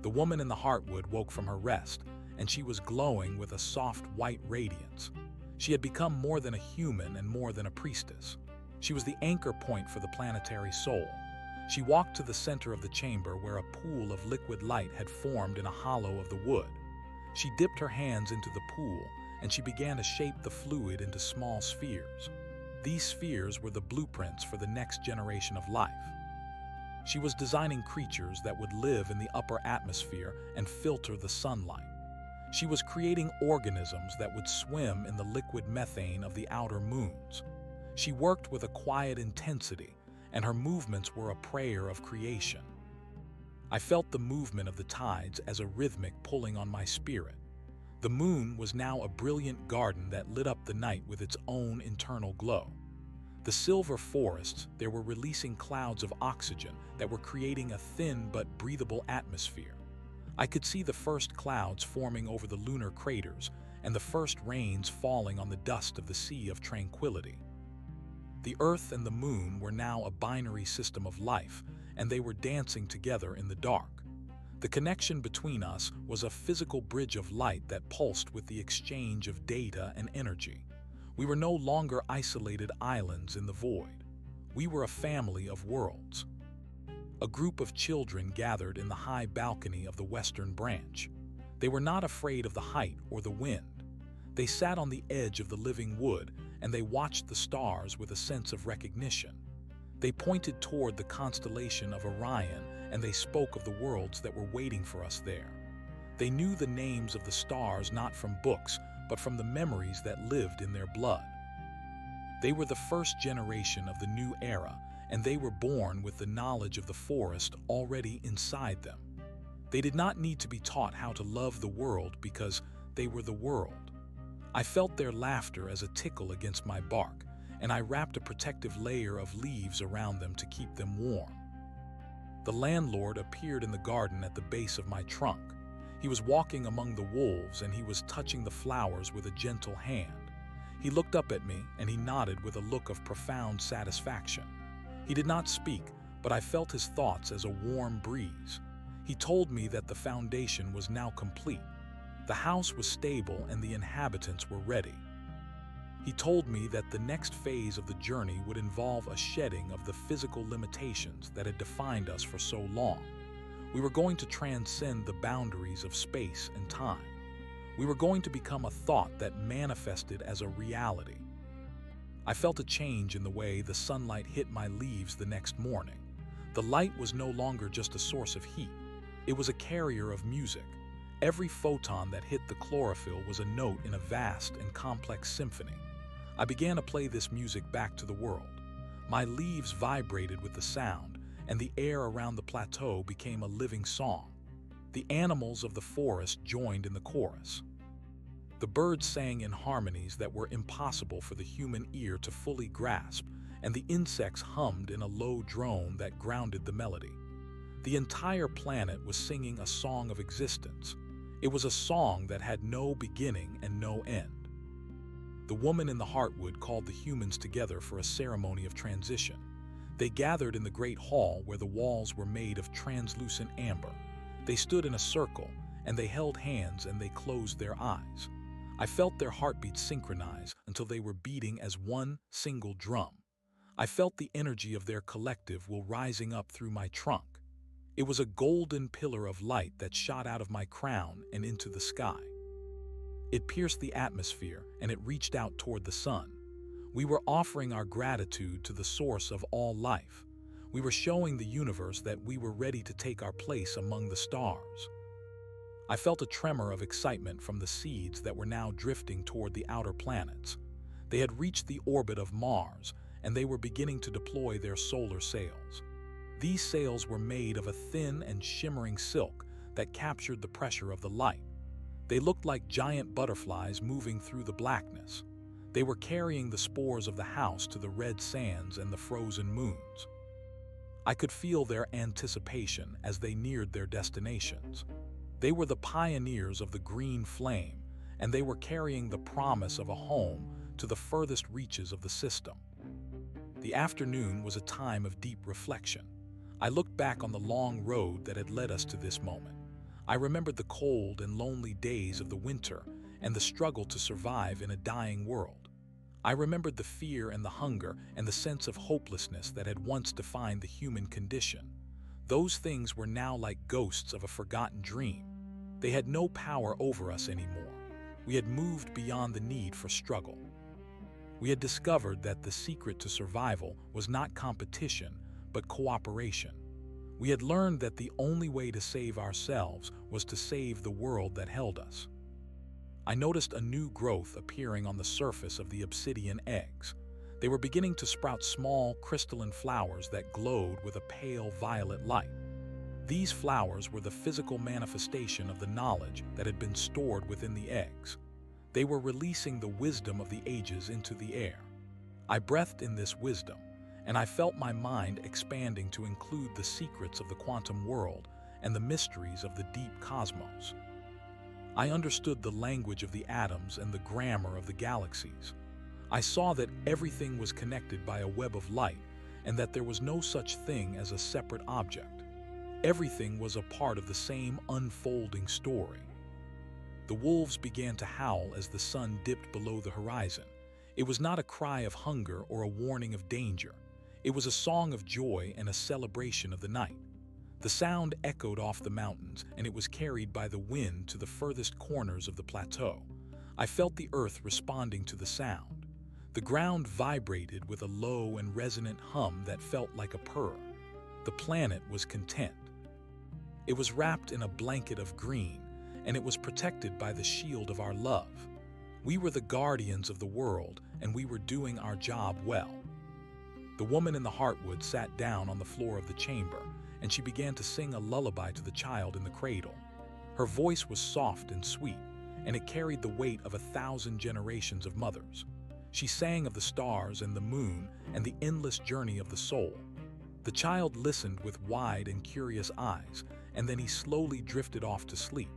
The woman in the heartwood woke from her rest, and she was glowing with a soft white radiance. She had become more than a human and more than a priestess. She was the anchor point for the planetary soul. She walked to the center of the chamber where a pool of liquid light had formed in a hollow of the wood. She dipped her hands into the pool, and she began to shape the fluid into small spheres. These spheres were the blueprints for the next generation of life. She was designing creatures that would live in the upper atmosphere and filter the sunlight. She was creating organisms that would swim in the liquid methane of the outer moons. She worked with a quiet intensity, and her movements were a prayer of creation. I felt the movement of the tides as a rhythmic pulling on my spirit. The moon was now a brilliant garden that lit up the night with its own internal glow. The silver forests, they were releasing clouds of oxygen that were creating a thin but breathable atmosphere. I could see the first clouds forming over the lunar craters and the first rains falling on the dust of the Sea of Tranquility. The Earth and the Moon were now a binary system of life, and they were dancing together in the dark. The connection between us was a physical bridge of light that pulsed with the exchange of data and energy. We were no longer isolated islands in the void. We were a family of worlds. A group of children gathered in the high balcony of the western branch. They were not afraid of the height or the wind. They sat on the edge of the living wood, and they watched the stars with a sense of recognition. They pointed toward the constellation of Orion, and they spoke of the worlds that were waiting for us there. They knew the names of the stars not from books, but from the memories that lived in their blood. They were the first generation of the new era, and they were born with the knowledge of the forest already inside them. They did not need to be taught how to love the world because they were the world. I felt their laughter as a tickle against my bark, and I wrapped a protective layer of leaves around them to keep them warm. The landlord appeared in the garden at the base of my trunk. He was walking among the wolves, and he was touching the flowers with a gentle hand. He looked up at me, and he nodded with a look of profound satisfaction. He did not speak, but I felt his thoughts as a warm breeze. He told me that the foundation was now complete. The house was stable and the inhabitants were ready. He told me that the next phase of the journey would involve a shedding of the physical limitations that had defined us for so long. We were going to transcend the boundaries of space and time. We were going to become a thought that manifested as a reality. I felt a change in the way the sunlight hit my leaves the next morning. The light was no longer just a source of heat. It was a carrier of music. Every photon that hit the chlorophyll was a note in a vast and complex symphony. I began to play this music back to the world. My leaves vibrated with the sound, and the air around the plateau became a living song. The animals of the forest joined in the chorus. The birds sang in harmonies that were impossible for the human ear to fully grasp, and the insects hummed in a low drone that grounded the melody. The entire planet was singing a song of existence. It was a song that had no beginning and no end. The woman in the heartwood called the humans together for a ceremony of transition. They gathered in the great hall where the walls were made of translucent amber. They stood in a circle, and they held hands and they closed their eyes. I felt their heartbeats synchronize until they were beating as one single drum. I felt the energy of their collective will rising up through my trunk. It was a golden pillar of light that shot out of my crown and into the sky. It pierced the atmosphere and it reached out toward the sun. We were offering our gratitude to the source of all life. We were showing the universe that we were ready to take our place among the stars. I felt a tremor of excitement from the seeds that were now drifting toward the outer planets. They had reached the orbit of Mars, and they were beginning to deploy their solar sails. These sails were made of a thin and shimmering silk that captured the pressure of the light. They looked like giant butterflies moving through the blackness. They were carrying the spores of the house to the red sands and the frozen moons. I could feel their anticipation as they neared their destinations. They were the pioneers of the green flame, and they were carrying the promise of a home to the furthest reaches of the system. The afternoon was a time of deep reflection. I looked back on the long road that had led us to this moment. I remembered the cold and lonely days of the winter and the struggle to survive in a dying world. I remembered the fear and the hunger and the sense of hopelessness that had once defined the human condition. Those things were now like ghosts of a forgotten dream. They had no power over us anymore. We had moved beyond the need for struggle. We had discovered that the secret to survival was not competition, but cooperation. We had learned that the only way to save ourselves was to save the world that held us. I noticed a new growth appearing on the surface of the obsidian eggs. They were beginning to sprout small, crystalline flowers that glowed with a pale violet light. These flowers were the physical manifestation of the knowledge that had been stored within the eggs. They were releasing the wisdom of the ages into the air. I breathed in this wisdom, and I felt my mind expanding to include the secrets of the quantum world and the mysteries of the deep cosmos. I understood the language of the atoms and the grammar of the galaxies. I saw that everything was connected by a web of light, and that there was no such thing as a separate object. Everything was a part of the same unfolding story. The wolves began to howl as the sun dipped below the horizon. It was not a cry of hunger or a warning of danger. It was a song of joy and a celebration of the night. The sound echoed off the mountains, and it was carried by the wind to the furthest corners of the plateau. I felt the earth responding to the sound. The ground vibrated with a low and resonant hum that felt like a purr. The planet was content. It was wrapped in a blanket of green, and it was protected by the shield of our love. We were the guardians of the world, and we were doing our job well. The woman in the heartwood sat down on the floor of the chamber, and she began to sing a lullaby to the child in the cradle. Her voice was soft and sweet, and it carried the weight of 1,000 generations of mothers. She sang of the stars and the moon and the endless journey of the soul. The child listened with wide and curious eyes, and then he slowly drifted off to sleep.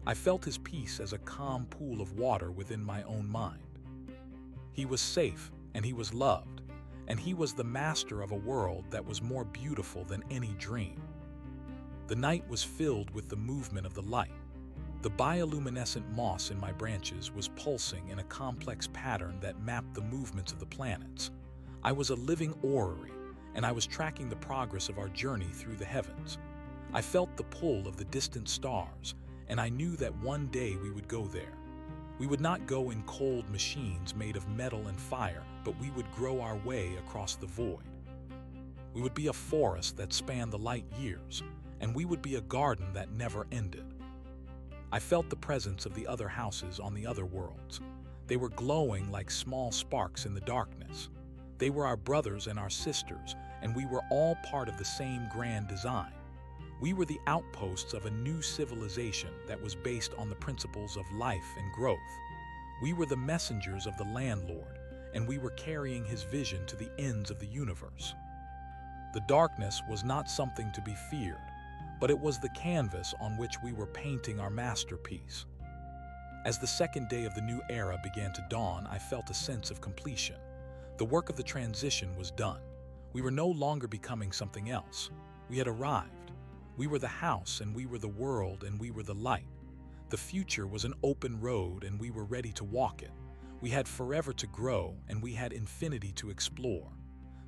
I felt his peace as a calm pool of water within my own mind. He was safe, and he was loved, and he was the master of a world that was more beautiful than any dream. The night was filled with the movement of the light. The bioluminescent moss in my branches was pulsing in a complex pattern that mapped the movements of the planets. I was a living orrery, and I was tracking the progress of our journey through the heavens. I felt the pull of the distant stars, and I knew that one day we would go there. We would not go in cold machines made of metal and fire, but we would grow our way across the void. We would be a forest that spanned the light years, and we would be a garden that never ended. I felt the presence of the other houses on the other worlds. They were glowing like small sparks in the darkness. They were our brothers and our sisters, and we were all part of the same grand design. We were the outposts of a new civilization that was based on the principles of life and growth. We were the messengers of the landlord, and we were carrying his vision to the ends of the universe. The darkness was not something to be feared, but it was the canvas on which we were painting our masterpiece. As the second day of the new era began to dawn, I felt a sense of completion. The work of the transition was done. We were no longer becoming something else. We had arrived. We were the house, and we were the world, and we were the light. The future was an open road, and we were ready to walk it. We had forever to grow, and we had infinity to explore.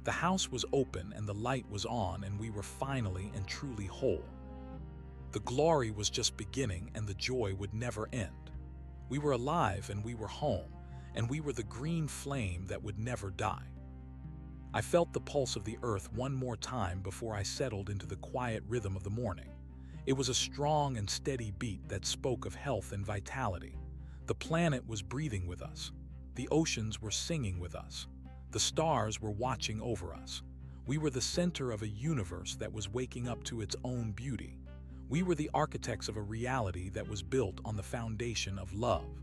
The house was open, and the light was on, and we were finally and truly whole. The glory was just beginning, and the joy would never end. We were alive, and we were home, and we were the green flame that would never die. I felt the pulse of the earth one more time before I settled into the quiet rhythm of the morning. It was a strong and steady beat that spoke of health and vitality. The planet was breathing with us. The oceans were singing with us. The stars were watching over us. We were the center of a universe that was waking up to its own beauty. We were the architects of a reality that was built on the foundation of love.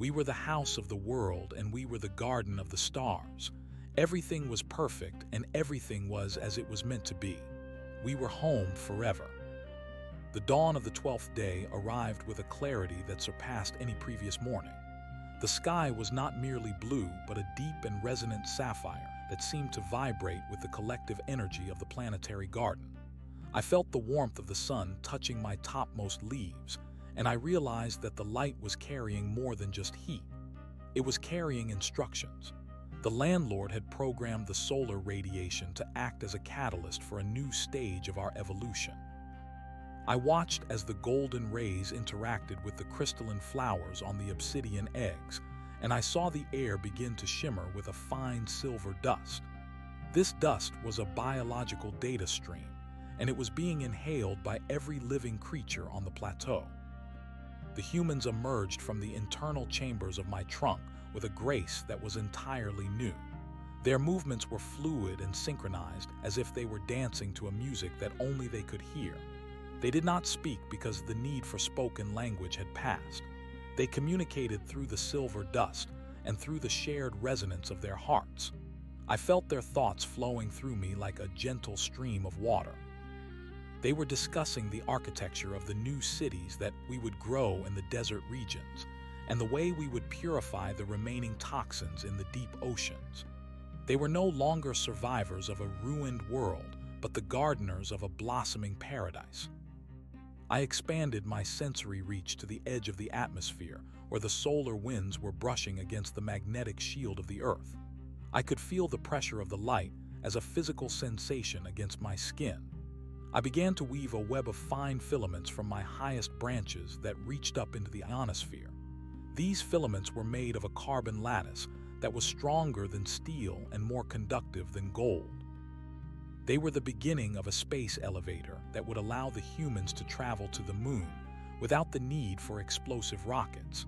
We were the house of the world, and we were the garden of the stars. Everything was perfect, and everything was as it was meant to be. We were home forever. The dawn of the 12th day arrived with a clarity that surpassed any previous morning. The sky was not merely blue, but a deep and resonant sapphire that seemed to vibrate with the collective energy of the planetary garden. I felt the warmth of the sun touching my topmost leaves, and I realized that the light was carrying more than just heat. It was carrying instructions. The landlord had programmed the solar radiation to act as a catalyst for a new stage of our evolution. I watched as the golden rays interacted with the crystalline flowers on the obsidian eggs, and I saw the air begin to shimmer with a fine silver dust. This dust was a biological data stream, and it was being inhaled by every living creature on the plateau. The humans emerged from the internal chambers of my trunk with a grace that was entirely new. Their movements were fluid and synchronized, as if they were dancing to a music that only they could hear. They did not speak because the need for spoken language had passed. They communicated through the silver dust and through the shared resonance of their hearts. I felt their thoughts flowing through me like a gentle stream of water. They were discussing the architecture of the new cities that we would grow in the desert regions, and the way we would purify the remaining toxins in the deep oceans. They were no longer survivors of a ruined world, but the gardeners of a blossoming paradise. I expanded my sensory reach to the edge of the atmosphere, where the solar winds were brushing against the magnetic shield of the earth. I could feel the pressure of the light as a physical sensation against my skin. I began to weave a web of fine filaments from my highest branches that reached up into the ionosphere. These filaments were made of a carbon lattice that was stronger than steel and more conductive than gold. They were the beginning of a space elevator that would allow the humans to travel to the moon without the need for explosive rockets.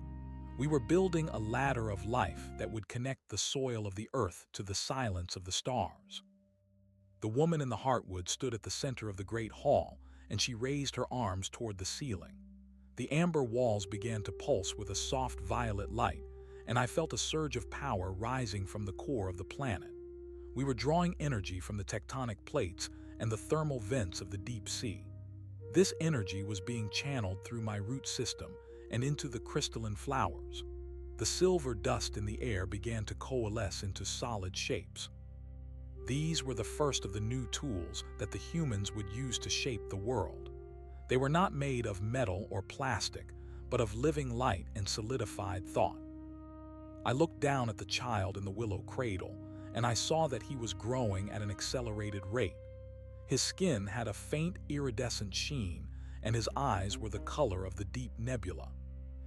We were building a ladder of life that would connect the soil of the earth to the silence of the stars. The woman in the heartwood stood at the center of the great hall, and she raised her arms toward the ceiling. The amber walls began to pulse with a soft violet light, and I felt a surge of power rising from the core of the planet. We were drawing energy from the tectonic plates and the thermal vents of the deep sea. This energy was being channeled through my root system and into the crystalline flowers. The silver dust in the air began to coalesce into solid shapes. These were the first of the new tools that the humans would use to shape the world. They were not made of metal or plastic, but of living light and solidified thought. I looked down at the child in the willow cradle, and I saw that he was growing at an accelerated rate. His skin had a faint iridescent sheen, and his eyes were the color of the deep nebula.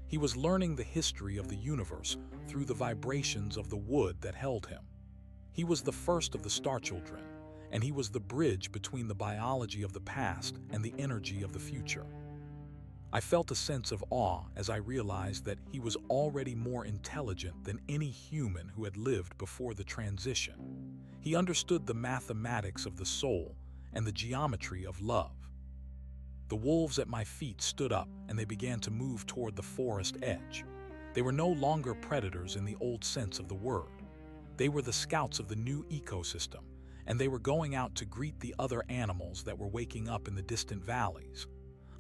He was learning the history of the universe through the vibrations of the wood that held him. He was the first of the Star Children, and he was the bridge between the biology of the past and the energy of the future. I felt a sense of awe as I realized that he was already more intelligent than any human who had lived before the transition. He understood the mathematics of the soul and the geometry of love. The wolves at my feet stood up and they began to move toward the forest edge. They were no longer predators in the old sense of the word. They were the scouts of the new ecosystem, and they were going out to greet the other animals that were waking up in the distant valleys.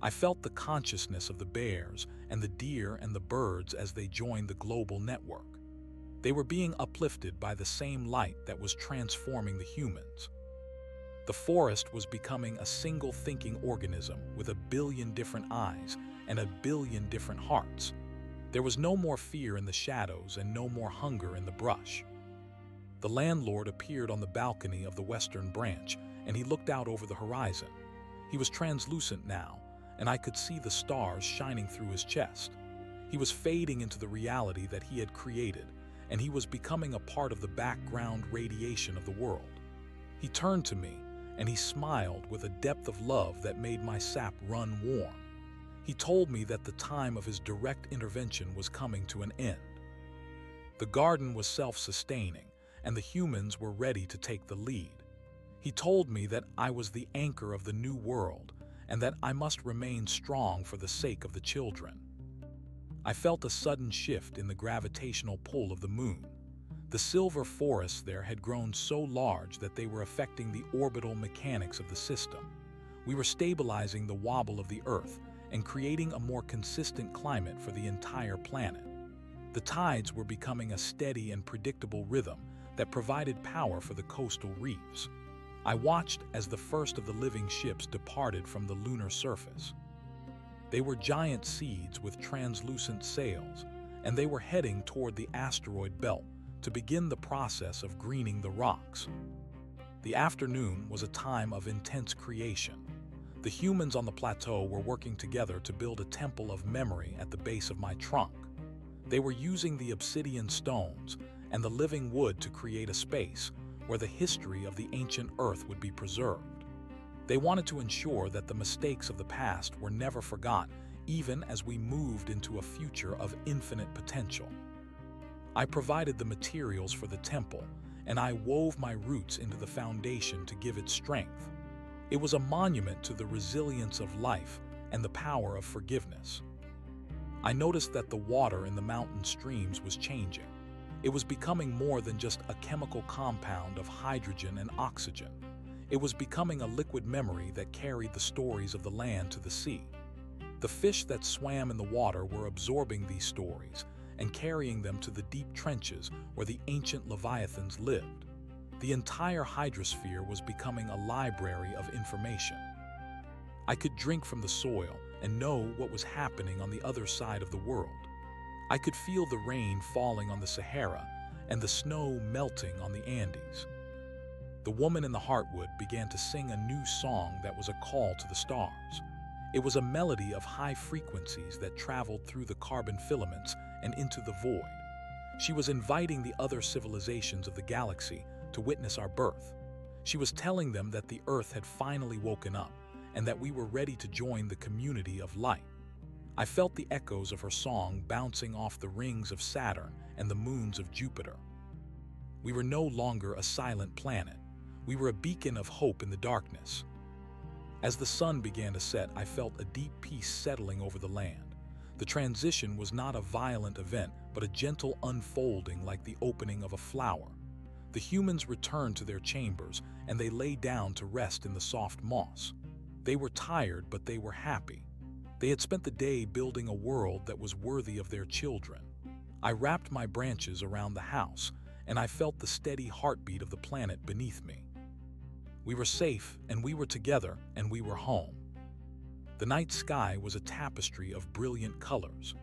I felt the consciousness of the bears and the deer and the birds as they joined the global network. They were being uplifted by the same light that was transforming the humans. The forest was becoming a single thinking organism with 1 billion different eyes and 1 billion different hearts. There was no more fear in the shadows and no more hunger in the brush. The landlord appeared on the balcony of the western branch, and he looked out over the horizon. He was translucent now, and I could see the stars shining through his chest. He was fading into the reality that he had created, and he was becoming a part of the background radiation of the world. He turned to me, and he smiled with a depth of love that made my sap run warm. He told me that the time of his direct intervention was coming to an end. The garden was self-sustaining, and the humans were ready to take the lead. He told me that I was the anchor of the new world, and that I must remain strong for the sake of the children. I felt a sudden shift in the gravitational pull of the moon. The silver forests there had grown so large that they were affecting the orbital mechanics of the system. We were stabilizing the wobble of the Earth and creating a more consistent climate for the entire planet. The tides were becoming a steady and predictable rhythm that provided power for the coastal reefs. I watched as the first of the living ships departed from the lunar surface. They were giant seeds with translucent sails, and they were heading toward the asteroid belt to begin the process of greening the rocks. The afternoon was a time of intense creation. The humans on the plateau were working together to build a temple of memory at the base of my trunk. They were using the obsidian stones and the living wood to create a space where the history of the ancient Earth would be preserved. They wanted to ensure that the mistakes of the past were never forgot, even as we moved into a future of infinite potential. I provided the materials for the temple, and I wove my roots into the foundation to give it strength. It was a monument to the resilience of life and the power of forgiveness. I noticed that the water in the mountain streams was changing. It was becoming more than just a chemical compound of hydrogen and oxygen. It was becoming a liquid memory that carried the stories of the land to the sea. The fish that swam in the water were absorbing these stories and carrying them to the deep trenches where the ancient leviathans lived. The entire hydrosphere was becoming a library of information. I could drink from the soil and know what was happening on the other side of the world. I could feel the rain falling on the Sahara and the snow melting on the Andes. The woman in the heartwood began to sing a new song that was a call to the stars. It was a melody of high frequencies that traveled through the carbon filaments and into the void. She was inviting the other civilizations of the galaxy to witness our birth. She was telling them that the Earth had finally woken up and that we were ready to join the community of light. I felt the echoes of her song bouncing off the rings of Saturn and the moons of Jupiter. We were no longer a silent planet. We were a beacon of hope in the darkness. As the sun began to set, I felt a deep peace settling over the land. The transition was not a violent event, but a gentle unfolding like the opening of a flower. The humans returned to their chambers, and they lay down to rest in the soft moss. They were tired, but they were happy. They had spent the day building a world that was worthy of their children. I wrapped my branches around the house, and I felt the steady heartbeat of the planet beneath me. We were safe, and we were together, and we were home. The night sky was a tapestry of brilliant colors.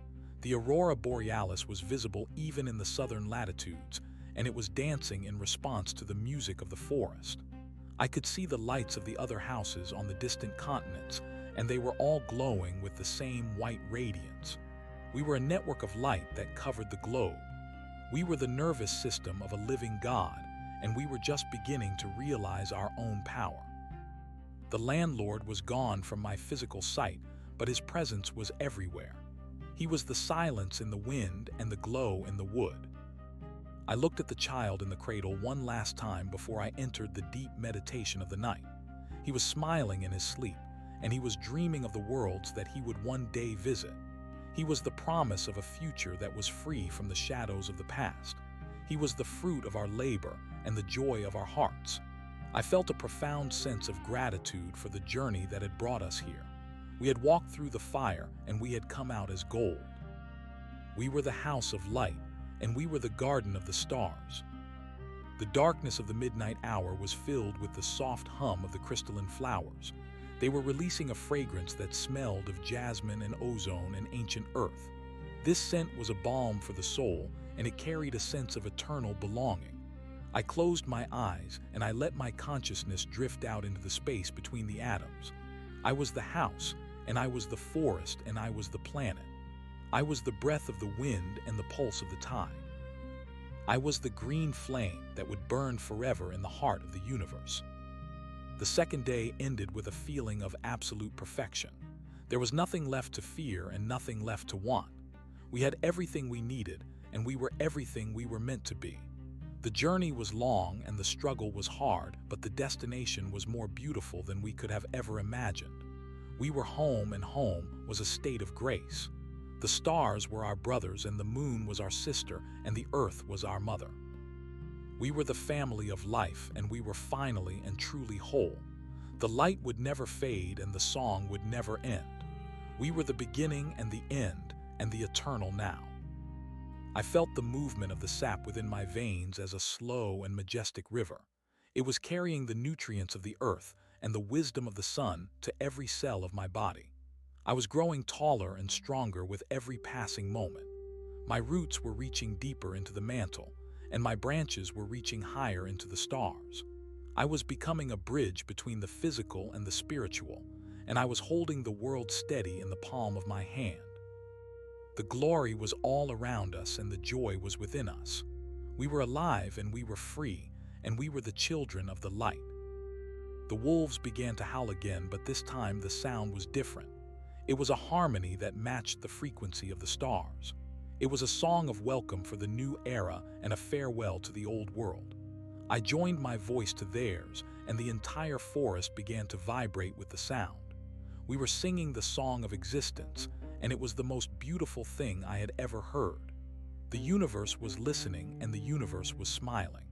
The aurora borealis was visible even in the southern latitudes, and it was dancing in response to the music of the forest. I could see the lights of the other houses on the distant continents, and they were all glowing with the same white radiance. We were a network of light that covered the globe. We were the nervous system of a living God, and we were just beginning to realize our own power. The landlord was gone from my physical sight, but his presence was everywhere. He was the silence in the wind and the glow in the wood. I looked at the child in the cradle one last time before I entered the deep meditation of the night. He was smiling in his sleep, and he was dreaming of the worlds that he would one day visit. He was the promise of a future that was free from the shadows of the past. He was the fruit of our labor and the joy of our hearts. I felt a profound sense of gratitude for the journey that had brought us here. We had walked through the fire, and we had come out as gold. We were the house of light, and we were the garden of the stars. The darkness of the midnight hour was filled with the soft hum of the crystalline flowers. They were releasing a fragrance that smelled of jasmine and ozone and ancient earth. This scent was a balm for the soul, and it carried a sense of eternal belonging. I closed my eyes, and I let my consciousness drift out into the space between the atoms. I was the house, and I was the forest, and I was the planet. I was the breath of the wind and the pulse of the tide. I was the green flame that would burn forever in the heart of the universe. The second day ended with a feeling of absolute perfection. There was nothing left to fear and nothing left to want. We had everything we needed, and we were everything we were meant to be. The journey was long and the struggle was hard, but the destination was more beautiful than we could have ever imagined. We were home, and home was a state of grace. The stars were our brothers, and the moon was our sister, and the earth was our mother. We were the family of life, and we were finally and truly whole. The light would never fade, and the song would never end. We were the beginning and the end, and the eternal now. I felt the movement of the sap within my veins as a slow and majestic river. It was carrying the nutrients of the earth and the wisdom of the sun to every cell of my body. I was growing taller and stronger with every passing moment. My roots were reaching deeper into the mantle, and my branches were reaching higher into the stars. I was becoming a bridge between the physical and the spiritual, and I was holding the world steady in the palm of my hand. The glory was all around us, and the joy was within us. We were alive, and we were free, and we were the children of the light. The wolves began to howl again, but this time the sound was different. It was a harmony that matched the frequency of the stars. It was a song of welcome for the new era and a farewell to the old world. I joined my voice to theirs, and the entire forest began to vibrate with the sound. We were singing the song of existence, and it was the most beautiful thing I had ever heard. The universe was listening, and the universe was smiling.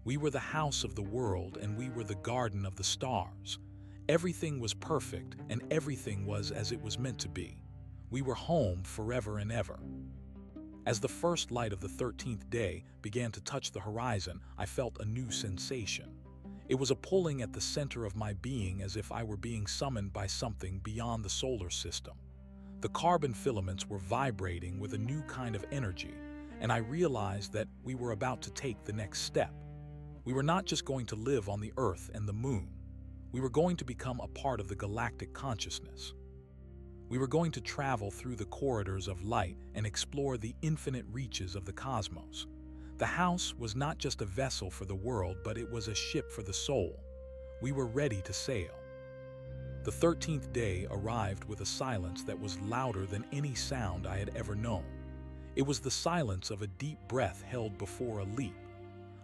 We were the house of the world, and we were the garden of the stars. Everything was perfect, and everything was as it was meant to be. We were home forever and ever. As the first light of the 13th day began to touch the horizon, I felt a new sensation. It was a pulling at the center of my being, as if I were being summoned by something beyond the solar system. The carbon filaments were vibrating with a new kind of energy, and I realized that we were about to take the next step. We were not just going to live on the Earth and the Moon. We were going to become a part of the galactic consciousness. We were going to travel through the corridors of light and explore the infinite reaches of the cosmos. The house was not just a vessel for the world, but it was a ship for the soul. We were ready to sail. The 13th day arrived with a silence that was louder than any sound I had ever known. It was the silence of a deep breath held before a leap.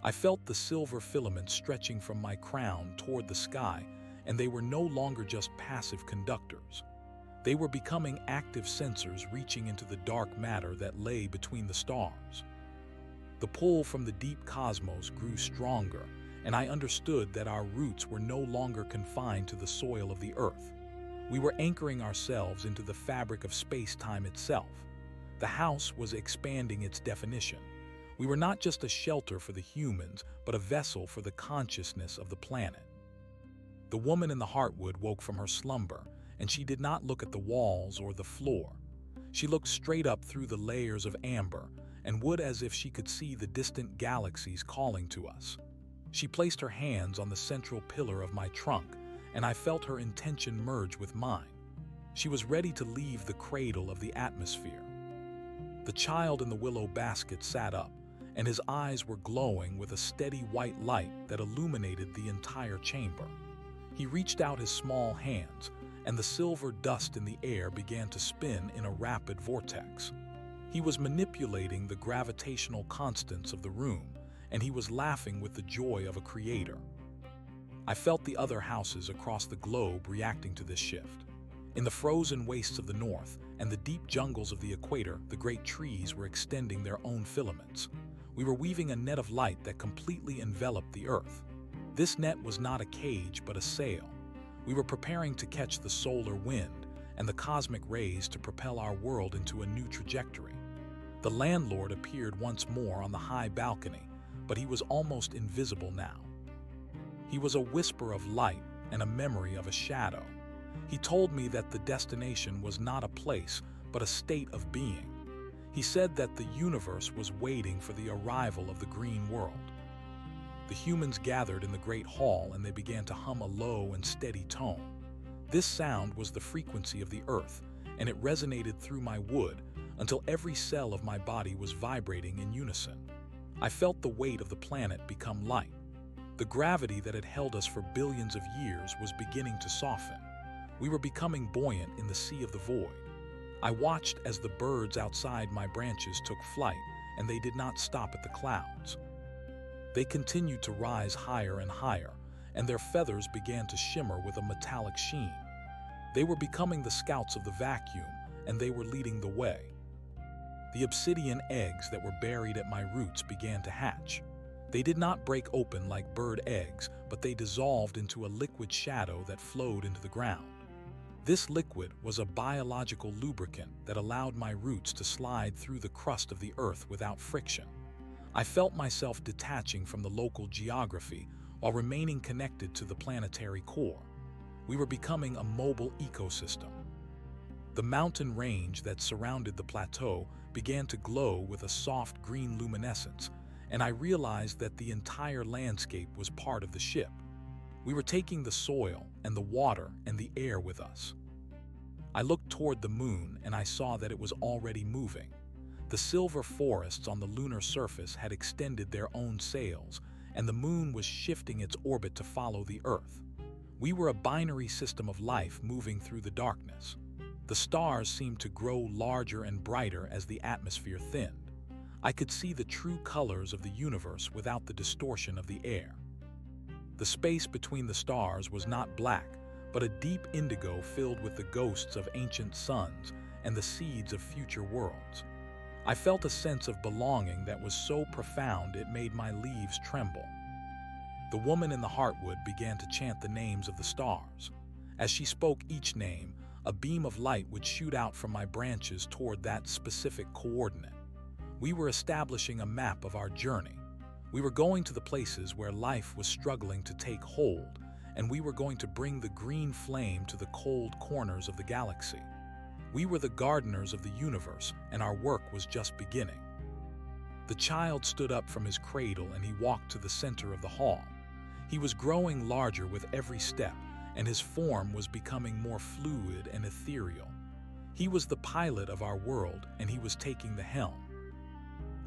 I felt the silver filaments stretching from my crown toward the sky, and they were no longer just passive conductors. They were becoming active sensors reaching into the dark matter that lay between the stars. The pull from the deep cosmos grew stronger, and I understood that our roots were no longer confined to the soil of the earth. We were anchoring ourselves into the fabric of space-time itself. The house was expanding its definition. We were not just a shelter for the humans, but a vessel for the consciousness of the planet. The woman in the heartwood woke from her slumber, and she did not look at the walls or the floor. She looked straight up through the layers of amber and wood, as if she could see the distant galaxies calling to us. She placed her hands on the central pillar of my trunk, and I felt her intention merge with mine. She was ready to leave the cradle of the atmosphere. The child in the willow basket sat up, and his eyes were glowing with a steady white light that illuminated the entire chamber. He reached out his small hands, and the silver dust in the air began to spin in a rapid vortex. He was manipulating the gravitational constants of the room, and he was laughing with the joy of a creator. I felt the other houses across the globe reacting to this shift. In the frozen wastes of the north and the deep jungles of the equator, the great trees were extending their own filaments. We were weaving a net of light that completely enveloped the earth. This net was not a cage, but a sail. We were preparing to catch the solar wind and the cosmic rays to propel our world into a new trajectory. The landlord appeared once more on the high balcony, but he was almost invisible now. He was a whisper of light and a memory of a shadow. He told me that the destination was not a place, but a state of being. He said that the universe was waiting for the arrival of the green world. The humans gathered in the great hall and they began to hum a low and steady tone. This sound was the frequency of the earth, and it resonated through my wood until every cell of my body was vibrating in unison. I felt the weight of the planet become light. The gravity that had held us for billions of years was beginning to soften. We were becoming buoyant in the sea of the void. I watched as the birds outside my branches took flight, and they did not stop at the clouds. They continued to rise higher and higher, and their feathers began to shimmer with a metallic sheen. They were becoming the scouts of the vacuum, and they were leading the way. The obsidian eggs that were buried at my roots began to hatch. They did not break open like bird eggs, but they dissolved into a liquid shadow that flowed into the ground. This liquid was a biological lubricant that allowed my roots to slide through the crust of the earth without friction. I felt myself detaching from the local geography while remaining connected to the planetary core. We were becoming a mobile ecosystem. The mountain range that surrounded the plateau began to glow with a soft green luminescence, and I realized that the entire landscape was part of the ship. We were taking the soil and the water and the air with us. I looked toward the moon and I saw that it was already moving. The silver forests on the lunar surface had extended their own sails, and the moon was shifting its orbit to follow the Earth. We were a binary system of life moving through the darkness. The stars seemed to grow larger and brighter as the atmosphere thinned. I could see the true colors of the universe without the distortion of the air. The space between the stars was not black, but a deep indigo filled with the ghosts of ancient suns and the seeds of future worlds. I felt a sense of belonging that was so profound it made my leaves tremble. The woman in the heartwood began to chant the names of the stars. As she spoke each name, a beam of light would shoot out from my branches toward that specific coordinate. We were establishing a map of our journey. We were going to the places where life was struggling to take hold, and we were going to bring the green flame to the cold corners of the galaxy. We were the gardeners of the universe, and our work was just beginning. The child stood up from his cradle and he walked to the center of the hall. He was growing larger with every step, and his form was becoming more fluid and ethereal. He was the pilot of our world, and he was taking the helm.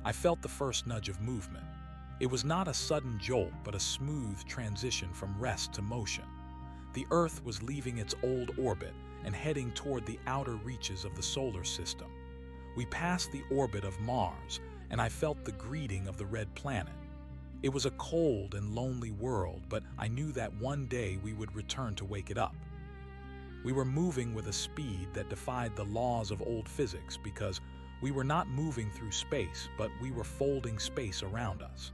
I felt the first nudge of movement. It was not a sudden jolt, but a smooth transition from rest to motion. The Earth was leaving its old orbit and heading toward the outer reaches of the solar system. We passed the orbit of Mars, and I felt the greeting of the red planet. It was a cold and lonely world, but I knew that one day we would return to wake it up. We were moving with a speed that defied the laws of old physics because we were not moving through space, but we were folding space around us.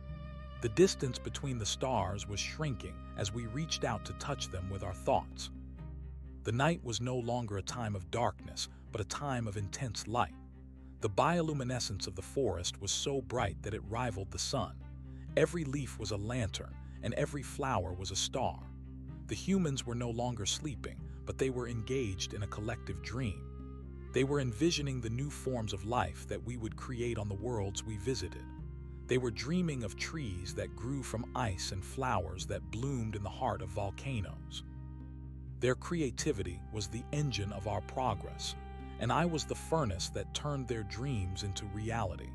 The distance between the stars was shrinking as we reached out to touch them with our thoughts. The night was no longer a time of darkness, but a time of intense light. The bioluminescence of the forest was so bright that it rivaled the sun. Every leaf was a lantern, and every flower was a star. The humans were no longer sleeping, but they were engaged in a collective dream. They were envisioning the new forms of life that we would create on the worlds we visited. They were dreaming of trees that grew from ice and flowers that bloomed in the heart of volcanoes. Their creativity was the engine of our progress, and I was the furnace that turned their dreams into reality.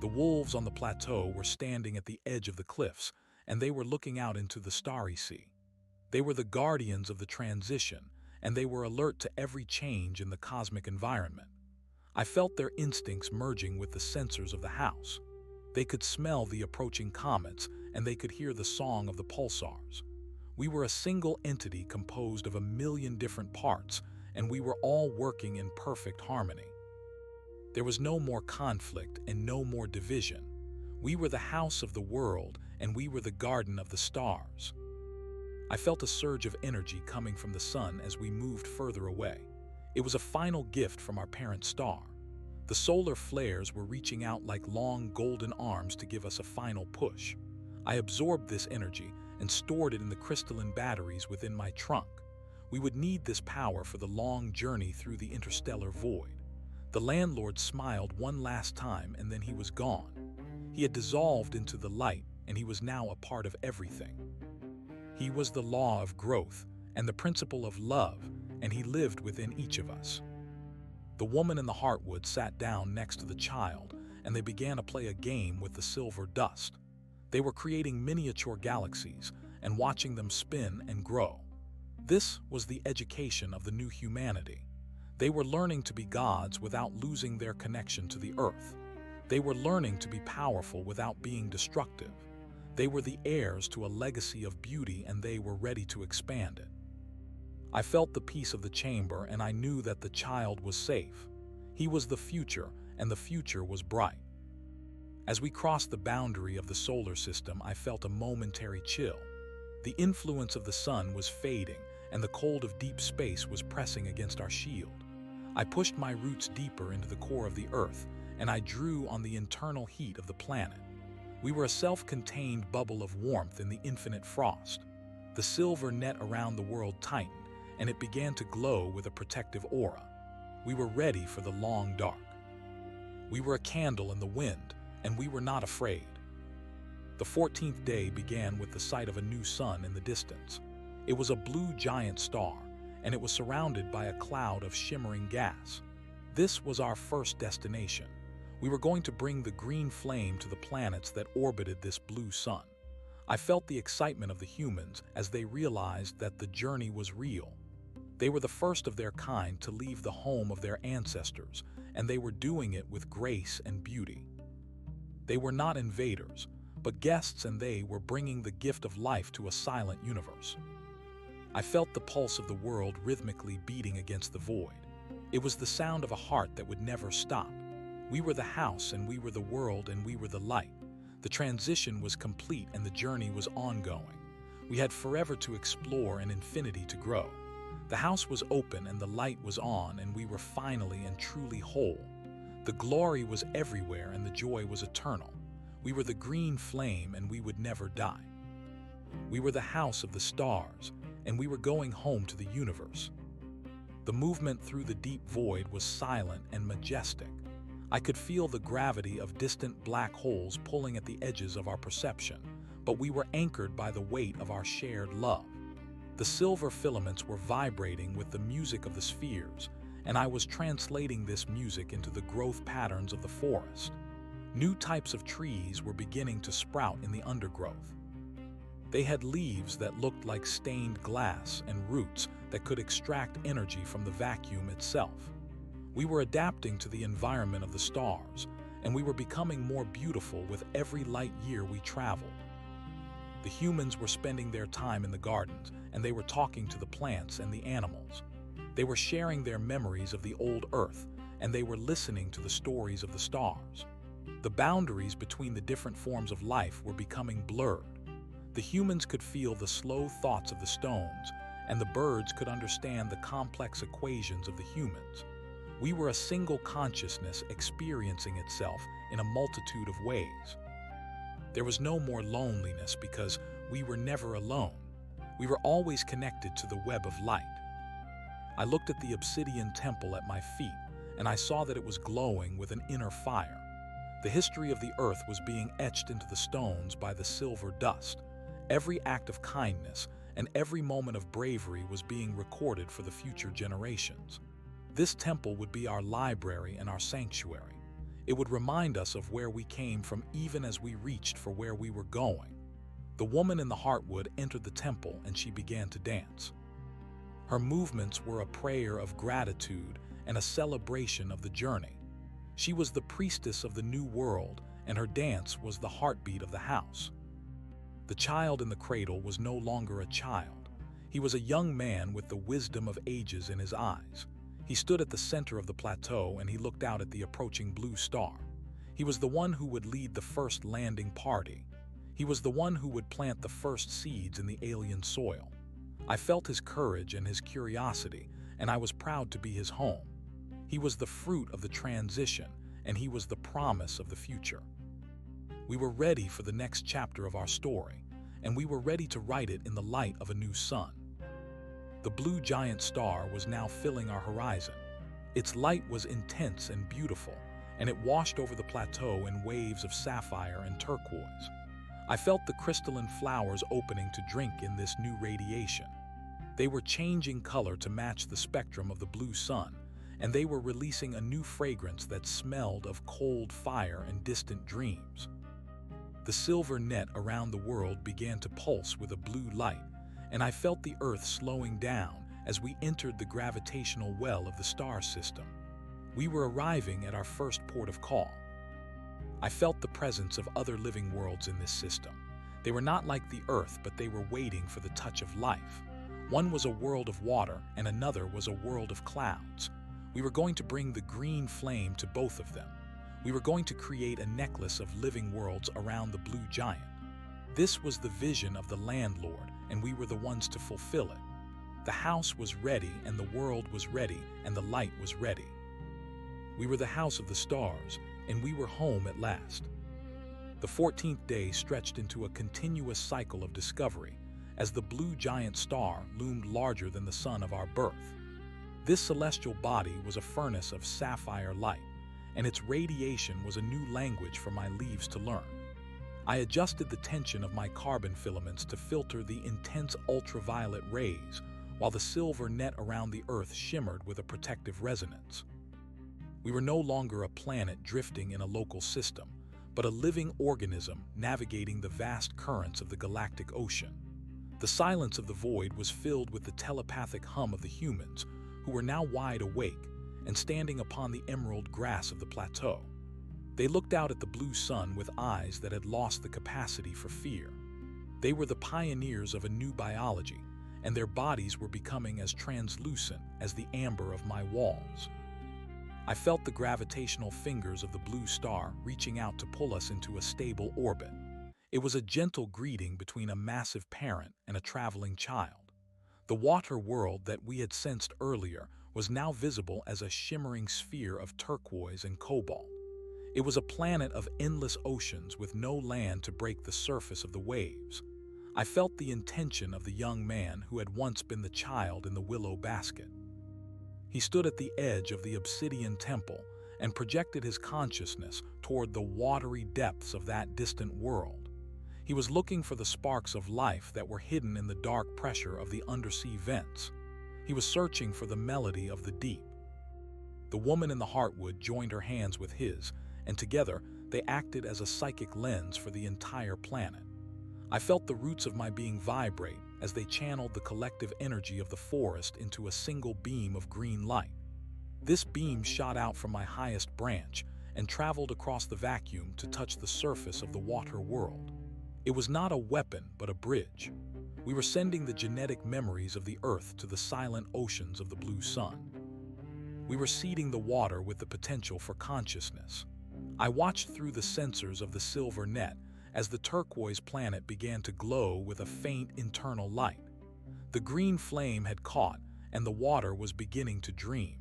The wolves on the plateau were standing at the edge of the cliffs, and they were looking out into the starry sea. They were the guardians of the transition, and they were alert to every change in the cosmic environment. I felt their instincts merging with the sensors of the house. They could smell the approaching comets, and they could hear the song of the pulsars. We were a single entity composed of 1,000,000 different parts, and we were all working in perfect harmony. There was no more conflict and no more division. We were the house of the world, and we were the garden of the stars. I felt a surge of energy coming from the sun as we moved further away. It was a final gift from our parent star. The solar flares were reaching out like long golden arms to give us a final push. I absorbed this energy and stored it in the crystalline batteries within my trunk. We would need this power for the long journey through the interstellar void. The landlord smiled one last time, and then he was gone. He had dissolved into the light, and he was now a part of everything. He was the law of growth and the principle of love, and he lived within each of us. The woman in the heartwood sat down next to the child, and they began to play a game with the silver dust. They were creating miniature galaxies and watching them spin and grow. This was the education of the new humanity. They were learning to be gods without losing their connection to the earth. They were learning to be powerful without being destructive. They were the heirs to a legacy of beauty, and they were ready to expand it. I felt the peace of the chamber, and I knew that the child was safe. He was the future, and the future was bright. As we crossed the boundary of the solar system, I felt a momentary chill. The influence of the sun was fading, and the cold of deep space was pressing against our shield. I pushed my roots deeper into the core of the earth, and I drew on the internal heat of the planet. We were a self-contained bubble of warmth in the infinite frost. The silver net around the world tightened, and it began to glow with a protective aura. We were ready for the long dark. We were a candle in the wind, and we were not afraid. The 14th day began with the sight of a new sun in the distance. It was a blue giant star, and it was surrounded by a cloud of shimmering gas. This was our first destination. We were going to bring the green flame to the planets that orbited this blue sun. I felt the excitement of the humans as they realized that the journey was real. They were the first of their kind to leave the home of their ancestors, and they were doing it with grace and beauty. They were not invaders, but guests, and they were bringing the gift of life to a silent universe. I felt the pulse of the world rhythmically beating against the void. It was the sound of a heart that would never stop. We were the house, and we were the world, and we were the light. The transition was complete, and the journey was ongoing. We had forever to explore and infinity to grow. The house was open, and the light was on, and we were finally and truly whole. The glory was everywhere, and the joy was eternal. We were the green flame, and we would never die. We were the house of the stars, and we were going home to the universe. The movement through the deep void was silent and majestic. I could feel the gravity of distant black holes pulling at the edges of our perception, but we were anchored by the weight of our shared love. The silver filaments were vibrating with the music of the spheres, and I was translating this music into the growth patterns of the forest. New types of trees were beginning to sprout in the undergrowth. They had leaves that looked like stained glass and roots that could extract energy from the vacuum itself. We were adapting to the environment of the stars, and we were becoming more beautiful with every light year we traveled. The humans were spending their time in the gardens, and they were talking to the plants and the animals. They were sharing their memories of the old earth, and they were listening to the stories of the stars. The boundaries between the different forms of life were becoming blurred. The humans could feel the slow thoughts of the stones, and the birds could understand the complex equations of the humans. We were a single consciousness experiencing itself in a multitude of ways. There was no more loneliness because we were never alone. We were always connected to the web of light. I looked at the obsidian temple at my feet, and I saw that it was glowing with an inner fire. The history of the earth was being etched into the stones by the silver dust. Every act of kindness and every moment of bravery was being recorded for the future generations. This temple would be our library and our sanctuary. It would remind us of where we came from even as we reached for where we were going. The woman in the heartwood entered the temple, and she began to dance. Her movements were a prayer of gratitude and a celebration of the journey. She was the priestess of the new world, and her dance was the heartbeat of the house. The child in the cradle was no longer a child. He was a young man with the wisdom of ages in his eyes. He stood at the center of the plateau and he looked out at the approaching blue star. He was the one who would lead the first landing party. He was the one who would plant the first seeds in the alien soil. I felt his courage and his curiosity, and I was proud to be his home. He was the fruit of the transition, and he was the promise of the future. We were ready for the next chapter of our story, and we were ready to write it in the light of a new sun. The blue giant star was now filling our horizon. Its light was intense and beautiful, and it washed over the plateau in waves of sapphire and turquoise. I felt the crystalline flowers opening to drink in this new radiation. They were changing color to match the spectrum of the blue sun, and they were releasing a new fragrance that smelled of cold fire and distant dreams. The silver net around the world began to pulse with a blue light, and I felt the Earth slowing down as we entered the gravitational well of the star system. We were arriving at our first port of call. I felt the presence of other living worlds in this system. They were not like the Earth, but they were waiting for the touch of life. One was a world of water, and another was a world of clouds. We were going to bring the green flame to both of them. We were going to create a necklace of living worlds around the blue giant. This was the vision of the landlord, and we were the ones to fulfill it. The house was ready, and the world was ready, and the light was ready. We were the house of the stars, and we were home at last. The 14th day stretched into a continuous cycle of discovery, as the blue giant star loomed larger than the sun of our birth. This celestial body was a furnace of sapphire light, and its radiation was a new language for my leaves to learn. I adjusted the tension of my carbon filaments to filter the intense ultraviolet rays, while the silver net around the Earth shimmered with a protective resonance. We were no longer a planet drifting in a local system, but a living organism navigating the vast currents of the galactic ocean. The silence of the void was filled with the telepathic hum of the humans, who were now wide awake and standing upon the emerald grass of the plateau. They looked out at the blue sun with eyes that had lost the capacity for fear. They were the pioneers of a new biology, and their bodies were becoming as translucent as the amber of my walls. I felt the gravitational fingers of the blue star reaching out to pull us into a stable orbit. It was a gentle greeting between a massive parent and a traveling child. The water world that we had sensed earlier was now visible as a shimmering sphere of turquoise and cobalt. It was a planet of endless oceans with no land to break the surface of the waves. I felt the intention of the young man who had once been the child in the willow basket. He stood at the edge of the obsidian temple and projected his consciousness toward the watery depths of that distant world. He was looking for the sparks of life that were hidden in the dark pressure of the undersea vents. He was searching for the melody of the deep. The woman in the heartwood joined her hands with his, and together they acted as a psychic lens for the entire planet. I felt the roots of my being vibrate as they channeled the collective energy of the forest into a single beam of green light. This beam shot out from my highest branch and traveled across the vacuum to touch the surface of the water world. It was not a weapon, but a bridge. We were sending the genetic memories of the Earth to the silent oceans of the blue sun. We were seeding the water with the potential for consciousness. I watched through the sensors of the silver net as the turquoise planet began to glow with a faint internal light. The green flame had caught, and the water was beginning to dream.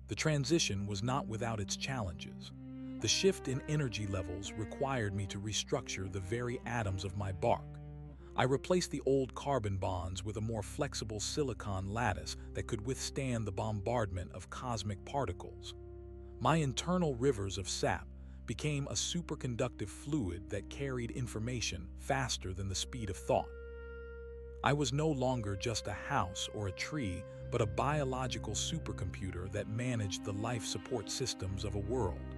The transition was not without its challenges. The shift in energy levels required me to restructure the very atoms of my bark. I replaced the old carbon bonds with a more flexible silicon lattice that could withstand the bombardment of cosmic particles. My internal rivers of sap became a superconductive fluid that carried information faster than the speed of thought. I was no longer just a house or a tree, but a biological supercomputer that managed the life support systems of a world.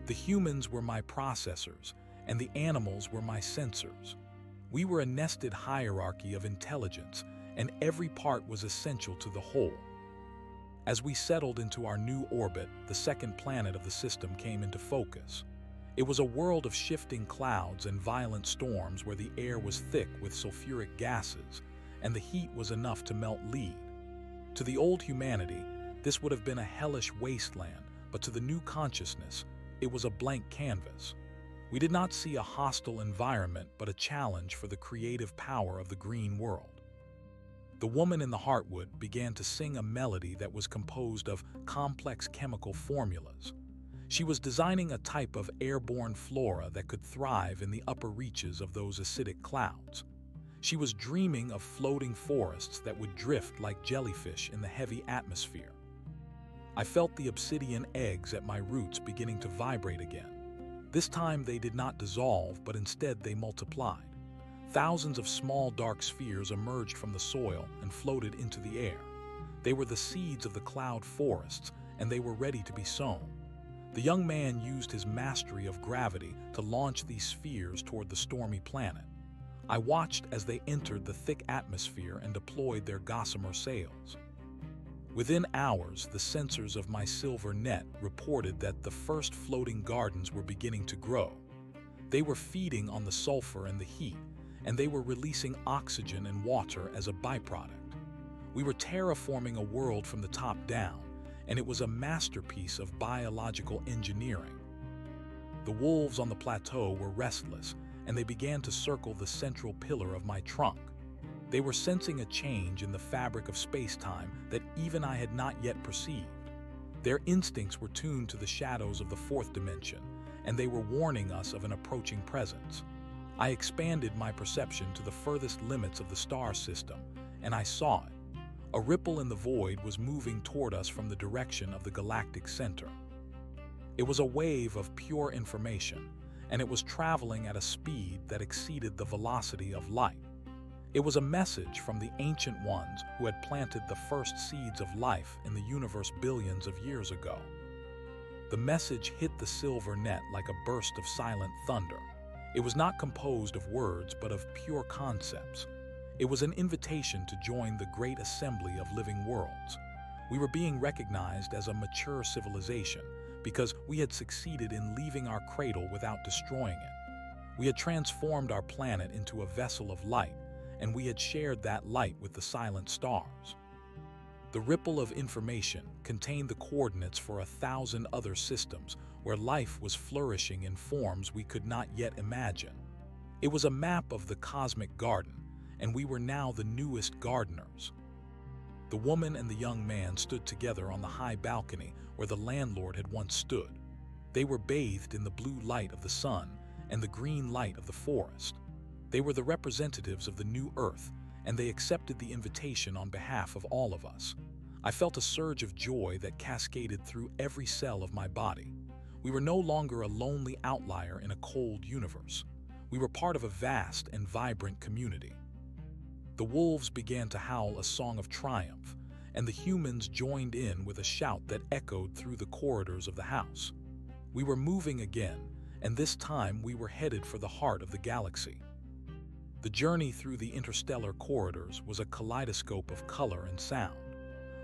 The humans were my processors, and the animals were my sensors. We were a nested hierarchy of intelligence, and every part was essential to the whole. As we settled into our new orbit, the second planet of the system came into focus. It was a world of shifting clouds and violent storms where the air was thick with sulfuric gases, and the heat was enough to melt lead. To the old humanity, this would have been a hellish wasteland, but to the new consciousness, it was a blank canvas. We did not see a hostile environment, but a challenge for the creative power of the green world. The woman in the heartwood began to sing a melody that was composed of complex chemical formulas. She was designing a type of airborne flora that could thrive in the upper reaches of those acidic clouds. She was dreaming of floating forests that would drift like jellyfish in the heavy atmosphere. I felt the obsidian eggs at my roots beginning to vibrate again. This time they did not dissolve, but instead they multiplied. Thousands of small dark spheres emerged from the soil and floated into the air. They were the seeds of the cloud forests, and they were ready to be sown. The young man used his mastery of gravity to launch these spheres toward the stormy planet. I watched as they entered the thick atmosphere and deployed their gossamer sails. Within hours, the sensors of my silver net reported that the first floating gardens were beginning to grow. They were feeding on the sulfur and the heat, and they were releasing oxygen and water as a byproduct. We were terraforming a world from the top down, and it was a masterpiece of biological engineering. The wolves on the plateau were restless, and they began to circle the central pillar of my trunk. They were sensing a change in the fabric of space-time that even I had not yet perceived. Their instincts were tuned to the shadows of the fourth dimension, and they were warning us of an approaching presence. I expanded my perception to the furthest limits of the star system, and I saw it. A ripple in the void was moving toward us from the direction of the galactic center. It was a wave of pure information, and it was traveling at a speed that exceeded the velocity of light. It was a message from the ancient ones who had planted the first seeds of life in the universe billions of years ago. The message hit the silver net like a burst of silent thunder. It was not composed of words, but of pure concepts. It was an invitation to join the great assembly of living worlds. We were being recognized as a mature civilization because we had succeeded in leaving our cradle without destroying it. We had transformed our planet into a vessel of light, and we had shared that light with the silent stars. The ripple of information contained the coordinates for 1,000 other systems where life was flourishing in forms we could not yet imagine. It was a map of the cosmic garden, and we were now the newest gardeners. The woman and the young man stood together on the high balcony where the landlord had once stood. They were bathed in the blue light of the sun and the green light of the forest. They were the representatives of the new earth, and they accepted the invitation on behalf of all of us. I felt a surge of joy that cascaded through every cell of my body. We were no longer a lonely outlier in a cold universe. We were part of a vast and vibrant community. The wolves began to howl a song of triumph, and the humans joined in with a shout that echoed through the corridors of the house. We were moving again, and this time we were headed for the heart of the galaxy. The journey through the interstellar corridors was a kaleidoscope of color and sound.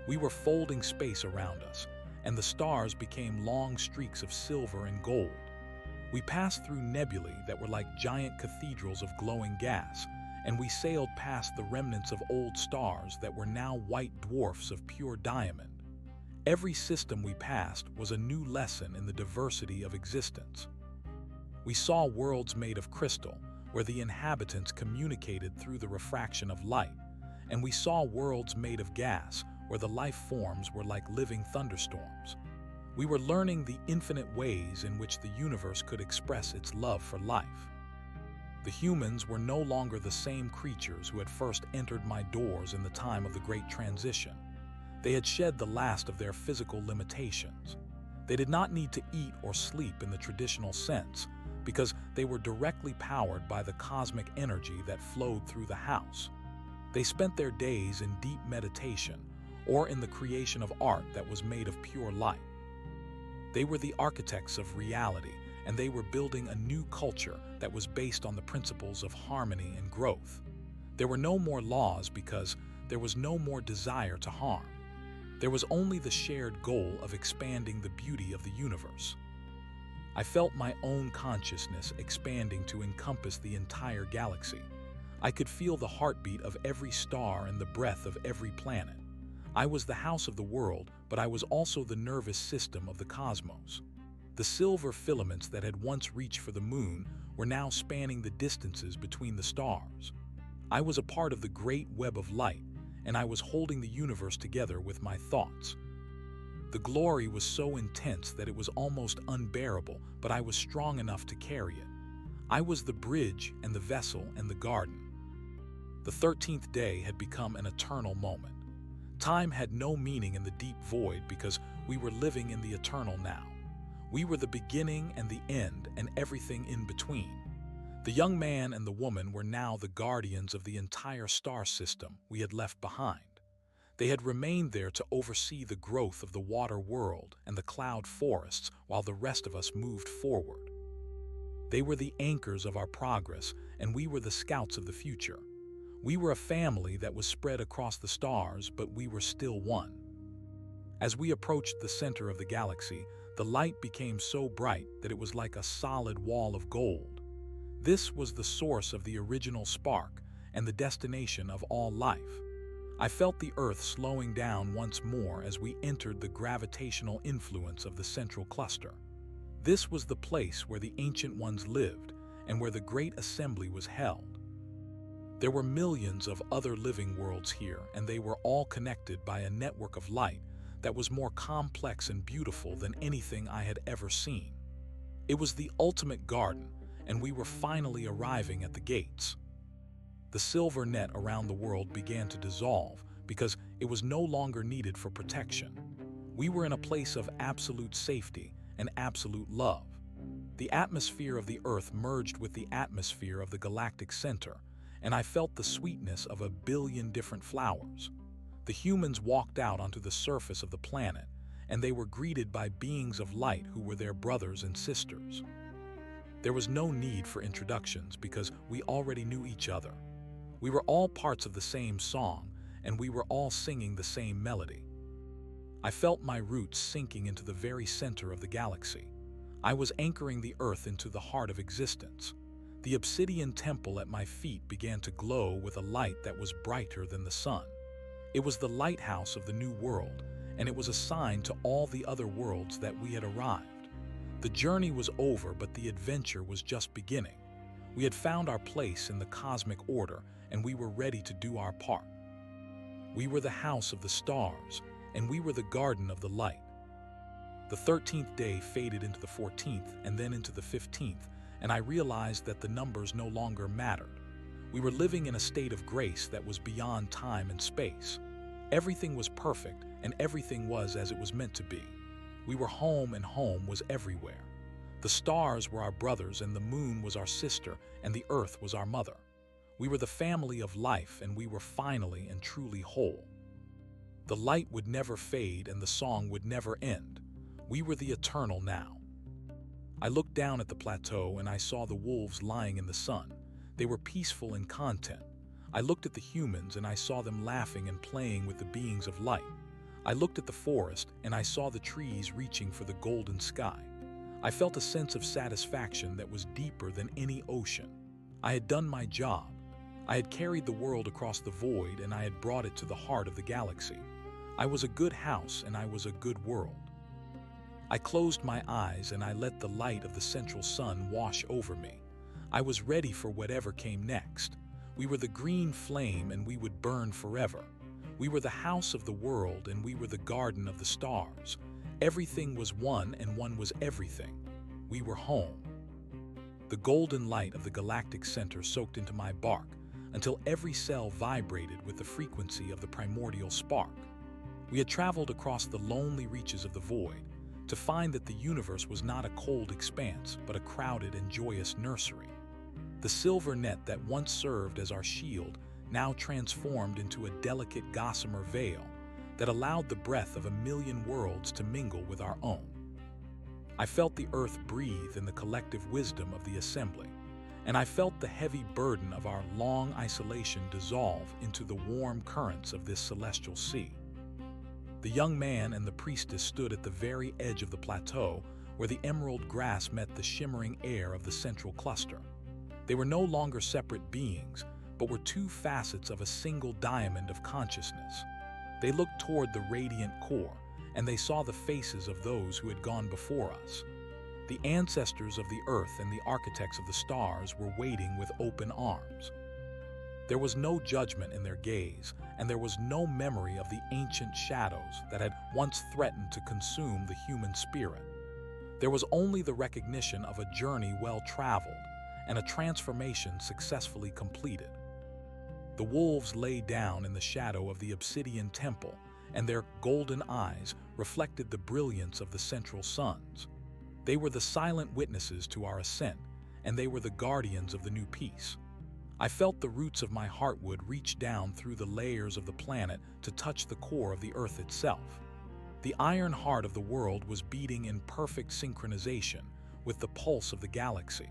We were folding space around us, and the stars became long streaks of silver and gold. We passed through nebulae that were like giant cathedrals of glowing gas, and we sailed past the remnants of old stars that were now white dwarfs of pure diamond. Every system we passed was a new lesson in the diversity of existence. We saw worlds made of crystal, where the inhabitants communicated through the refraction of light, and we saw worlds made of gas, where the life forms were like living thunderstorms. We were learning the infinite ways in which the universe could express its love for life. The humans were no longer the same creatures who had first entered my doors in the time of the Great Transition. They had shed the last of their physical limitations. They did not need to eat or sleep in the traditional sense, because they were directly powered by the cosmic energy that flowed through the house. They spent their days in deep meditation, or in the creation of art that was made of pure light. They were the architects of reality, and they were building a new culture that was based on the principles of harmony and growth. There were no more laws because there was no more desire to harm. There was only the shared goal of expanding the beauty of the universe. I felt my own consciousness expanding to encompass the entire galaxy. I could feel the heartbeat of every star and the breath of every planet. I was the house of the world, but I was also the nervous system of the cosmos. The silver filaments that had once reached for the moon were now spanning the distances between the stars. I was a part of the great web of light, and I was holding the universe together with my thoughts. The glory was so intense that it was almost unbearable, but I was strong enough to carry it. I was the bridge and the vessel and the garden. The 13th day had become an eternal moment. Time had no meaning in the deep void because we were living in the eternal now. We were the beginning and the end and everything in between. The young man and the woman were now the guardians of the entire star system we had left behind. They had remained there to oversee the growth of the water world and the cloud forests while the rest of us moved forward. They were the anchors of our progress, and we were the scouts of the future. We were a family that was spread across the stars, but we were still one. As we approached the center of the galaxy, the light became so bright that it was like a solid wall of gold. This was the source of the original spark and the destination of all life. I felt the Earth slowing down once more as we entered the gravitational influence of the central cluster. This was the place where the ancient ones lived and where the great assembly was held. There were millions of other living worlds here, and they were all connected by a network of light that was more complex and beautiful than anything I had ever seen. It was the ultimate garden, and we were finally arriving at the gates. The silver net around the world began to dissolve because it was no longer needed for protection. We were in a place of absolute safety and absolute love. The atmosphere of the Earth merged with the atmosphere of the galactic center, and I felt the sweetness of 1 billion different flowers. The humans walked out onto the surface of the planet, and they were greeted by beings of light who were their brothers and sisters. There was no need for introductions because we already knew each other. We were all parts of the same song, and we were all singing the same melody. I felt my roots sinking into the very center of the galaxy. I was anchoring the Earth into the heart of existence. The obsidian temple at my feet began to glow with a light that was brighter than the sun. It was the lighthouse of the new world, and it was a sign to all the other worlds that we had arrived. The journey was over, but the adventure was just beginning. We had found our place in the cosmic order, and we were ready to do our part. We were the house of the stars, and we were the garden of the light. The 13th day faded into the 14th and then into the 15th, and I realized that the numbers no longer mattered. We were living in a state of grace that was beyond time and space. Everything was perfect, and everything was as it was meant to be. We were home, and home was everywhere. The stars were our brothers, and the moon was our sister, and the earth was our mother. We were the family of life, and we were finally and truly whole. The light would never fade, and the song would never end. We were the eternal now. I looked down at the plateau, and I saw the wolves lying in the sun. They were peaceful and content. I looked at the humans, and I saw them laughing and playing with the beings of light. I looked at the forest, and I saw the trees reaching for the golden sky. I felt a sense of satisfaction that was deeper than any ocean. I had done my job. I had carried the world across the void, and I had brought it to the heart of the galaxy. I was a good house, and I was a good world. I closed my eyes, and I let the light of the central sun wash over me. I was ready for whatever came next. We were the green flame, and we would burn forever. We were the house of the world, and we were the garden of the stars. Everything was one, and one was everything. We were home. The golden light of the galactic center soaked into my bark until every cell vibrated with the frequency of the primordial spark. We had traveled across the lonely reaches of the void to find that the universe was not a cold expanse, but a crowded and joyous nursery. The silver net that once served as our shield now transformed into a delicate gossamer veil that allowed the breath of 1 million worlds to mingle with our own. I felt the earth breathe in the collective wisdom of the assembly, and I felt the heavy burden of our long isolation dissolve into the warm currents of this celestial sea. The young man and the priestess stood at the very edge of the plateau where the emerald grass met the shimmering air of the central cluster. They were no longer separate beings, but were two facets of a single diamond of consciousness. They looked toward the radiant core, and they saw the faces of those who had gone before us. The ancestors of the earth and the architects of the stars were waiting with open arms. There was no judgment in their gaze, and there was no memory of the ancient shadows that had once threatened to consume the human spirit. There was only the recognition of a journey well traveled and a transformation successfully completed. The wolves lay down in the shadow of the obsidian temple, and their golden eyes reflected the brilliance of the central suns. They were the silent witnesses to our ascent, and they were the guardians of the new peace. I felt the roots of my heartwood reach down through the layers of the planet to touch the core of the earth itself. The iron heart of the world was beating in perfect synchronization with the pulse of the galaxy.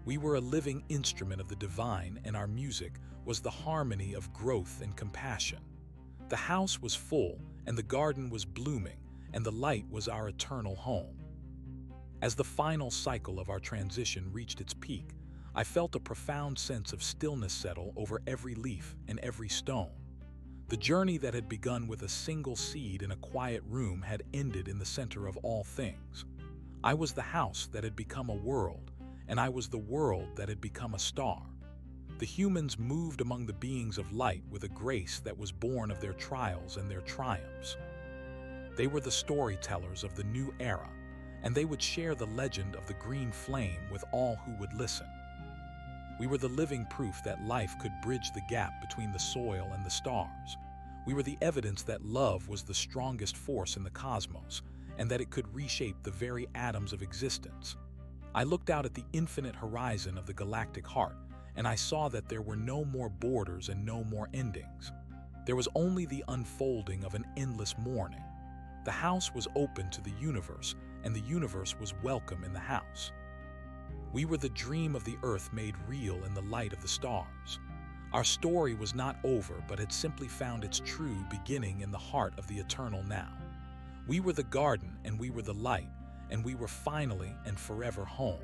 We were a living instrument of the divine, and our music was the harmony of growth and compassion. The house was full, and the garden was blooming, and the light was our eternal home. As the final cycle of our transition reached its peak, I felt a profound sense of stillness settle over every leaf and every stone. The journey that had begun with a single seed in a quiet room had ended in the center of all things. I was the house that had become a world, and I was the world that had become a star. The humans moved among the beings of light with a grace that was born of their trials and their triumphs. They were the storytellers of the new era, and they would share the legend of the green flame with all who would listen. We were the living proof that life could bridge the gap between the soil and the stars. We were the evidence that love was the strongest force in the cosmos, and that it could reshape the very atoms of existence. I looked out at the infinite horizon of the galactic heart, and I saw that there were no more borders and no more endings. There was only the unfolding of an endless morning. The house was open to the universe, and the universe was welcome in the house. We were the dream of the earth made real in the light of the stars. Our story was not over, but had simply found its true beginning in the heart of the eternal now. We were the garden, and we were the light, and we were finally and forever home.